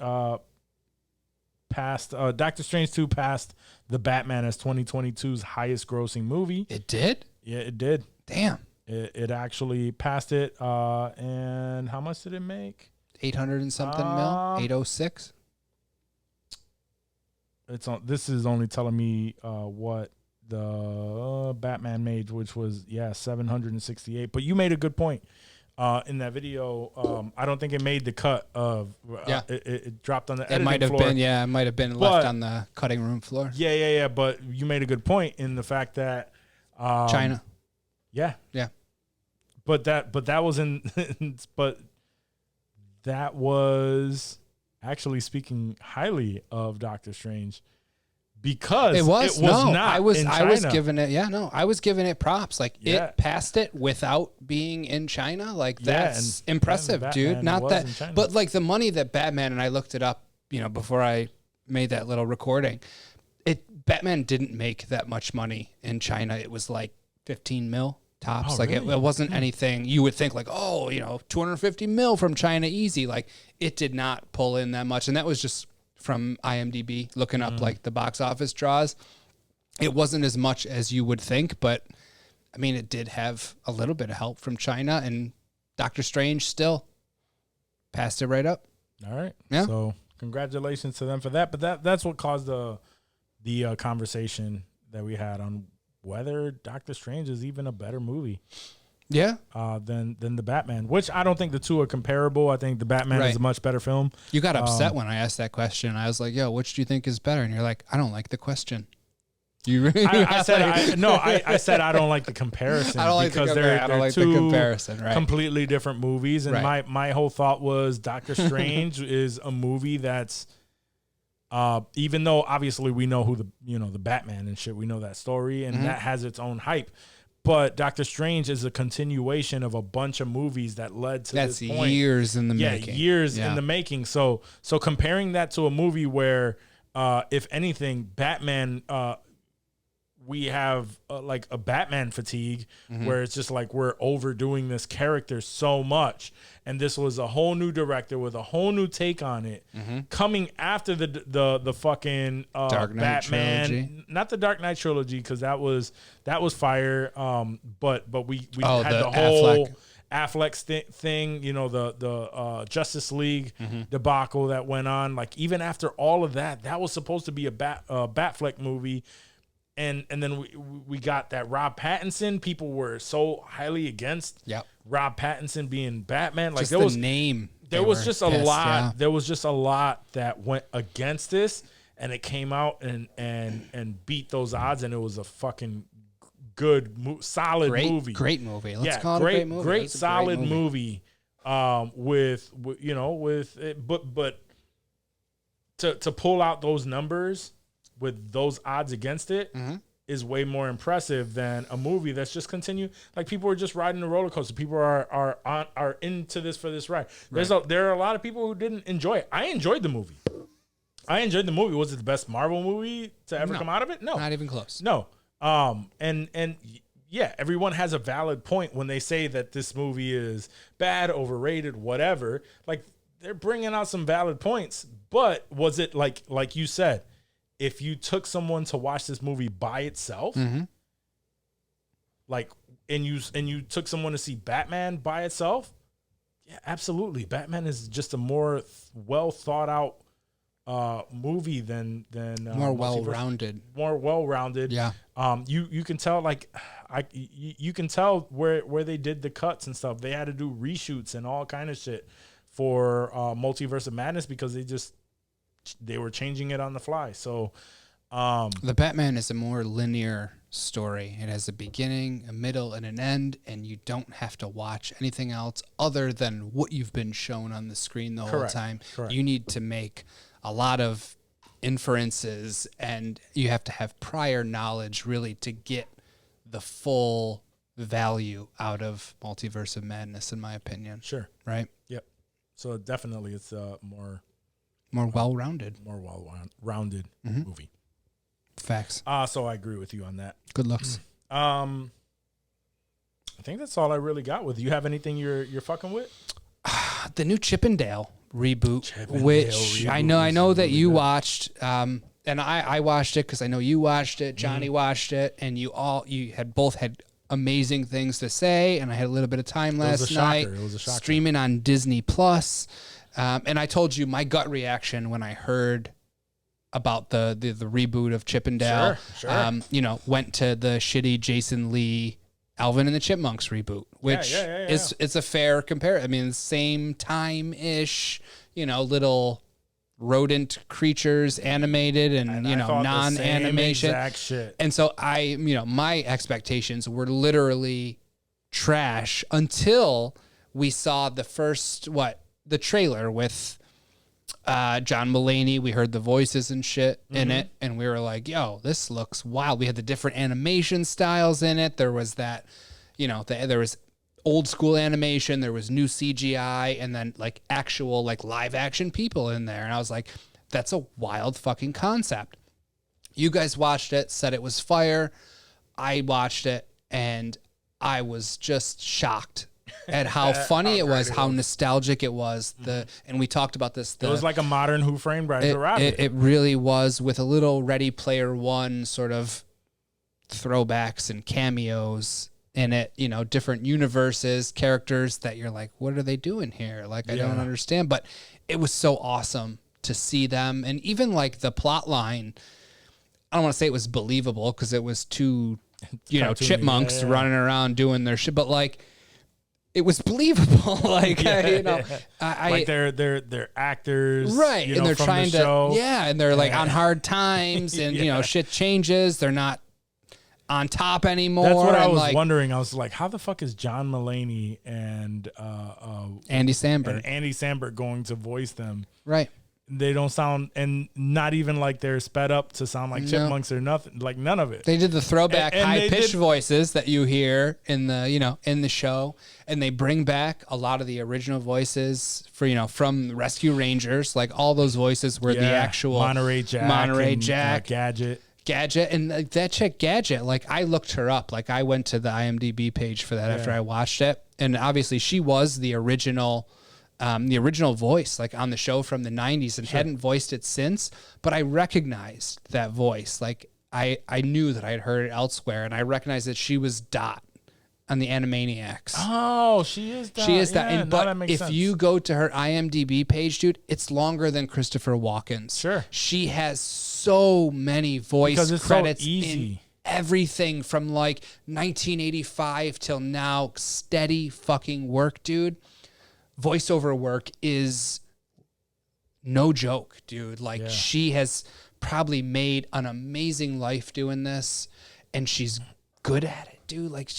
passed. Doctor Strange 2 passed The Batman as 2022's highest grossing movie. It did? Yeah, it did. Damn. It actually passed it. And how much did it make? 800 and something mil? 806? This is only telling me what the Batman made, which was 768. But you made a good point in that video. I don't think it made the cut of it dropped on the editing might have floor. it might have been left on the cutting room floor. Yeah. But you made a good point in the fact that China. Yeah. But that was but that was actually speaking highly of Doctor Strange. Because it was not I was in China. I was giving it props. Like it passed it without being in China. Like that's impressive, dude. Not that, but like the money that Batman, and I looked it up, before I made that little recording. Batman didn't make that much money in China. It was like 15 mil tops. Like really? it wasn't anything you would think like, 250 mil from China easy. Like it did not pull in that much, and that was just from IMDb, looking up like the box office draws. It wasn't as much as you would think, but I mean, it did have a little bit of help from China, and Doctor Strange still passed it right up. All right. Yeah. So congratulations to them for that. But that's what caused the conversation that we had on whether Doctor Strange is even a better movie. Yeah. Than the Batman, which I don't think the two are comparable. I think the Batman is a much better film. You got upset when I asked that question. I was like, "Yo, which do you think is better?" And you're like, "I don't like the question." I said I don't like the comparison. I don't like because they're two comparison. Right. Completely different movies. And my whole thought was Doctor Strange is a movie that's even though obviously we know who the Batman and shit, we know that story and that has its own hype. But Doctor Strange is a continuation of a bunch of movies that led to this point. Years in the making. Years in the making. So comparing that to a movie where, if anything, Batman, we have like a Batman fatigue where it's just like we're overdoing this character so much. And this was a whole new director with a whole new take on it coming after the fucking Dark Knight Batman trilogy. Not the Dark Knight trilogy, because that was fire. But we had the whole Affleck thing, the Justice League debacle that went on. Like even after all of that was supposed to be a Batfleck movie. And then we got that Rob Pattinson. People were so highly against Rob Pattinson being Batman. Like just there was name. There was just a lot. Yeah. There was just a lot that went against this, and it came out and beat those odds. And it was a fucking good, solid movie. Great movie. Let's call it a great movie. Great solid movie. With but to pull out those numbers with those odds against it is way more impressive than a movie that's just continue. Like people are just riding the roller coaster. People are into this for this ride. There are a lot of people who didn't enjoy it. I enjoyed the movie. Was it the best Marvel movie to ever come out of it? No, not even close. No. And yeah, everyone has a valid point when they say that this movie is bad, overrated, whatever. Like they're bringing out some valid points. But was it like you said? If you took someone to watch this movie by itself, like, and you took someone to see Batman by itself, yeah, absolutely. Batman is just a more well thought out movie than more well rounded. More well rounded. Yeah. You can tell you can tell where they did the cuts and stuff. They had to do reshoots and all kind of shit for Multiverse of Madness because they were changing it on the fly. So the Batman is a more linear story. It has a beginning, a middle, and an end, and you don't have to watch anything else other than what you've been shown on the screen the whole time. Correct. You need to make a lot of inferences, and you have to have prior knowledge really to get the full value out of Multiverse of Madness, in my opinion. Sure. Right? Yep. So definitely it's more well-rounded. More well-rounded movie. Facts. So I agree with you on that. Good looks. I think that's all I really got with you. Have anything you're fucking with? The new Chippendale reboot, which I know that you watched, and I watched it because I know you watched it. Jonni watched it, and you both had amazing things to say. And I had a little bit of time last night. It was a shocker. Streaming on Disney Plus. And I told you my gut reaction when I heard about the reboot of Chip and Dale. Sure. You know, went to the shitty Jason Lee Alvin and the Chipmunks reboot, which is a fair comparison. I mean, same time-ish, you know, little rodent creatures animated and you know, non-animation. Exact shit. And so my expectations were literally trash until we saw the first, the trailer with John Mulaney. We heard the voices and shit in it, and we were like, yo, this looks wild. We had the different animation styles in it. There was that, you know, there was old school animation, there was new CGI, and then like actual like live action people in there. And I was like, that's a wild fucking concept. You guys watched it, said it was fire. I watched it, and I was just shocked at how funny it was, how nostalgic it was. And we talked about this. It was like a modern Who Framed Roger Rabbit. It really was, with a little Ready Player One sort of throwbacks and cameos in it, you know, different universes, characters that you're like, what are they doing here? Like, I don't understand. But it was so awesome to see them. And even like the plot line, I don't want to say it was believable because it was two, you know, chipmunks running around doing their shit, but like, it was believable. Like, you know, like they're actors, right? You and know, they're trying to, and they're like on hard times, and you know, shit changes. They're not on top anymore. That's what I was wondering. I was like, how the fuck is John Mulaney and Andy Samberg going to voice them? Right. They don't sound, and not even like they're sped up to sound like chipmunks or nothing, like none of it. They did the throwback high-pitched voices that you hear in the show, and they bring back a lot of the original voices for, you know, from Rescue Rangers. Like all those voices were the actual Monterey Jack, Gadget, and like, that chick Gadget, like I looked her up. Like I went to the IMDb page for that after I watched it, and obviously she was the original voice, like on the show from the 90s, and hadn't voiced it since. But I recognized that voice. Like I knew that I had heard it elsewhere, and I recognized that she was Dot on the Animaniacs. Oh, she is Dot. She is Dot. Yeah, But that makes sense. you go to her IMDb page, dude, it's longer than Christopher Walken's. Sure. She has so many voice credits so easy. in everything from like 1985 till now. Steady fucking work, dude. Voiceover work is no joke, dude. Like she has probably made an amazing life doing this, and she's good at it, dude. Like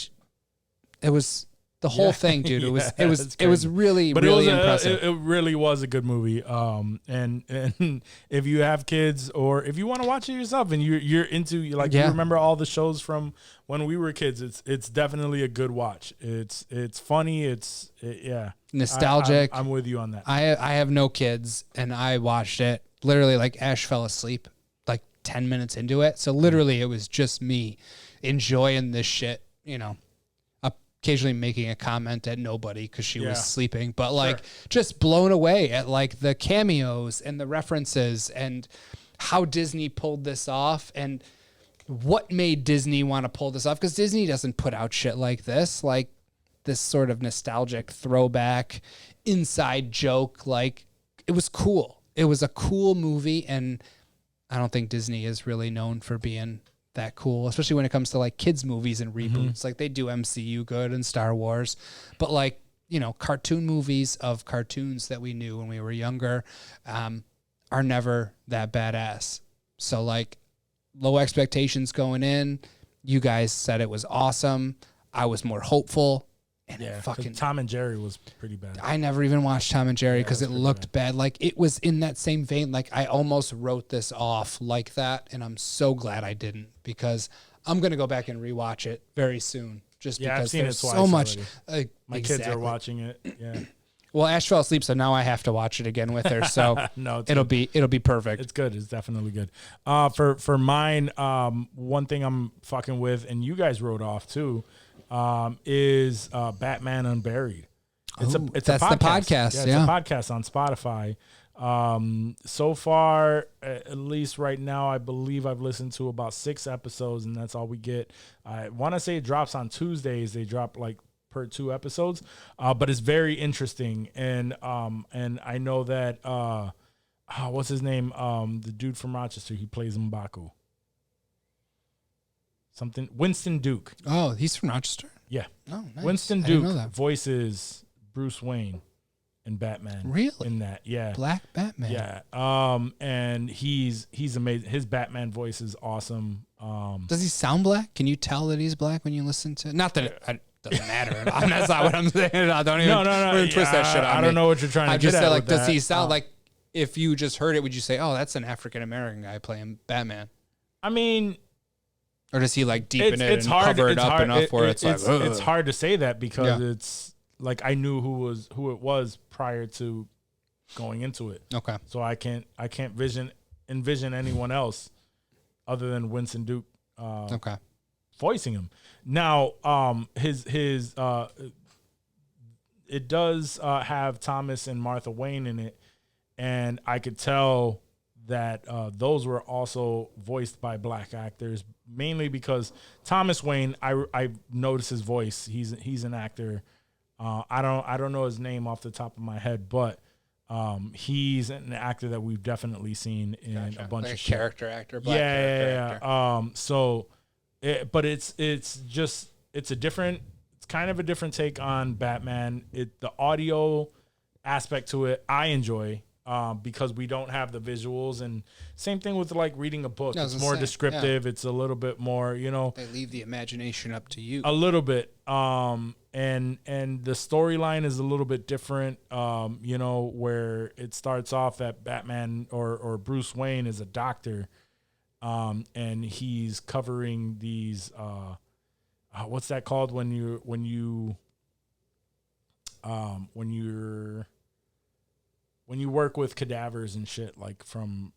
it was the whole thing, dude. It was really impressive. It really was a good movie. And if you have kids, or if you want to watch it yourself, and you're into you remember all the shows from when we were kids, it's definitely a good watch. It's funny. Nostalgic. I'm with you on that. I have no kids, and I watched it literally like Ash fell asleep like 10 minutes into it. So literally it was just me enjoying this shit, you know, occasionally making a comment at nobody because she was sleeping, but like just blown away at like the cameos and the references and how Disney pulled this off and what made Disney want to pull this off. Because Disney doesn't put out shit like this sort of nostalgic throwback inside joke. Like it was cool. It was a cool movie, and I don't think Disney is really known for being that cool, especially when it comes to like kids movies and reboots. Like they do MCU good and Star Wars, but like, you know, cartoon movies of cartoons that we knew when we were younger are never that badass. So like low expectations going in. You guys said it was awesome. I was more hopeful. And fucking Tom and Jerry was pretty bad. I never even watched Tom and Jerry because it looked bad. Like it was in that same vein. Like I almost wrote this off like that, and I'm so glad I didn't, because I'm gonna go back and rewatch it very soon. Just because I've seen there's it twice so much. My kids are watching it. Yeah. Well, Ash fell asleep, so now I have to watch it again with her. So no, it'll be perfect. It's good. It's definitely good. For mine, one thing I'm fucking with, and you guys wrote off too, is Batman Unburied. It's a podcast. The podcast. It's a podcast on Spotify. So far, at least right now, I believe I've listened to about 6 episodes, and that's all we get. I want to say it drops on Tuesdays. They drop like per 2 episodes, but it's very interesting. And I know that what's his name? The dude from Rochester. He plays M'Baku. Something. Winston Duke. Oh, he's from Rochester? Yeah. Oh, nice. Winston I didn't know Duke that. voices Bruce Wayne in Batman. Really? In that, yeah. Black Batman. Yeah. And he's amazing. His Batman voice is awesome. Does he sound black? Can you tell that he's black when you listen to? Not that it doesn't matter. That's not what I'm saying. I don't even. No. Twist that shit on I don't know what you're trying to I get just at said, with like, does that. he sound like? If you just heard it, would you say, "Oh, that's an African American guy playing Batman"? I mean, or does he like deepen it it's and hard, cover it it's up hard, enough where it's like? it's hard to say that because Yeah. it's like I knew who it was prior to going into it. Okay. So I can't envision anyone else other than Winston Duke. Okay. Voicing him now. It does have Thomas and Martha Wayne in it, and I could tell that those were also voiced by black actors, mainly because Thomas Wayne, I noticed his voice. He's an actor. I don't know his name off the top of my head, but he's an actor that we've definitely seen in a bunch like of a character actor. Black yeah. actor. But it's kind of a different take on Batman. The audio aspect to it, I enjoy. Because we don't have the visuals, and same thing with like reading a book. It's more descriptive. Yeah. It's a little bit more, They leave the imagination up to you. A little bit. And the storyline is a little bit different. Where it starts off that Batman or Bruce Wayne is a doctor, and he's covering these. What's that called when you work with cadavers and shit, like from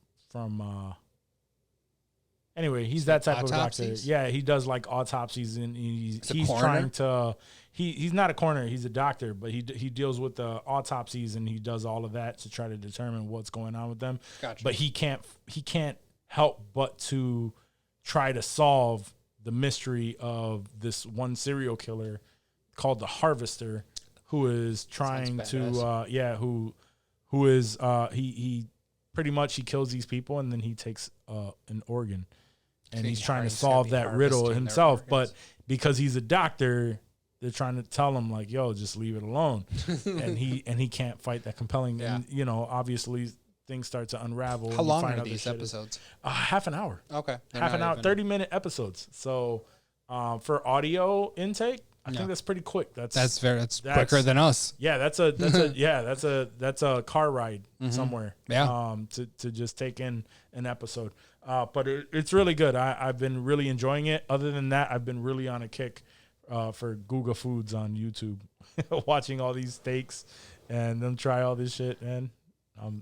anyway, he's that type autopsies? of doctor. Yeah, he does like autopsies, and he's trying to he's not a coroner, he's a doctor, but he deals with the autopsies, and he does all of that to try to determine what's going on with them. Gotcha. But he can't help but to try to solve the mystery of this one serial killer called the Harvester, who is trying to who is he pretty much he kills these people, and then he takes an organ, and he's trying to solve that riddle himself. But because he's a doctor, they're trying to tell him like, "Yo, just leave it alone," and he can't fight that compelling. Yeah. And obviously things start to unravel. How long are these episodes? Half an hour. Okay, half an hour, 30-minute episodes. So for audio intake, I think that's pretty quick. That's quicker than us. Yeah, that's a car ride somewhere. Yeah. To just take in an episode. But it's really good. I've been really enjoying it. Other than that, I've been really on a kick for Guga Foods on YouTube, watching all these steaks and them try all this shit, man.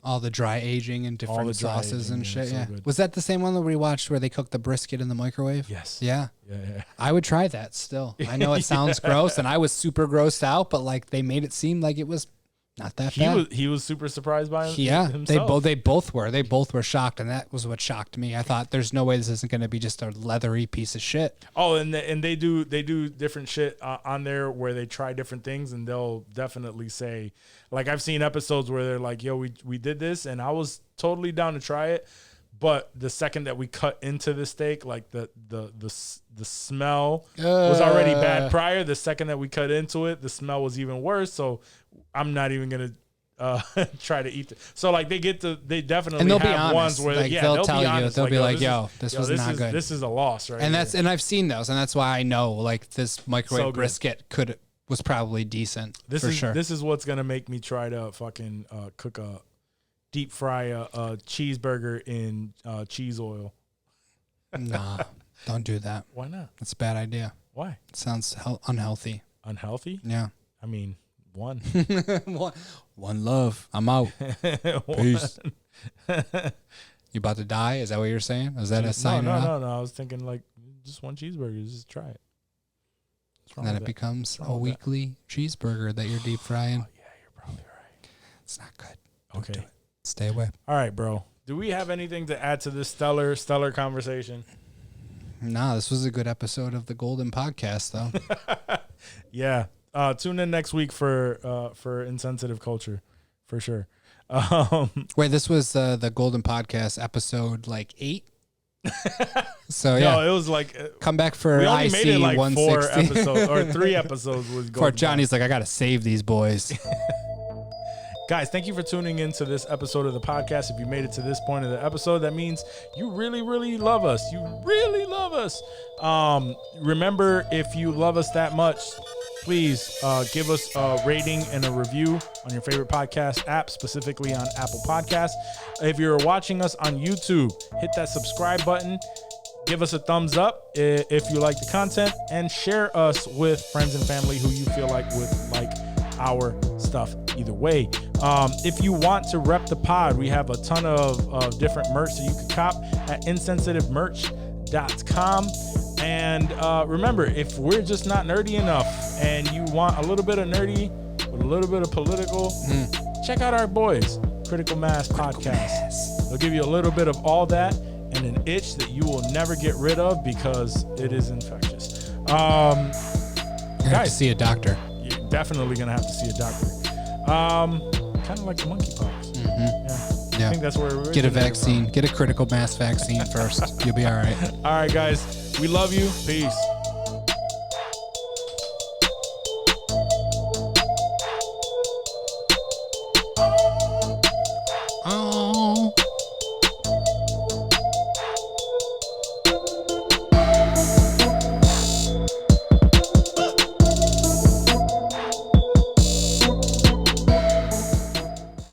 All the dry aging and different sauces and shit. So yeah. good. Was that the same one that we watched where they cooked the brisket in the microwave? Yes. Yeah. Yeah. I would try that still. I know it sounds gross, and I was super grossed out, but like they made it seem like it was not that bad. He was super surprised by They himself. both were shocked, and that was what shocked me. I thought there's no way this isn't going to be just a leathery piece of shit. Oh, and they do different shit on there where they try different things, and they'll definitely say, like, I've seen episodes where they're like, "Yo, we did this, and I was totally down to try it." But the second that we cut into the steak, like the smell was already bad prior. The second that we cut into it, the smell was even worse. So I'm not even gonna try to eat it. So like they definitely and they'll have be honest. ones where like, they'll tell you, they'll be like, "Yo, this was not good. This is a loss, right?" And I've seen those, and that's why I know like this microwave brisket was probably decent. Sure. This is what's gonna make me try to fucking deep fry a cheeseburger in cheese oil. Nah, don't do that. Why not? That's a bad idea. Why? It sounds unhealthy. Unhealthy? Yeah. I mean, one. One love. I'm out. Peace. You about to die? Is that what you're saying? Is that a sign? No. I was thinking like just one cheeseburger. Just try it. And then it becomes a weekly cheeseburger that you're deep frying. Oh, yeah, you're probably right. It's not good. Okay. Don't do it. Stay away. All right, bro. Do we have anything to add to this stellar conversation? Nah, this was a good episode of the Golden Podcast, though. Yeah. Tune in next week for Insensitive Culture, for sure. Wait, this was the Golden Podcast episode like 8. So yeah, no, it was like come back for we only IC made it like 4 160. episodes or 3 episodes. Was Poor Johnny's like, I gotta save these boys. Guys, thank you for tuning in to this episode of the podcast. If you made it to this point of the episode, that means you really, really love us. You really love us. Remember, if you love us that much, please give us a rating and a review on your favorite podcast app, specifically on Apple Podcasts. If you're watching us on YouTube, hit that subscribe button. Give us a thumbs up if you like the content, and share us with friends and family who you feel like would like our stuff either way. If you want to rep the pod, we have a ton of different merch that you can cop at insensitivemerch.com. And remember, if we're just not nerdy enough and you want a little bit of nerdy with a little bit of political, check out our boys, Critical Mass Podcast. They'll give you a little bit of all that and an itch that you will never get rid of because it is infectious. You have to see a doctor. You're definitely going to have to see a doctor. Kind of like the monkeypox. Yeah. I think that's where we're get a vaccine. Get a Critical Mass vaccine first. You'll be all right. All right, guys. We love you. Peace.